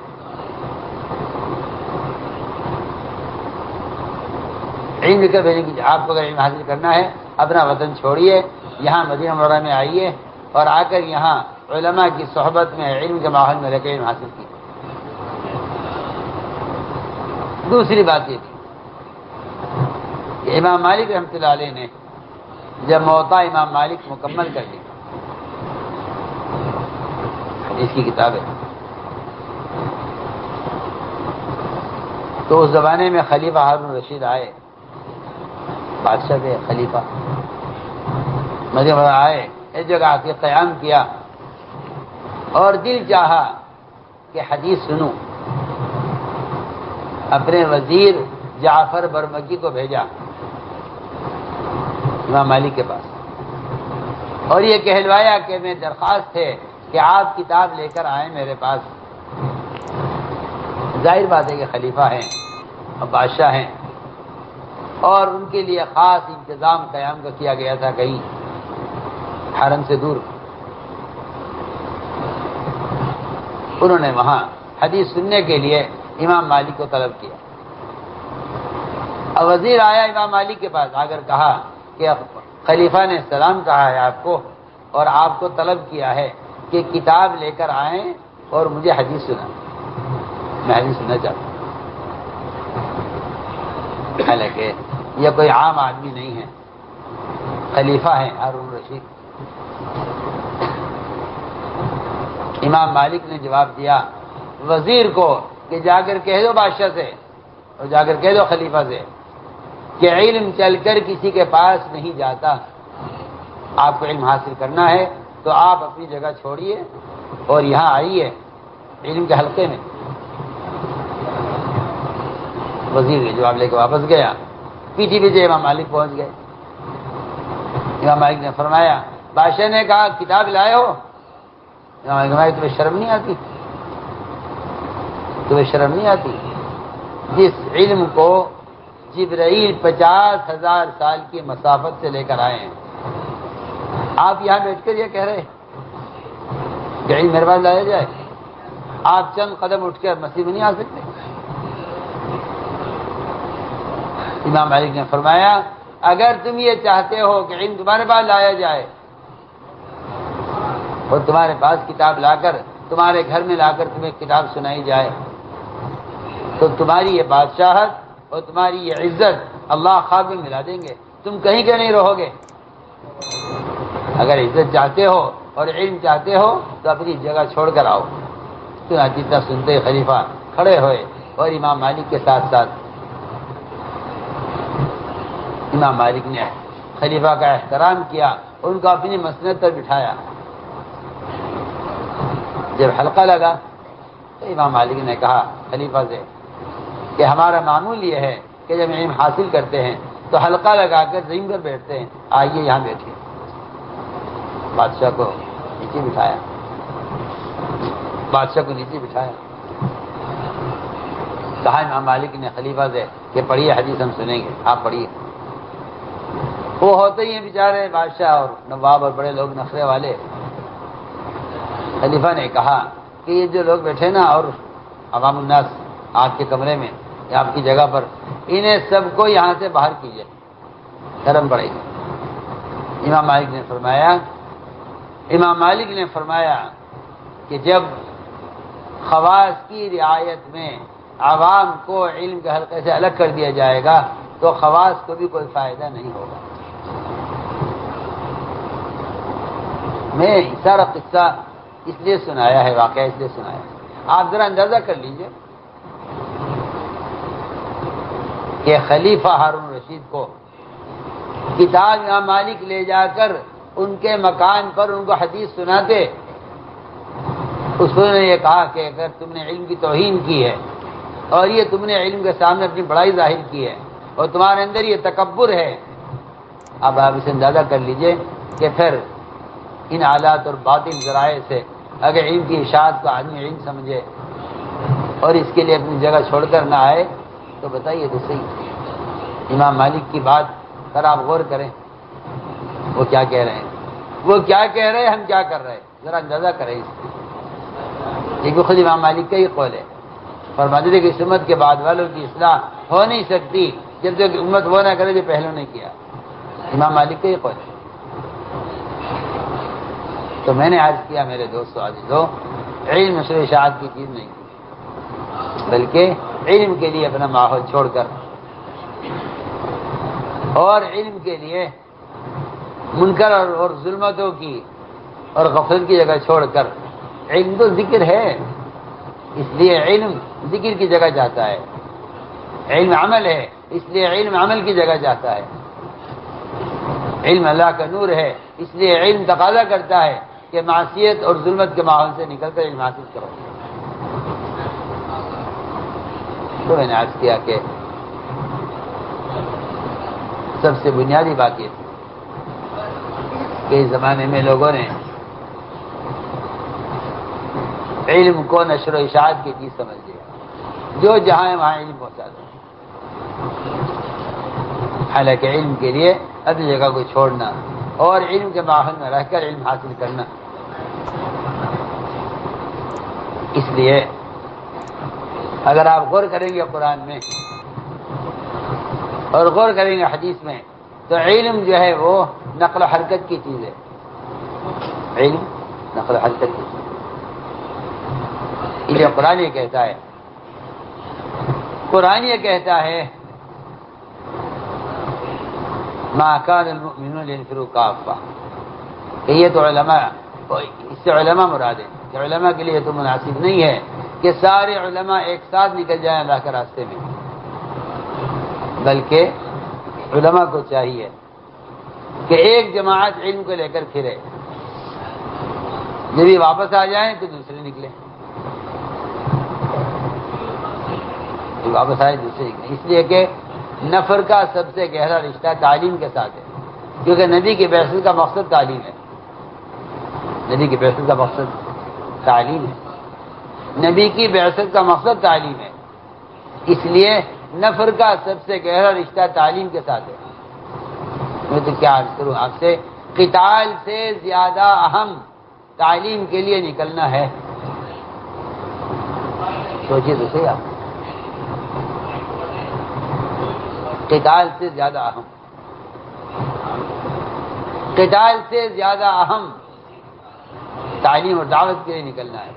علم لکھ کر بھیجنے کی، آپ کو اگر علم حاصل کرنا ہے اپنا وطن چھوڑیے، یہاں مدینہ منورہ میں آئیے اور آ کر یہاں علماء کی صحبت میں علم کے ماحول میں رہ کے علم حاصل کیجیے۔ دوسری بات یہ تھی کہ امام مالک رحمۃ اللہ علیہ نے جب موطا امام مالک مکمل کر لی، اس کی کتاب ہے، تو اس زمانے میں خلیفہ ہارون رشید آئے، بادشاہ تھے، خلیفہ مدینہ منورہ آئے، اس جگہ آ کے قیام کیا اور دل چاہا کہ حدیث سنوں، اپنے وزیر جعفر برمکی کو بھیجا امام مالک کے پاس اور یہ کہلوایا کہ میں درخواست ہے کہ آپ کتاب لے کر آئیں میرے پاس۔ ظاہر بات ہے کہ خلیفہ ہیں اور بادشاہ ہیں اور ان کے لیے خاص انتظام قیام کا کیا گیا تھا کہیں حرم سے دور۔ انہوں نے وہاں حدیث سننے کے لیے امام مالک کو طلب کیا۔ اب وزیر آیا امام مالک کے پاس، آ کر کہا کہ خلیفہ نے سلام کہا ہے آپ کو اور آپ کو طلب کیا ہے کہ کتاب لے کر آئیں اور مجھے حدیث سنائیں، میں حدیث سننا چاہتا ہوں۔ حالانکہ یہ کوئی عام آدمی نہیں ہے، خلیفہ ہیں ہارون رشید۔ امام مالک نے جواب دیا وزیر کو کہ جا کر کہہ دو بادشاہ سے اور جا کر کہہ دو خلیفہ سے کہ علم چل کر کسی کے پاس نہیں جاتا، آپ کو علم حاصل کرنا ہے تو آپ اپنی جگہ چھوڑیے اور یہاں آئیے علم کے حلقے میں۔ وزیر یہ جواب لے کے واپس گیا، پیچھے پیچھے امام مالک پہنچ گئے۔ امام مالک نے فرمایا، بادشاہ نے کہا کتاب لائے ہو؟ امام مالک نے فرمایا تمہیں شرم نہیں آتی؟ تمہیں شرم نہیں آتی؟ جس علم کو جبرائیل 50,000 سال کی مسافت سے لے کر آئے ہیں، آپ یہاں بیٹھ کر یہ کہہ رہے کہ علم میرے پاس لایا جائے؟ آپ چند قدم اٹھ کر مسجد میں نہیں آ سکتے؟ امام مالک نے فرمایا اگر تم یہ چاہتے ہو کہ علم تمہارے پاس لایا جائے اور تمہارے پاس کتاب لا کر تمہارے گھر میں لا کر تمہیں کتاب سنائی جائے، تو تمہاری یہ بادشاہت اور تمہاری یہ عزت اللہ خواب میں ملا دیں گے، تم کہیں کے نہیں رہو گے۔ اگر عزت چاہتے ہو اور علم چاہتے ہو تو اپنی جگہ چھوڑ کر آؤ۔ چنانچہ اتنا سنتے خلیفہ کھڑے ہوئے اور امام مالک کے ساتھ ساتھ امام مالک نے خلیفہ کا احترام کیا، ان کو اپنی مسند پر بٹھایا۔ جب حلقہ لگا تو امام مالک نے کہا خلیفہ سے کہ ہمارا معمول یہ ہے کہ جب علم حاصل کرتے ہیں تو حلقہ لگا کر زمین پر بیٹھتے ہیں، آئیے یہاں بیٹھیے۔ بادشاہ کو نیچے بٹھایا، کہا امام مالک نے خلیفہ سے کہ پڑھیے حدیث ہم سنیں گے، آپ پڑھیے۔ وہ ہوتے ہی ہیں بیچارے بادشاہ اور نواب اور بڑے لوگ نخرے والے۔ خلیفہ نے کہا کہ یہ جو لوگ بیٹھے نا اور عوام الناس آپ کے کمرے میں یا آپ کی جگہ پر، انہیں سب کو یہاں سے باہر کیجیے، شرم پڑے گی۔ امام مالک نے فرمایا کہ جب خواص کی رعایت میں عوام کو علم کے حلقے سے الگ کر دیا جائے گا تو خواص کو بھی کوئی فائدہ نہیں ہوگا۔ میں سارا قصہ اس لیے سنایا ہے، واقعہ اس لیے سنایا ہے، آپ ذرا اندازہ کر لیجئے کہ خلیفہ ہارون رشید کو کتاب امام مالک لے جا کر ان کے مکان پر ان کو حدیث سناتے، اس نے یہ کہا کہ اگر تم نے علم کی توہین کی ہے اور یہ تم نے علم کے سامنے اپنی بڑائی ظاہر کی ہے اور تمہارے اندر یہ تکبر ہے، اب آپ اسے اندازہ کر لیجئے کہ پھر ان آلات اور باطل ذرائع سے اگر علم کی اشاعت کو آدمی علم سمجھے اور اس کے لیے اپنی جگہ چھوڑ کر نہ آئے تو بتائیے تو صحیح۔ امام مالک کی بات پر آپ غور کریں، وہ کیا کہہ رہے ہیں، ہم کیا کر رہے ہیں، ذرا اندازہ کریں اس کو۔ یہ بھی خود امام مالک کا ہی قول ہے، فرماتے تھے کہ اس امت کے بعد والوں کی اصلاح ہو نہیں سکتی جب تک امت وہ نہ کرے جو پہلوں نے کیا۔ امام مالک کا ہی قول ہے۔ تو میں نے عرض کیا میرے دوستو عزیزو، علم نشر و اشاعت کی چیز نہیں، بلکہ علم کے لیے اپنا ماحول چھوڑ کر اور علم کے لیے منکر اور ظلمتوں کی اور غفلت کی جگہ چھوڑ کر، علم تو ذکر ہے، اس لیے علم ذکر کی جگہ جاتا ہے، علم عمل ہے اس لیے علم عمل کی جگہ جاتا ہے، علم اللہ کا نور ہے اس لیے علم تقاضا کرتا ہے کہ معصیت اور ظلمت کے ماحول سے نکل کر علم حاصل کرو۔ تو میں نے عرض کیا کہ سب سے بنیادی بات یہ تھی کہ اس زمانے میں لوگوں نے علم کو نشر و اشاعت کی چیز سمجھ لیا، جو جہاں ہے وہاں علم پہنچا دو، حالانکہ علم کے لیے اپنی جگہ کو چھوڑنا اور علم کے ماحول میں رہ کر علم حاصل کرنا۔ اس لیے اگر آپ غور کریں گے قرآن میں اور غور کریں گے حدیث میں تو علم جو ہے وہ نقل و حرکت کی چیز ہے، علم نقل و حرکت کی چیز ہے۔ یہ قرآن یہ کہتا ہے ما كان المؤمنون لينفروا كافة، کہ یہ تو علماء، اس سے علماء مراد ہے کہ علماء کے لیے تو مناسب نہیں ہے کہ سارے علماء ایک ساتھ نکل جائیں اللہ کے راستے میں، بلکہ علماء کو چاہیے کہ ایک جماعت علم کو لے کر پھرے، جب یہ واپس آ جائیں تو دوسرے نکلیں، جب واپس آئے دوسرے نکلیں، اس لیے کہ نفر کا سب سے گہرا رشتہ تعلیم کے ساتھ ہے، کیونکہ نبی کی بعثت کا مقصد تعلیم ہے، نبی کی بعثت کا مقصد تعلیم ہے، نبی کی بعثت کا مقصد تعلیم ہے، اس لیے نفر کا سب سے گہرا رشتہ تعلیم کے ساتھ ہے۔ میں تو کیا عرض کروں آپ سے، قتال سے زیادہ اہم تعلیم کے لیے نکلنا ہے، سوچیے تو صحیح آپ، قتال سے زیادہ اہم قتال سے زیادہ اہم تعلیم اور دعوت کے لیے نکلنا ہے۔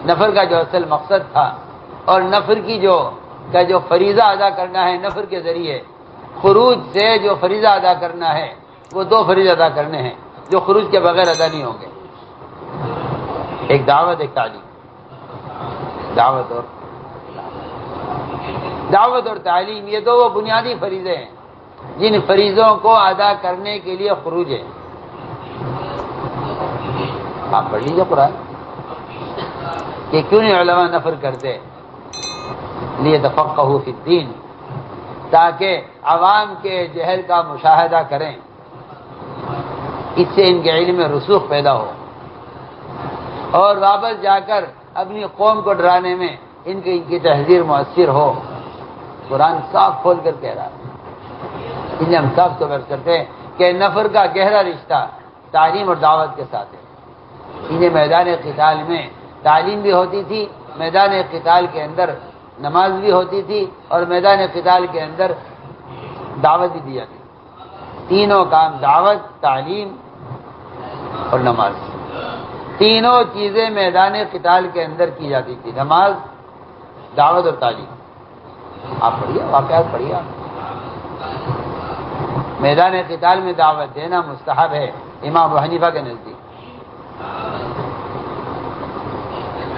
نفر کا جو اصل مقصد تھا اور نفر کی جو فریضہ ادا کرنا ہے نفر کے ذریعے، خروج سے جو فریضہ ادا کرنا ہے وہ دو فریضہ ادا کرنے ہیں جو خروج کے بغیر ادا نہیں ہوں گے، ایک دعوت، ایک تعلیم۔ دعوت اور تعلیم یہ دو وہ بنیادی فریضے ہیں جن فریضوں کو ادا کرنے کے لیے خروج ہے۔ آپ پڑھ لیجیے قرآن کہ کیوں نہیں علماء نفر کرتے، لیتفقہوا فی الدین، تاکہ عوام کے جہل کا مشاہدہ کریں، اس سے ان کے علم میں رسوخ پیدا ہو اور واپس جا کر اپنی قوم کو ڈرانے میں ان کی تحذیر مؤثر ہو۔ قرآن صاف کھول کر کہہ رہا ہے، اس لیے ہم صاف طور پر کرتے ہیں کہ نفر کا گہرا رشتہ تعلیم اور دعوت کے ساتھ ہے۔ انہیں میدان قتال میں تعلیم بھی ہوتی تھی، میدان قتال کے اندر نماز بھی ہوتی تھی اور میدان قتال کے اندر دعوت بھی دی جاتی تھی۔ تینوں کام، دعوت، تعلیم اور نماز، تینوں چیزیں میدان قتال کے اندر کی جاتی تھی، نماز، دعوت اور تعلیم۔ آپ پڑھیے، واقعات پڑھیے۔ میدان قتال میں دعوت دینا مستحب ہے امام ابو حنیفہ کے نزدیک،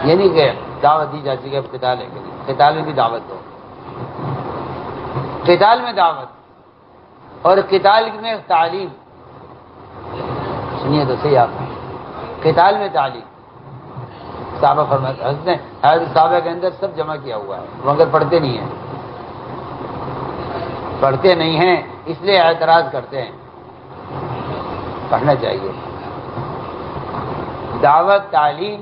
یہ نہیں کہ دعوت دی جاتی ہے قتال ہے، قتال میں بھی دعوت ہو، قتال میں دعوت اور قتال میں تعلیم۔ سنیے تو صحیح آپ، قتال میں تعلیم۔ صحابہ فرماتے ہیں، حضرت صحابہ کے اندر سب جمع کیا ہوا ہے، وہ اگر پڑھتے نہیں ہیں اس لیے اعتراض کرتے ہیں، پڑھنا چاہیے۔ دعوت، تعلیم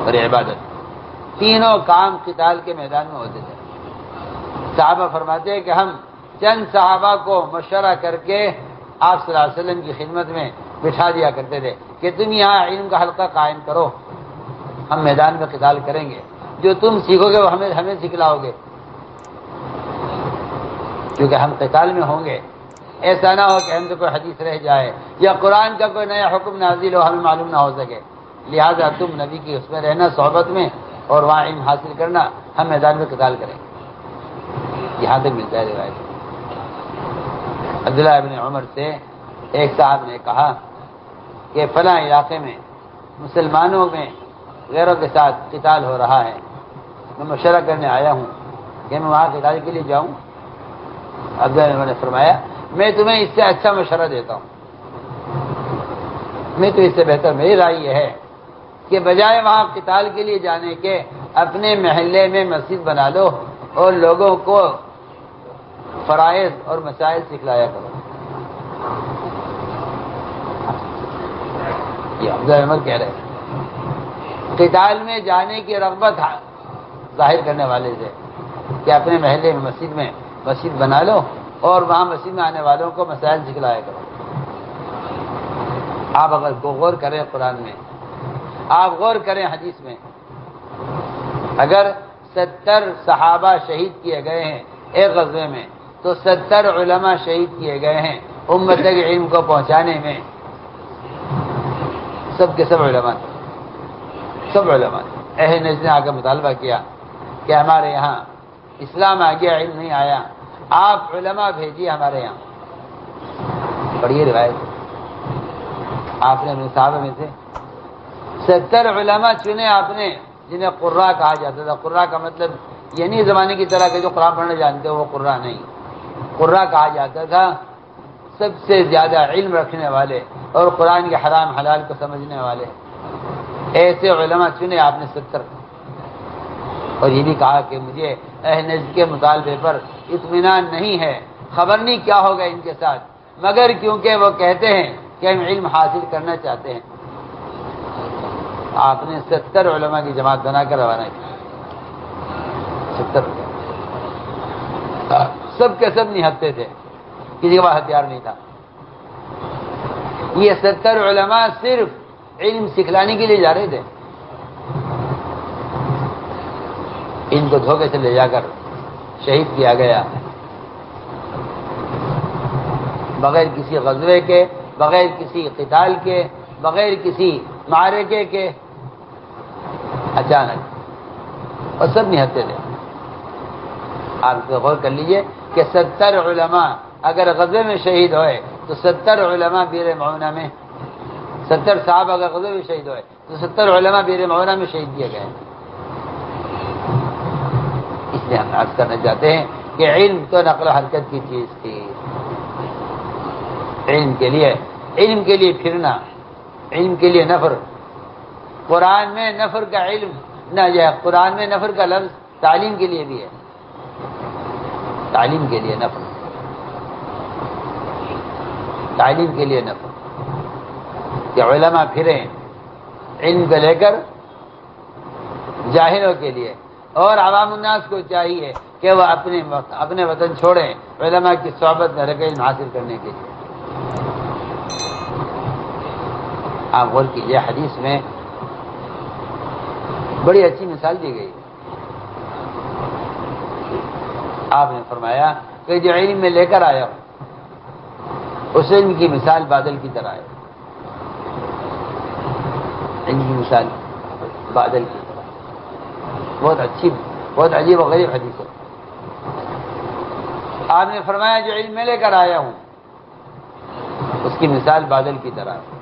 اور عبادت، تینوں کام قتال کے میدان میں ہوتے تھے۔ صحابہ فرماتے ہیں کہ ہم چند صحابہ کو مشورہ کر کے آپ صلی اللہ علیہ وسلم کی خدمت میں بٹھا دیا کرتے تھے کہ تم یہاں علم کا حلقہ قائم کرو، ہم میدان میں قتال کریں گے، جو تم سیکھو گے وہ ہمیں سکھلاؤ گے، کیونکہ ہم قتال میں ہوں گے۔ ایسا نہ ہو کہ ہم سے کوئی حدیث رہ جائے یا قرآن کا کوئی نیا حکم نازل ہو ہمیں معلوم نہ ہو سکے، لہذا تم نبی کی اس میں رہنا، صحبت میں، اور وہاں علم حاصل کرنا، ہم میدان میں قتال کریں گے۔ یہاں تک ملتا ہے روایت۔ عبداللہ ابن عمر سے ایک صاحب نے کہا کہ فلاں علاقے میں مسلمانوں میں غیروں کے ساتھ قتال ہو رہا ہے، میں مشورہ کرنے آیا ہوں کہ میں وہاں قتال کے لیے جاؤں۔ عبداللہ نے فرمایا میں تمہیں اس سے اچھا مشورہ دیتا ہوں، میں تو اس سے بہتر، میری رائے یہ ہے کہ بجائے وہاں قتال کے لیے جانے کے اپنے محلے میں مسجد بنا لو اور لوگوں کو فرائض اور مسائل سکھلایا کرو۔ یہ عبداللہ عمر کہہ رہے ہیں قتال میں جانے کی رغبت ظاہر کرنے والے سے کہ اپنے محلے میں مسجد بنا لو اور وہاں مسجد میں آنے والوں کو مسائل سکھلایا کرو۔ آپ اگر غور کریں قرآن میں، آپ غور کریں حدیث میں، اگر 70 صحابہ شہید کیے گئے ہیں ایک غزوے میں تو 70 علماء شہید کیے گئے ہیں امت کے علم کو پہنچانے میں، سب کے سب علماء تھے، سب علماء تھے۔ اہل نجد نے آ کر مطالبہ کیا کہ ہمارے یہاں اسلام آ گیا، علم نہیں آیا، آپ علماء بھیجیے ہمارے یہاں۔ پڑھیے روایت، آپ نے اپنے صحابہ میں سے 70 علماء چنے آپ نے جنہیں قراء کہا جاتا تھا۔ قراء کا مطلب یہ نہیں زمانے کی طرح کہ جو قرآن پڑھنا جانتے ہو وہ قراء نہیں، قراء کہا جاتا تھا سب سے زیادہ علم رکھنے والے اور قرآن کے حرام حلال کو سمجھنے والے، ایسے علماء چنے آپ نے 70۔ اور یہ بھی کہا کہ مجھے اہل نجد کے مطالبے پر اطمینان نہیں ہے، خبر نہیں کیا ہوگا ان کے ساتھ، مگر کیونکہ وہ کہتے ہیں کہ ہم علم حاصل کرنا چاہتے ہیں، آپ نے 70 علماء کی جماعت بنا کر روانہ کی۔ 70 سب کے سب نہتے تھے، کسی کے پاس ہتھیار نہیں تھا۔ یہ 70 علماء صرف علم سکھلانے کے لیے جا رہے تھے، ان کو دھوکے سے لے جا کر شہید کیا گیا۔ بغیر کسی غزوے کے، بغیر کسی قتال کے، بغیر کسی معرکے کے، اچانک، اور سب نہتے تھے۔ آپ اس پہ غور کر لیجئے کہ 70 علماء اگر غزوے میں شہید ہوئے تو 70 علماء بئر معونہ میں، 70 صحابہ اگر غزوے میں شہید ہوئے تو 70 علماء بئر معونہ میں شہید کیے گئے۔ اس لیے ہم عرض کرنا چاہتے ہیں کہ علم تو نقل و حرکت کی چیز تھی۔ علم کے لیے پھرنا، علم کے لیے نفر۔ قرآن میں نفر کا علم نہ جائے، قرآن میں نفر کا لفظ تعلیم کے لیے بھی ہے، تعلیم کے لیے نفر، تعلیم کے لیے نفر، کہ علماء پھریں علم کو لے کر جاہلوں کے لیے، اور عوام الناس کو چاہیے کہ وہ اپنے وطن چھوڑیں علماء کی صحبت میں رہ کے علم حاصل کرنے کے لیے۔ آپ غور کیجیے، حدیث میں بڑی اچھی مثال دی گئی۔ آپ نے فرمایا کہ جو علم میں لے کر آیا ہوں اس علم کی مثال بادل کی طرح ہے، علم کی مثال بادل کی طرح۔ بہت اچھی، بہت عجیب و غریب حدیث ہے۔ آپ نے فرمایا جو علم میں لے کر آیا ہوں اس کی مثال بادل کی طرح ہے۔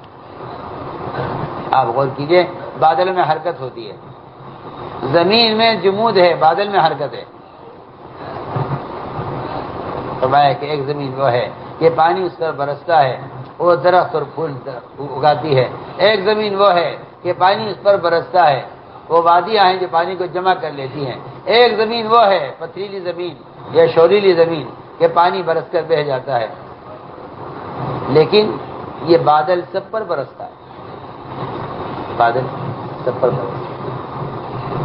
آپ غور کیجئے، بادل میں حرکت ہوتی ہے، زمین میں جمود ہے، بادل میں حرکت ہے۔ فرمایا کہ ایک زمین وہ ہے کہ پانی اس پر برستا ہے، وہ درخت اور پھول اگاتی ہے۔ ایک زمین وہ ہے کہ پانی اس پر برستا ہے، وہ وادیاں ہیں جو پانی کو جمع کر لیتی ہیں۔ ایک زمین وہ ہے، پتھریلی زمین یا شوریلی زمین، کہ پانی برس کر بہہ جاتا ہے، لیکن یہ بادل سب پر برستا ہے، بادل سب پر برستا ہے۔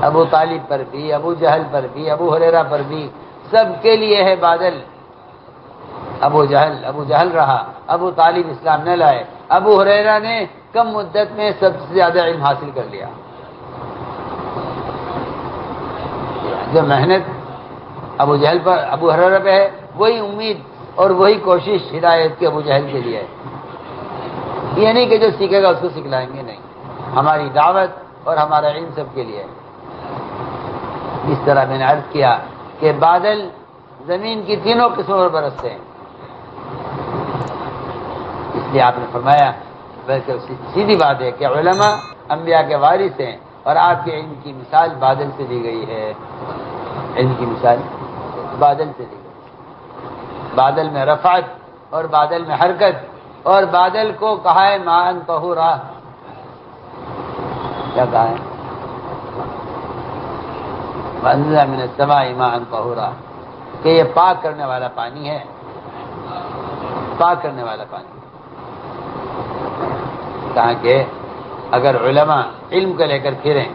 ابو طالب پر بھی، ابو جہل پر بھی، ابو ہریرہ پر بھی، سب کے لیے ہے بادل۔ ابو جہل رہا، ابو طالب اسلام نہ لائے، ابو ہریرہ نے کم مدت میں سب سے زیادہ علم حاصل کر لیا۔ جو محنت ابو جہل پر، ابو ہریرہ پہ ہے، وہی امید اور وہی کوشش ہدایت کے ابو جہل کے لیے ہے۔ یہ نہیں کہ جو سیکھے گا اس کو سکھلائیں گے، نہیں، ہماری دعوت اور ہمارا علم سب کے لیے ہے۔ اس طرح میں نے عرض کیا کہ بادل زمین کی تینوں قسموں پر برستے ہیں، اس لیے آپ نے فرمایا، بلکہ سیدھی بات ہے کہ علماء انبیاء کے وارث ہیں، اور آپ کے علم کی مثال بادل سے دی گئی ہے، علم کی مثال بادل سے دی گئی، بادل میں رفعت اور بادل میں حرکت، اور بادل کو کہا ہے ماءً طہورا، کیا کہا ہے؟ وَأَنزَلَ مِنَ السَّمَاءِ مَاءً طَهُورًا، کہ یہ پاک کرنے والا پانی ہے، پاک کرنے والا پانی۔ کہا کہ اگر علماء علم کو لے کر پھریں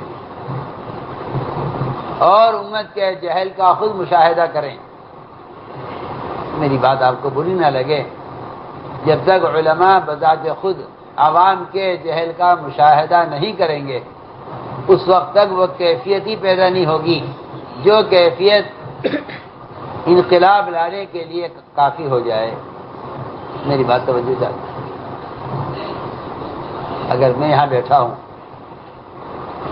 اور امت کے جہل کا خود مشاہدہ کریں، میری بات آپ کو بری نہ لگے، جب تک علماء بذات خود عوام کے جہل کا مشاہدہ نہیں کریں گے اس وقت تک وہ کیفیت ہی پیدا نہیں ہوگی جو کیفیت انقلاب لانے کے لیے کافی ہو جائے۔ میری بات توجہ چاہیے۔ اگر میں یہاں بیٹھا ہوں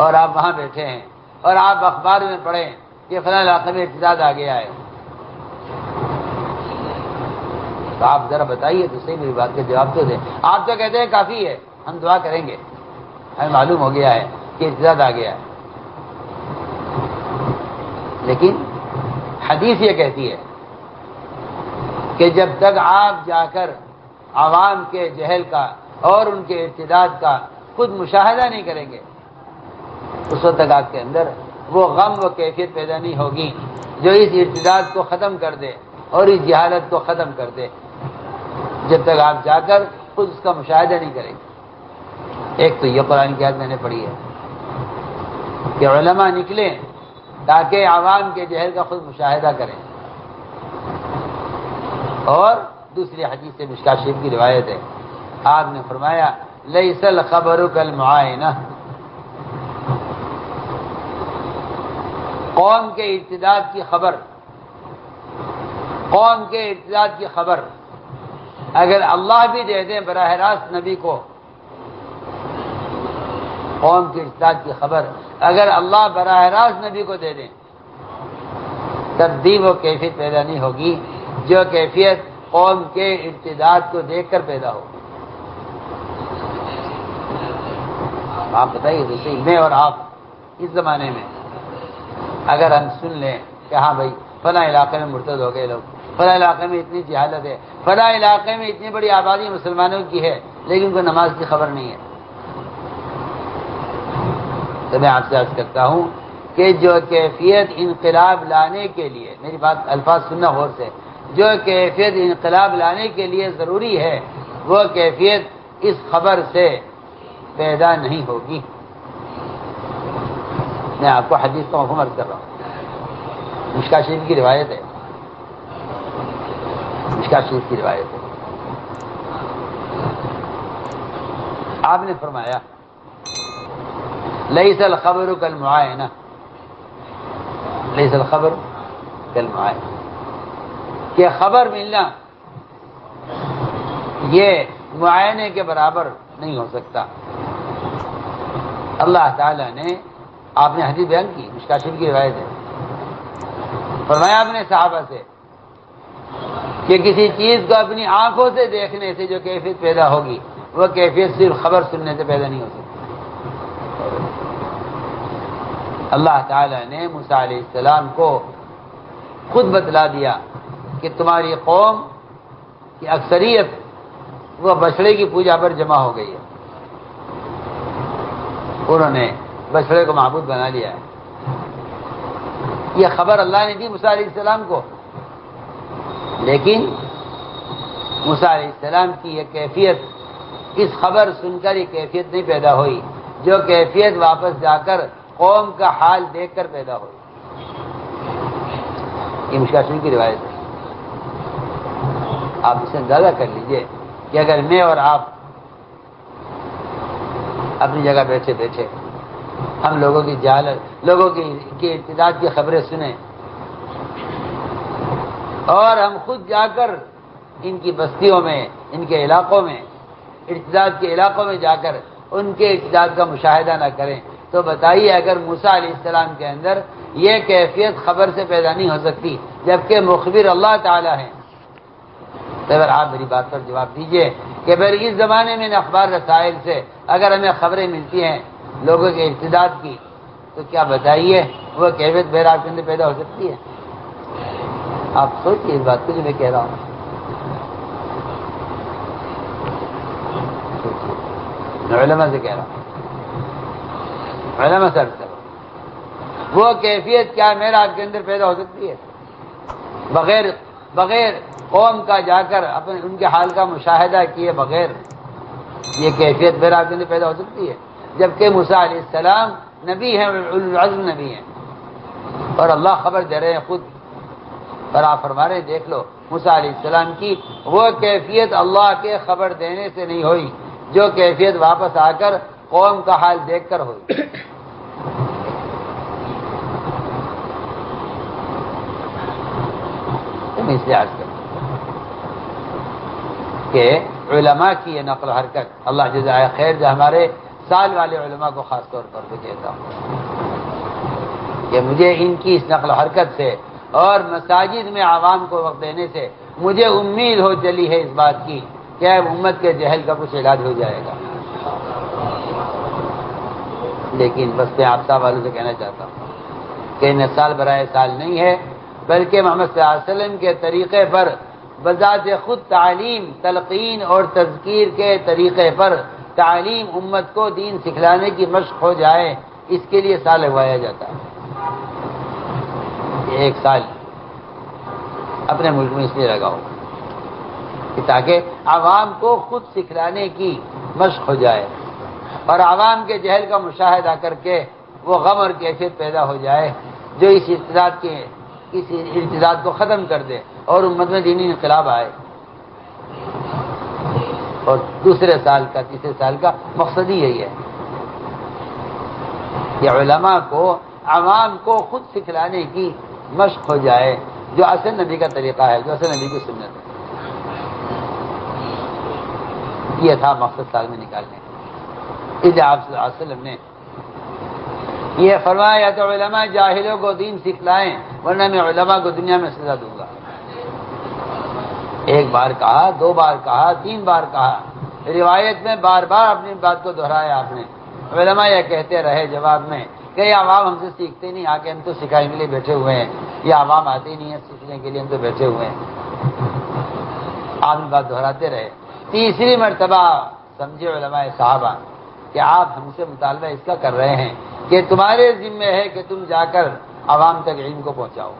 اور آپ وہاں بیٹھے ہیں اور آپ اخبار میں پڑھیں کہ فلاں علاقے میں احتجاج آ گیا ہے، تو آپ ذرا بتائیے تو صحیح، میری بات کا جواب تو دیں۔ آپ تو کہتے ہیں کافی ہے، ہم دعا کریں گے، ہمیں معلوم ہو گیا ہے کہ احتجاج آ گیا ہے، لیکن حدیث یہ کہتی ہے کہ جب تک آپ جا کر عوام کے جہل کا اور ان کے ارتداد کا خود مشاہدہ نہیں کریں گے اس وقت تک آپ کے اندر وہ غم و کیفیت پیدا نہیں ہوگی جو اس ارتداد کو ختم کر دے اور اس جہالت کو ختم کر دے، جب تک آپ جا کر خود اس کا مشاہدہ نہیں کریں گے۔ ایک تو یہ قرآن کی آیت میں نے پڑھی ہے کہ علماء نکلیں تاکہ عوام کے جہل کا خود مشاہدہ کریں، اور دوسری حدیث سے مشکاۃ شریف کی روایت ہے، آپ نے فرمایا لیس الخبر کالمعائنہ، قوم کے ارتداد کی خبر، قوم کے ارتداد کی خبر اگر اللہ بھی دے دیں براہ راست نبی کو قوم کی ارتداد کی خبر، اگر اللہ براہ راست نبی کو دے دیں تب بھی وہ کیفیت پیدا نہیں ہوگی جو کیفیت قوم کے ارتداد کو دیکھ کر پیدا ہو۔ آپ بتائیے، جیسے میں اور آپ اس زمانے میں اگر ہم سن لیں کہ ہاں بھائی فلاں علاقے میں مرتد ہو گئے لوگ، فلاں علاقے میں اتنی جہالت ہے، فلاں علاقے میں اتنی بڑی آبادی مسلمانوں کی ہے لیکن کوئی نماز کی خبر نہیں ہے، تو میں آپ سے عرض کرتا ہوں کہ جو کیفیت انقلاب لانے کے لیے، میری بات الفاظ سننا غور سے، جو کیفیت انقلاب لانے کے لیے ضروری ہے وہ کیفیت اس خبر سے پیدا نہیں ہوگی۔ میں آپ کو حدیث کا مفہوم عرض کر رہا ہوں، مشکاۃ شریف کی روایت ہے، مشکاۃ شریف کی روایت ہے۔ آپ نے فرمایا لیس الخبر کالمعائنہ، لیس الخبر کالمعائنہ، کہ خبر ملنا یہ معائنے کے برابر نہیں ہو سکتا۔ اللہ تعالیٰ نے، آپ نے حدیث بیان کی، مشکاۃ شریف کی روایت ہے، فرمایا آپ نے صحابہ سے کہ کسی چیز کو اپنی آنکھوں سے دیکھنے سے جو کیفیت پیدا ہوگی وہ کیفیت صرف خبر سننے سے پیدا نہیں ہو سکتی۔ اللہ تعالیٰ نے موسیٰ علیہ السلام کو خود بتلا دیا کہ تمہاری قوم کی اکثریت وہ بچڑے کی پوجا پر جمع ہو گئی ہے، انہوں نے بچڑے کو معبود بنا لیا ہے۔ یہ خبر اللہ نے دی موسیٰ علیہ السلام کو، لیکن موسیٰ علیہ السلام کی یہ کیفیت، اس خبر سن کر یہ کیفیت نہیں پیدا ہوئی جو کیفیت واپس جا کر قوم کا حال دیکھ کر پیدا ہوئی۔ یہ مشکاۃ شریف کی روایت ہے۔ آپ اسے اندازہ کر لیجئے کہ اگر میں اور آپ اپنی جگہ بیٹھے بیٹھے ہم لوگوں کی جہالت، لوگوں کی ارتداد کی خبریں سنیں اور ہم خود جا کر ان کی بستیوں میں، ان کے علاقوں میں، ارتداد کے علاقوں میں جا کر ان کے ارتداد کا مشاہدہ نہ کریں تو بتائیے اگر موسیٰ علیہ السلام کے اندر یہ کیفیت خبر سے پیدا نہیں ہو سکتی جبکہ مخبر اللہ تعالیٰ ہے، تو اگر آپ میری بات پر جواب دیجئے کہ پھر اس زمانے میں اخبار رسائل سے اگر ہمیں خبریں ملتی ہیں لوگوں کے ارتداد کی تو کیا بتائیے وہ کیفیت بہر آپ کے اندر پیدا ہو سکتی ہے؟ آپ سوچیے اس بات کو جو میں کہہ رہا ہوں، میں علماء سے کہہ رہا ہوں، علماء سے عرض کرو، وہ کیفیت کیا میرا آپ کے اندر پیدا ہو سکتی ہے؟ بغیر قوم کا جا کر اپنے ان کے حال کا مشاہدہ کیے بغیر یہ کیفیت میرا آپ کے اندر پیدا ہو سکتی ہے؟ جبکہ موسیٰ علیہ السلام نبی ہیں، اولو العزم نبی ہیں، اور اللہ خبر دے رہے ہیں خود، اور آپ فرما رہے ہیں دیکھ لو موسیٰ علیہ السلام کی وہ کیفیت اللہ کے خبر دینے سے نہیں ہوئی جو کیفیت واپس آ کر قوم کا حال دیکھ کر ہوئی۔ میں اس لیے عرض کرتا ہوں کہ علماء کی یہ نقل و حرکت، اللہ جزائے خیر، جو ہمارے سال والے علماء کو خاص طور پر بھی کہتا ہوں کہ مجھے ان کی اس نقل و حرکت سے اور مساجد میں عوام کو وقت دینے سے مجھے امید ہو چلی ہے اس بات کی کہ اب امت کے جہل کا کچھ علاج ہو جائے گا۔ لیکن بس میں آپ صاحب والوں سے کہنا چاہتا ہوں کہ مثال برائے سال نہیں ہے بلکہ محمد صلی اللہ علیہ وسلم کے طریقے پر بذات خود تعلیم، تلقین اور تذکیر کے طریقے پر تعلیم امت کو دین سکھلانے کی مشق ہو جائے، اس کے لیے سال لگوایا جاتا ہے۔ ایک سال اپنے ملک میں اس لیے لگاؤ کہ تاکہ عوام کو خود سکھلانے کی مشق ہو جائے اور عوام کے جہل کا مشاہدہ کر کے وہ غم اور کیفیت پیدا ہو جائے جو اس ارتداد کو ختم کر دے اور امت میں دینی انقلاب آئے۔ اور دوسرے سال کا، تیسرے سال کا مقصد ہی یہی ہے کہ علماء کو، عوام کو خود سکھلانے کی مشق ہو جائے جو اصل نبی کا طریقہ ہے، جو اصل نبی کی سنت ہے۔ یہ تھا مقصد سال میں نکالنے کا۔ اس لیے آپ صلی اللہ علیہ وسلم نے یہ فرمایا یا تو علماء جاہلوں کو دین سکھلائیں ورنہ میں علماء کو دنیا میں سزا دوں گا۔ ایک بار کہا، دو بار کہا، تین بار کہا، روایت میں بار بار اپنی بات کو دہرایا آپ نے۔ علماء یہ کہتے رہے جواب میں کہ یہ عوام ہم سے سیکھتے نہیں، آ کے ہم تو سکھانے کے لیے بیٹھے ہوئے ہیں، یہ عوام آتے نہیں ہیں سیکھنے کے لیے، ہم تو بیٹھے ہوئے ہیں۔ آپ نے بات دہراتے رہے۔ تیسری مرتبہ سمجھے علماء صحابہ کہ آپ ہم سے مطالبہ اس کا کر رہے ہیں کہ تمہارے ذمہ ہے کہ تم جا کر عوام تک علم کو پہنچاؤ۔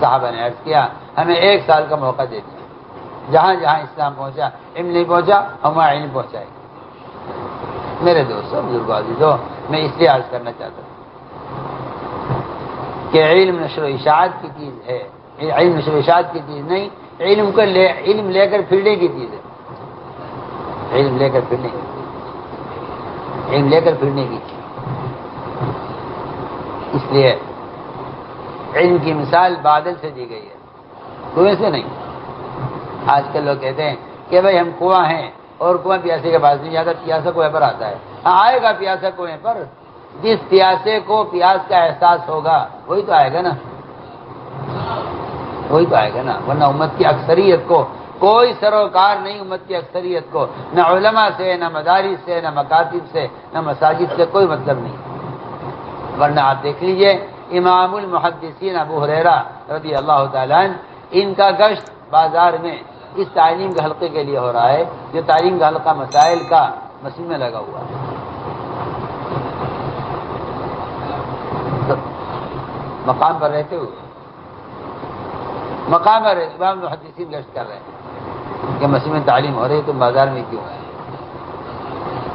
صحابہ نے عرض کیا ہمیں 1 سال کا موقع دے دیا، جہاں جہاں اسلام پہنچا، علم نہیں پہنچا ہم وہاں علم پہنچائیں گے۔ میرے دوستوں، بزرگوں، عزیزوں، میں اس لیے عرض کرنا چاہتا ہوں کہ علم نشر و اشاعت کی چیز ہے، علم نشر و اشاعت کی چیز نہیں، علم لے کر پھرنے کی چیز ہے۔ علم لے کر پھرنے کی، علم لے کر پھرنے کی چیز۔ اس لیے علم کی مثال بادل سے دی گئی ہے، کنویں سے نہیں۔ آج کل لوگ کہتے ہیں کہ بھائی ہم کنواں ہیں اور کنواں پیاسے کے پاس نہیں جاتا، پیاسا کنویں پر آتا ہے۔ ہاں آئے گا پیاسا کنویں پر، جس پیاسے کو پیاس کا احساس ہوگا وہی تو آئے گا نا، وہی تو آئے گا نا، ورنہ امت کی اکثریت کو کوئی سروکار نہیں، امت کی اکثریت کو نہ علماء سے، نہ مدارس سے، نہ مکاتب سے، نہ مساجد سے کوئی مطلب نہیں۔ ورنہ آپ دیکھ لیجئے امام المحدثین ابو ہریرہ رضی اللہ تعالیٰ عنہ، ان کا گشت بازار میں اس تعلیم کے حلقے کے لیے ہو رہا ہے جو تعلیم کا حلقہ مسائل کا مسجد میں لگا ہوا ہے۔ مقام پر رہتے ہوئے، مقام پر امام المحدثین گشت کر رہے ہیں کہ مسجد میں تعلیم ہو رہی ہے، تم بازار میں کیوں ہے؟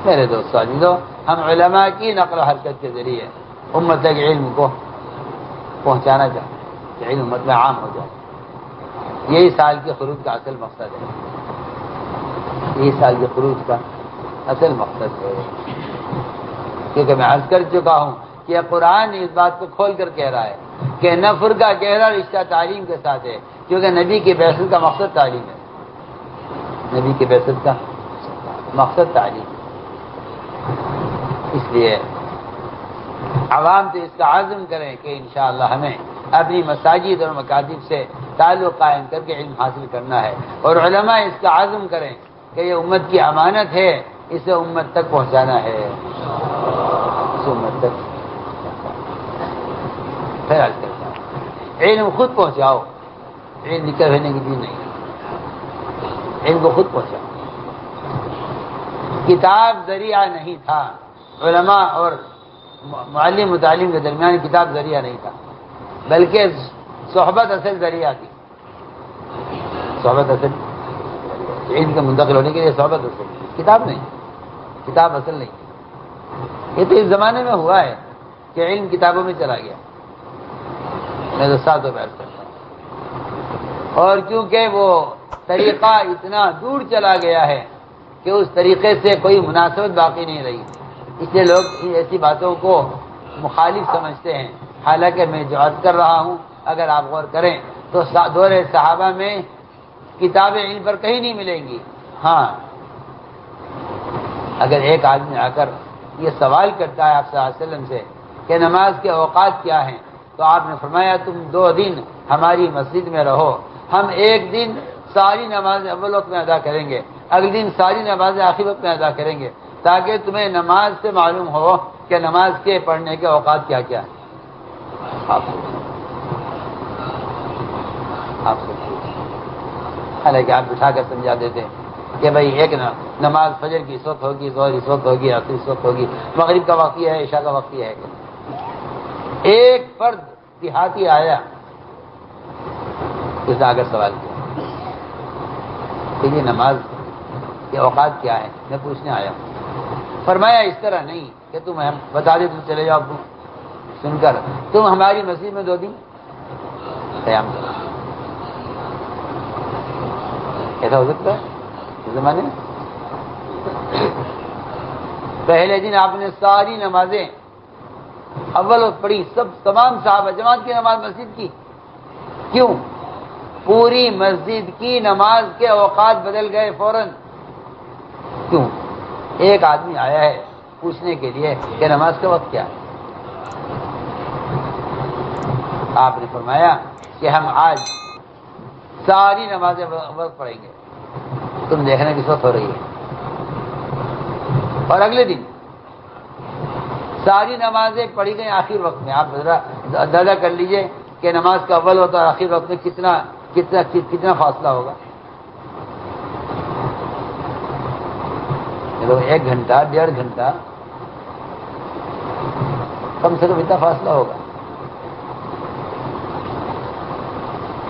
میرے دوستو عزیزو، ہم علماء کی نقل و حرکت کے ذریعے امت تک علم کو پہنچانا چاہتے ہیں کہ علم امت میں عام ہو جائے۔ یہی سال کے خروج کا اصل مقصد ہے، یہی سال کے خروج کا اصل مقصد ہے۔ کیونکہ میں عرض کر چکا ہوں کہ قرآن اس بات کو کھول کر کہہ رہا ہے کہ نفر کا گہرا رشتہ تعلیم کے ساتھ ہے، کیونکہ نبی کی بعثت کا مقصد تعلیم ہے، نبی کی بعثت کا مقصد تعلیم ہے۔ اس لیے عوام تو اس کا عزم کریں کہ انشاءاللہ ہمیں اپنی مساجد اور مکاتب سے تعلق قائم کر کے علم حاصل کرنا ہے، اور علماء اس کا عزم کریں کہ یہ امت کی امانت ہے، اسے امت تک پہنچانا ہے، اسے امت تک خیال کرنا ہے۔ علم خود پہنچاؤ، علم نکل رہنے کی چیز نہیں، علم کو خود پہنچاؤ۔ کتاب ذریعہ نہیں تھا، علماء اور معلم متعلم کے درمیان کتاب ذریعہ نہیں تھا، بلکہ صحبت اصل ذریعہ تھی۔ صحبت اصل، علم کے منتقل ہونے کے لیے صحبت اصل، کتاب نہیں، کتاب اصل نہیں۔ یہ تو اس زمانے میں ہوا ہے کہ علم کتابوں میں چلا گیا، میں تو ساتھ بیٹھ کرتا ہوں، اور کیونکہ وہ طریقہ اتنا دور چلا گیا ہے کہ اس طریقے سے کوئی مناسبت باقی نہیں رہی، اس لیے لوگ ایسی باتوں کو مخالف سمجھتے ہیں۔ حالانکہ میں جو عرض کر رہا ہوں اگر آپ غور کریں تو دور صحابہ میں کتابیں علم پر کہیں نہیں ملیں گی۔ ہاں اگر ایک آدمی آ کر یہ سوال کرتا ہے آپ صلی اللہ علیہ وسلم سے کہ نماز کے اوقات کیا ہیں، تو آپ نے فرمایا تم 2 دن ہماری مسجد میں رہو، ہم ایک دن ساری نماز اول وقت میں ادا کریں گے، اگلے دن ساری نماز آخر وقت میں ادا کریں گے، تاکہ تمہیں نماز سے معلوم ہو کہ نماز کے پڑھنے کے اوقات کیا کیا ہیں۔ آپ سے حالانکہ آپ بٹھا کر سمجھا دیتے ہیں کہ بھائی ایک نماز فجر کی اس وقت ہوگی، ظہر اس وقت ہوگی، عصر اس وقت ہوگی، مغرب کا وقت یہ ہے، عشاء کا وقت یہ ہے۔ ایک فرد دیہاتی آیا، اس نے آ کر سوال کیا کہ یہ نماز کے اوقات کیا ہے، میں پوچھنے آیا ہوں۔ فرمایا اس طرح نہیں کہ تم بتا دے تم چلے جاؤ، سن کر تم ہماری مسجد میں 2 دن قیام کرو۔ ایسا ہو سکتا ہے اس زمانے میں؟ پہلے دن آپ نے ساری نمازیں اول وقت پڑھی، تمام صحابہ جماعت کی نماز مسجد کی، کیوں؟ پوری مسجد کی نماز کے اوقات بدل گئے فوراً. کیوں؟ ایک آدمی آیا ہے پوچھنے کے لیے کہ نماز کا وقت کیا ہے. آپ نے فرمایا کہ ہم آج ساری نمازیں وقت پڑھیں گے، تم دیکھنا کس وقت ہو رہی ہے. اور اگلے دن ساری نمازیں پڑھی گئی آخر وقت میں. آپ ذرا اندازہ کر لیجئے کہ نماز کا اول ہوتا ہے اور آخر وقت میں کتنا فاصلہ ہوگا. چلو 1 گھنٹہ 1.5 گھنٹہ کم سے کم اتنا فاصلہ ہوگا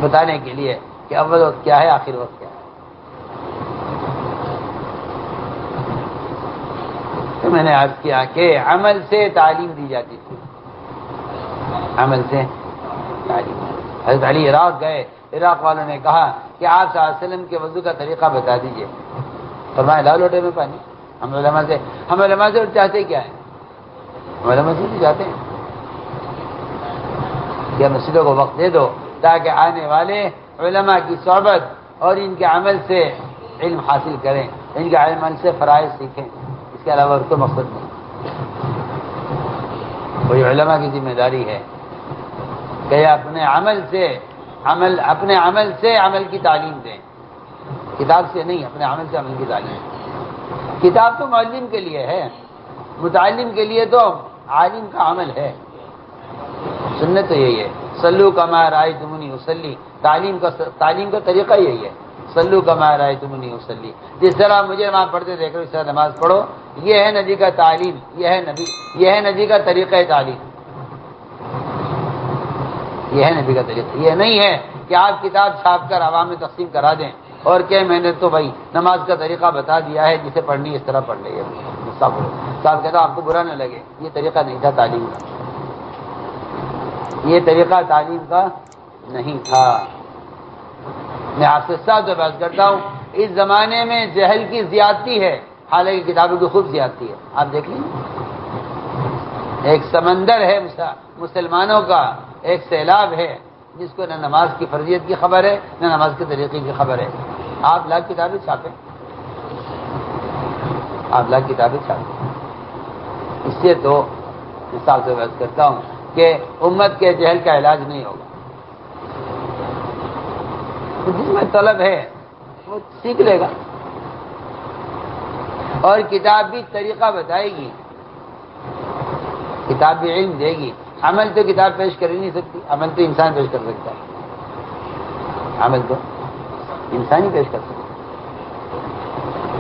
بتانے کے لیے کہ اول وقت کیا ہے آخر وقت کیا ہے. تو میں نے عرض کیا کہ عمل سے تعلیم دی جاتی تھی، عمل سے تعلیم. حضرت علی عراق گئے، عراق والوں نے کہا کہ آپ صلی اللہ علیہ وسلم کے وضو کا طریقہ بتا دیجئے. فرمایا لاؤ لوٹے میں پانی. ہم علماء سے چاہتے کیا ہے؟ ہم علماء سے بھی چاہتے ہیں کہ مسجدوں کو وقت دے دو تاکہ آنے والے علماء کی صحبت اور ان کے عمل سے علم حاصل کریں، ان کے عمل سے فرائض سیکھیں. اس کے علاوہ کوئی مقصد نہیں. وہی علماء کی ذمہ داری ہے کہ اپنے عمل سے عمل کی تعلیم دیں، کتاب سے نہیں، اپنے عمل سے عمل کی تعلیم. کتاب تو معلم کے لیے ہے، متعلم کے لیے تو عالم کا عمل ہے. سنت تو یہی ہے، صلو کما رأیتمونی اصلی. تعلیم کا طریقہ یہی ہے، صلو کما رأیتمونی اصلی. جس طرح مجھے نماز پڑھتے دیکھ رہے اس طرح نماز پڑھو. یہ ہے نبی کا تعلیم، یہ ہے نبی کا طریقہ تعلیم. یہ ہے نبی کا طریقہ. یہ نہیں ہے کہ آپ کتاب چھاپ کر عوام میں تقسیم کرا دیں اور کہ میں نے تو بھائی نماز کا طریقہ بتا دیا ہے، جسے پڑھنی اس طرح پڑھ لے. صاحب کہتا آپ کو برا نہ لگے، یہ طریقہ نہیں تھا تعلیم کا، یہ طریقہ تعلیم کا نہیں تھا. میں آپ سے ساتھ بات کرتا ہوں، اس زمانے میں جہل کی زیادتی ہے، حالانکہ کتابوں کی خوب زیادتی ہے. آپ دیکھ لیجیے، ایک سمندر ہے مسلمانوں کا، ایک سیلاب ہے جس کو نہ نماز کی فرضیت کی خبر ہے نہ نماز کے طریقے کی خبر ہے. آپ لاکھ کتابیں چھاپیں، اس سے تو حساب سے بات کرتا ہوں کہ امت کے جہل کا علاج نہیں ہوگا. جس میں طلب ہے وہ سیکھ لے گا، اور کتاب بھی طریقہ بتائے گی، کتاب بھی علم دے گی. عمل تو کتاب پیش کر ہی نہیں سکتی، عمل تو انسان پیش کر سکتا ہے. عمل تو انسان ہی پیش کر سکتا ہے.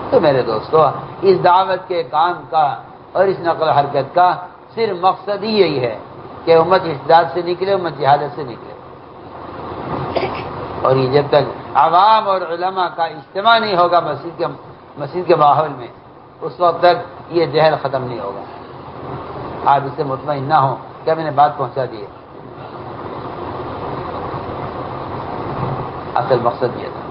تو میرے دوستو، اس دعوت کے کام کا اور اس نقل و حرکت کا صرف مقصد ہی یہی ہے کہ امت اجتہاد سے نکلے، امت جہالت سے نکلے. اور یہ جب تک عوام اور علماء کا اجتماع نہیں ہوگا مسجد کے ماحول میں، اس وقت تک یہ جہل ختم نہیں ہوگا. آپ اس سے مطمئن نہ ہوں. کیا میں نے بات پہنچا دی ہے؟ اصل مقصد یہ تھا.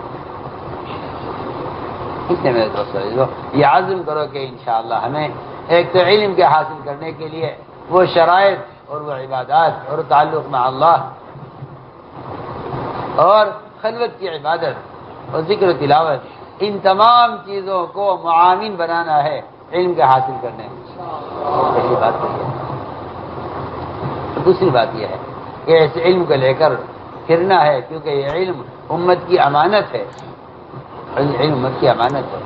اس نے میرے دوستوں یہ عزم کرو کہ انشاءاللہ ہمیں ایک تو علم کے حاصل کرنے کے لیے وہ شرائط اور وہ عبادات اور تعلق مع اللہ اور خلوت کی عبادت اور ذکر و تلاوت، ان تمام چیزوں کو معاون بنانا ہے علم کے حاصل کرنے میں. پہلی بات تو یہ ہے. دوسری بات یہ ہے کہ اس علم کو لے کر پھرنا ہے، کیونکہ یہ علم امت کی امانت ہے. علم امت کی امانت ہے.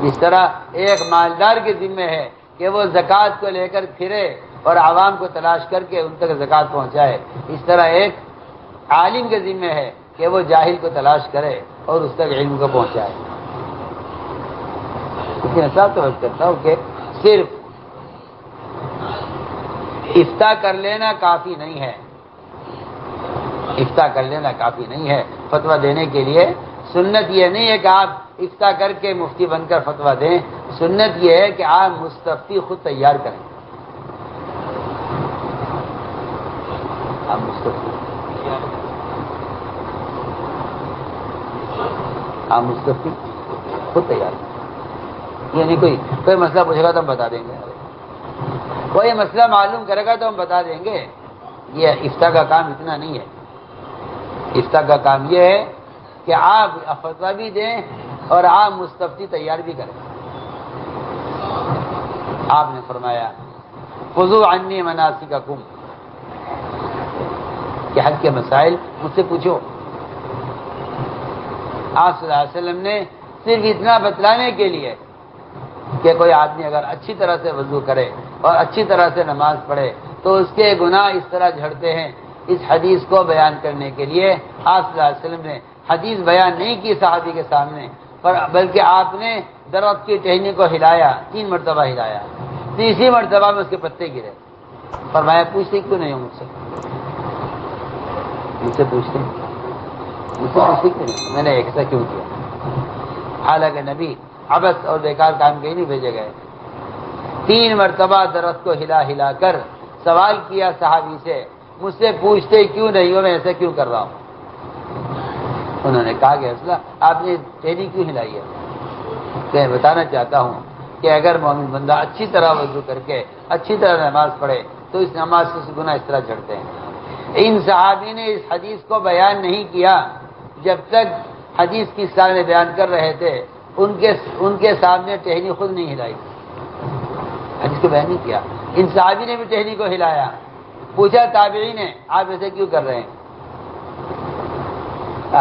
جس طرح ایک مالدار کے ذمہ ہے کہ وہ زکوٰۃ کو لے کر پھرے اور عوام کو تلاش کر کے ان تک زکوٰۃ پہنچائے، اس طرح ایک عالم کے ذمہ ہے کہ وہ جاہل کو تلاش کرے اور اس تک علم کو پہنچائے. لیکن ایسا تو کرتا ہوں کہ صرف افتاء کر لینا کافی نہیں ہے. افتاء کر لینا کافی نہیں ہے فتویٰ دینے کے لیے. سنت یہ نہیں ہے کہ آپ افتاء کر کے مفتی بن کر فتویٰ دیں. سنت یہ ہے کہ آپ مستفتی خود تیار کریں. آپ مستفتی خود تیار کریں. یہ نہیں کوئی مسئلہ پوچھے گا تو ہم بتا دیں گے، کوئی مسئلہ معلوم کرے گا تو ہم بتا دیں گے. یہ افتاء کا کام اتنا نہیں ہے. افتاء کا کام یہ ہے کہ آپ فتویٰ بھی دیں اور آپ مستفتی تیار بھی کریں۔ آپ نے فرمایا خذوا عنی مناسککم، کہ حج کے مسائل مجھ سے پوچھو۔ آپ صلی اللہ علیہ وسلم نے صرف اتنا بتلانے کے لیے کہ کوئی آدمی اگر اچھی طرح سے وضو کرے اور اچھی طرح سے نماز پڑھے تو اس کے گناہ اس طرح جھڑتے ہیں، اس حدیث کو بیان کرنے کے لیے آپ صلی اللہ علیہ وسلم نے حدیث بیان نہیں کی صحابی کے سامنے، بلکہ آپ نے درخت کی ٹہنی کو ہلایا، 3 مرتبہ ہلایا، تیسری مرتبہ میں اس کے پتے گرے۔ فرمایا پوچھتے کیوں نہیں ہو مجھ سے پوچھتے کیوں نہیں؟ میں نے ایسا کیوں کیا؟ حالانکہ نبی عبث اور بیکار کام کے ہی نہیں بھیجے گئے۔ 3 مرتبہ درخت کو ہلا ہلا کر سوال کیا صحابی سے، مجھ سے پوچھتے کیوں نہیں ہو، میں ایسا کیوں کر رہا ہوں؟ انہوں نے کہا کہ رسول اللہ آپ نے ٹہنی کیوں ہلائی ہے؟ میں بتانا چاہتا ہوں کہ اگر مومن بندہ اچھی طرح وضو کر کے اچھی طرح نماز پڑھے تو اس نماز سے گناہ اس طرح جھڑتے ہیں۔ ان صحابی نے اس حدیث کو بیان نہیں کیا جب تک حدیث کی سال میں بیان کر رہے تھے، ان کے سامنے ٹہنی خود نہیں ہلائی، حدیث کو بیان نہیں کیا۔ ان صحابی نے بھی ٹہنی کو ہلایا، پوچھا تابعین نے آپ ایسے کیوں کر رہے ہیں؟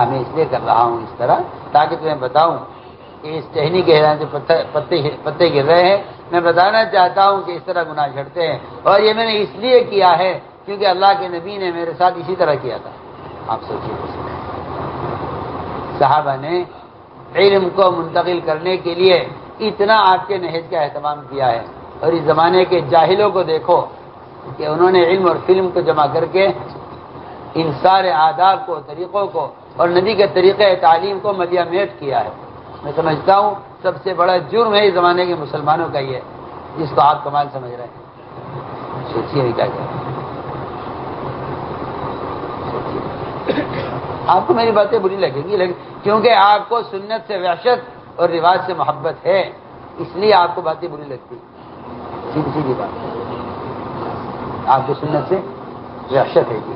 میں اس لیے کر رہا ہوں اس طرح تاکہ تمہیں بتاؤں کہ اس ٹہنی کے ہلانے سے پتے گر رہے ہیں، میں بتانا چاہتا ہوں کہ اس طرح گناہ جھڑتے ہیں، اور یہ میں نے اس لیے کیا ہے کیونکہ اللہ کے نبی نے میرے ساتھ اسی طرح کیا تھا۔ آپ سوچیے، صحابہ نے علم کو منتقل کرنے کے لیے اتنا آپ کے نہج کا اہتمام کیا ہے، اور اس زمانے کے جاہلوں کو دیکھو کہ انہوں نے علم اور فلم کو جمع کر کے ان سارے آداب کو، طریقوں کو اور نبی کے طریقے تعلیم کو مدیہ میٹ کیا ہے۔ میں سمجھتا ہوں سب سے بڑا جرم ہے اس زمانے کے مسلمانوں کا یہ، جس کو آپ کمال سمجھ رہے ہیں۔ سوچیے کیا کیا آپ کو میری باتیں بری لگیں گی، لیکن کیونکہ آپ کو سنت سے وحشت اور رواج سے محبت ہے، اس لیے آپ کو باتیں بری لگتی، سیدھی سیدھی بات۔ آپ کو سنت سے وحشت ہے جی،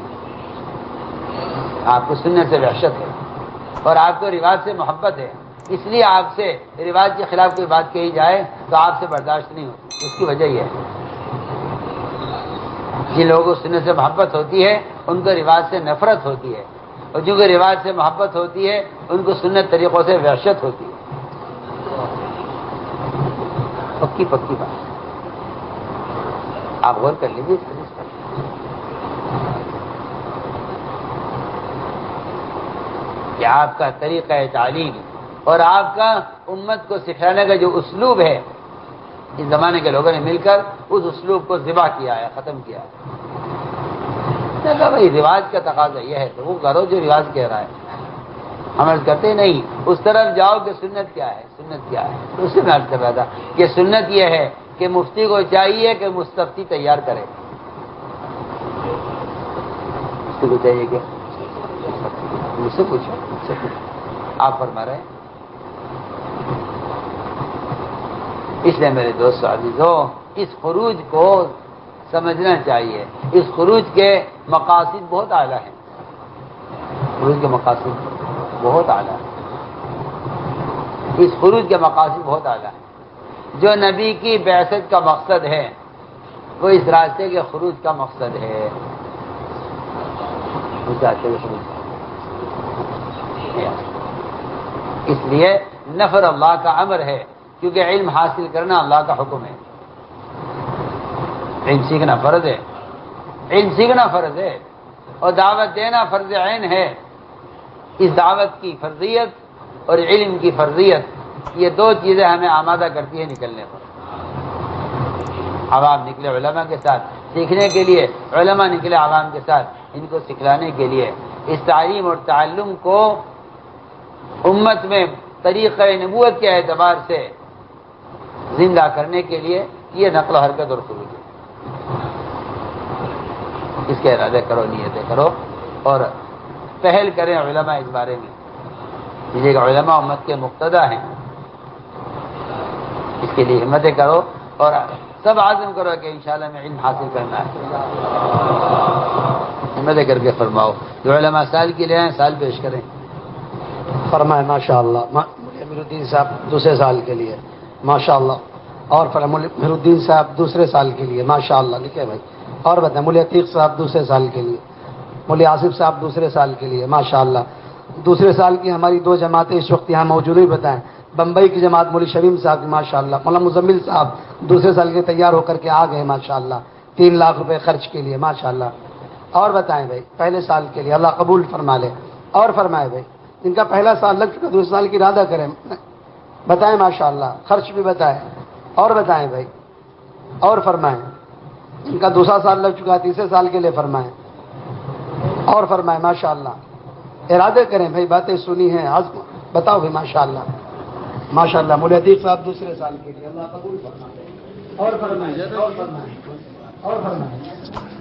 آپ کو سنت سے وحشت ہے اور آپ کو رواج سے محبت ہے، اس لیے آپ سے رواج کے خلاف کوئی بات کہی جائے تو آپ سے برداشت نہیں ہوتی۔ اس کی وجہ یہ ہے جن لوگوں کو سنت سے محبت ہوتی ہے ان کو رواج سے نفرت ہوتی ہے، اور جو کہ رواج سے محبت ہوتی ہے ان کو سنت طریقوں سے وحشت ہوتی ہے۔ پکی پکی بات، آپ غور کر لیجیے اس حدیث پر۔ کہ آپ کا طریقہ تعلیم اور آپ کا امت کو سکھانے کا جو اسلوب ہے، اس زمانے کے لوگوں نے مل کر اس اسلوب کو ذبح کیا ہے، ختم کیا ہے۔ کہا بھائی رواج کا تقاضا یہ ہے تو وہ کرو جو رواج کہہ رہا ہے، ہم عرض کرتے نہیں، اس طرف جاؤ کہ سنت کیا ہے، سنت کیا ہے۔ تو اس سے میں عرض کر رہا تھا کہ سنت یہ ہے کہ مفتی کو چاہیے کہ مستفتی تیار کرے، مفتی کو چاہیے کہ مجھ سے پوچھو، آپ فرما رہے ہیں۔ اس لیے میرے دوستو عزیزو، اس خروج کو سمجھنا چاہیے۔ اس خروج کے مقاصد بہت اعلیٰ ہیں، خروج کے مقاصد بہت اعلیٰ ہیں، اس خروج کے مقاصد بہت اعلیٰ ہیں۔ جو نبی کی بعثت کا مقصد ہے وہ اس راستے کے خروج کا مقصد ہے، اس راستے کے خروج۔ اس لیے نفر اللہ کا امر ہے، کیونکہ علم حاصل کرنا اللہ کا حکم ہے۔ علم سیکھنا فرض ہے، علم سیکھنا فرض ہے، اور دعوت دینا فرض عین ہے۔ اس دعوت کی فرضیت اور علم کی فرضیت، یہ 2 چیزیں ہمیں آمادہ کرتی ہیں نکلنے پر۔ عوام نکلے علماء کے ساتھ سیکھنے کے لیے، علماء نکلے عوام کے ساتھ ان کو سکھلانے کے لیے۔ اس تعلیم اور تعلم کو امت میں طریقہ نبوت کے اعتبار سے زندہ کرنے کے لیے یہ نقل و حرکت اور خروج ہے۔ اس کے ارادے کرو، نیتیں کرو اور پہل کریں علماء اس بارے میں، یہ علماء امت کے مقتدیٰ ہیں، اس کے لیے ہمتیں کرو اور سب عزم کرو کہ انشاءاللہ میں علم حاصل کرنا ہے۔ ہمت کر کے فرماؤ. جو علماء سال کے لیے ہیں سال پیش کریں. فرمائے ماشاء اللہ. امیر الدین صاحب دوسرے سال کے لیے ماشاء اللہ. اور فرمائے امیر الدین صاحب دوسرے سال کے لیے ماشاء اللہ. لکھے بھائی. اور بتائیں مولی عتیق صاحب دوسرے سال کے لیے. مولی آصف صاحب دوسرے سال کے لیے ماشاء اللہ. دوسرے سال کی ہماری 2 جماعتیں اس وقت یہاں موجود ہی بتائیں. بمبئی کی جماعت مولی شمیم صاحب کی ماشاء اللہ. مولانا مزمل صاحب دوسرے سال کے تیار ہو کر کے آ گئے ماشاء اللہ 3 لاکھ روپے خرچ کے لیے ماشاء اللہ. اور بتائیں بھائی پہلے سال کے لیے اللہ قبول فرما لے. اور فرمائے بھائی جن کا پہلا سال لگ چکا دوسرے سال کی ارادہ کریں بتائیں ماشاء اللہ. خرچ بھی بتائیں. اور بتائیں بھائی. اور فرمائیں جن کا دوسرا سال لگ چکا تیسرے سال کے لیے فرمائیں. اور فرمائیں ماشاء اللہ. ارادے کریں بھائی باتیں سنی ہیں عزم بتاؤ بھائی ماشاء اللہ. ماشاء اللہ مولی عتیق صاحب دوسرے سال کے لیے اللہ قبول فرما لے. اور فرمائیں. اور فرمائیں. اور فرمائیں.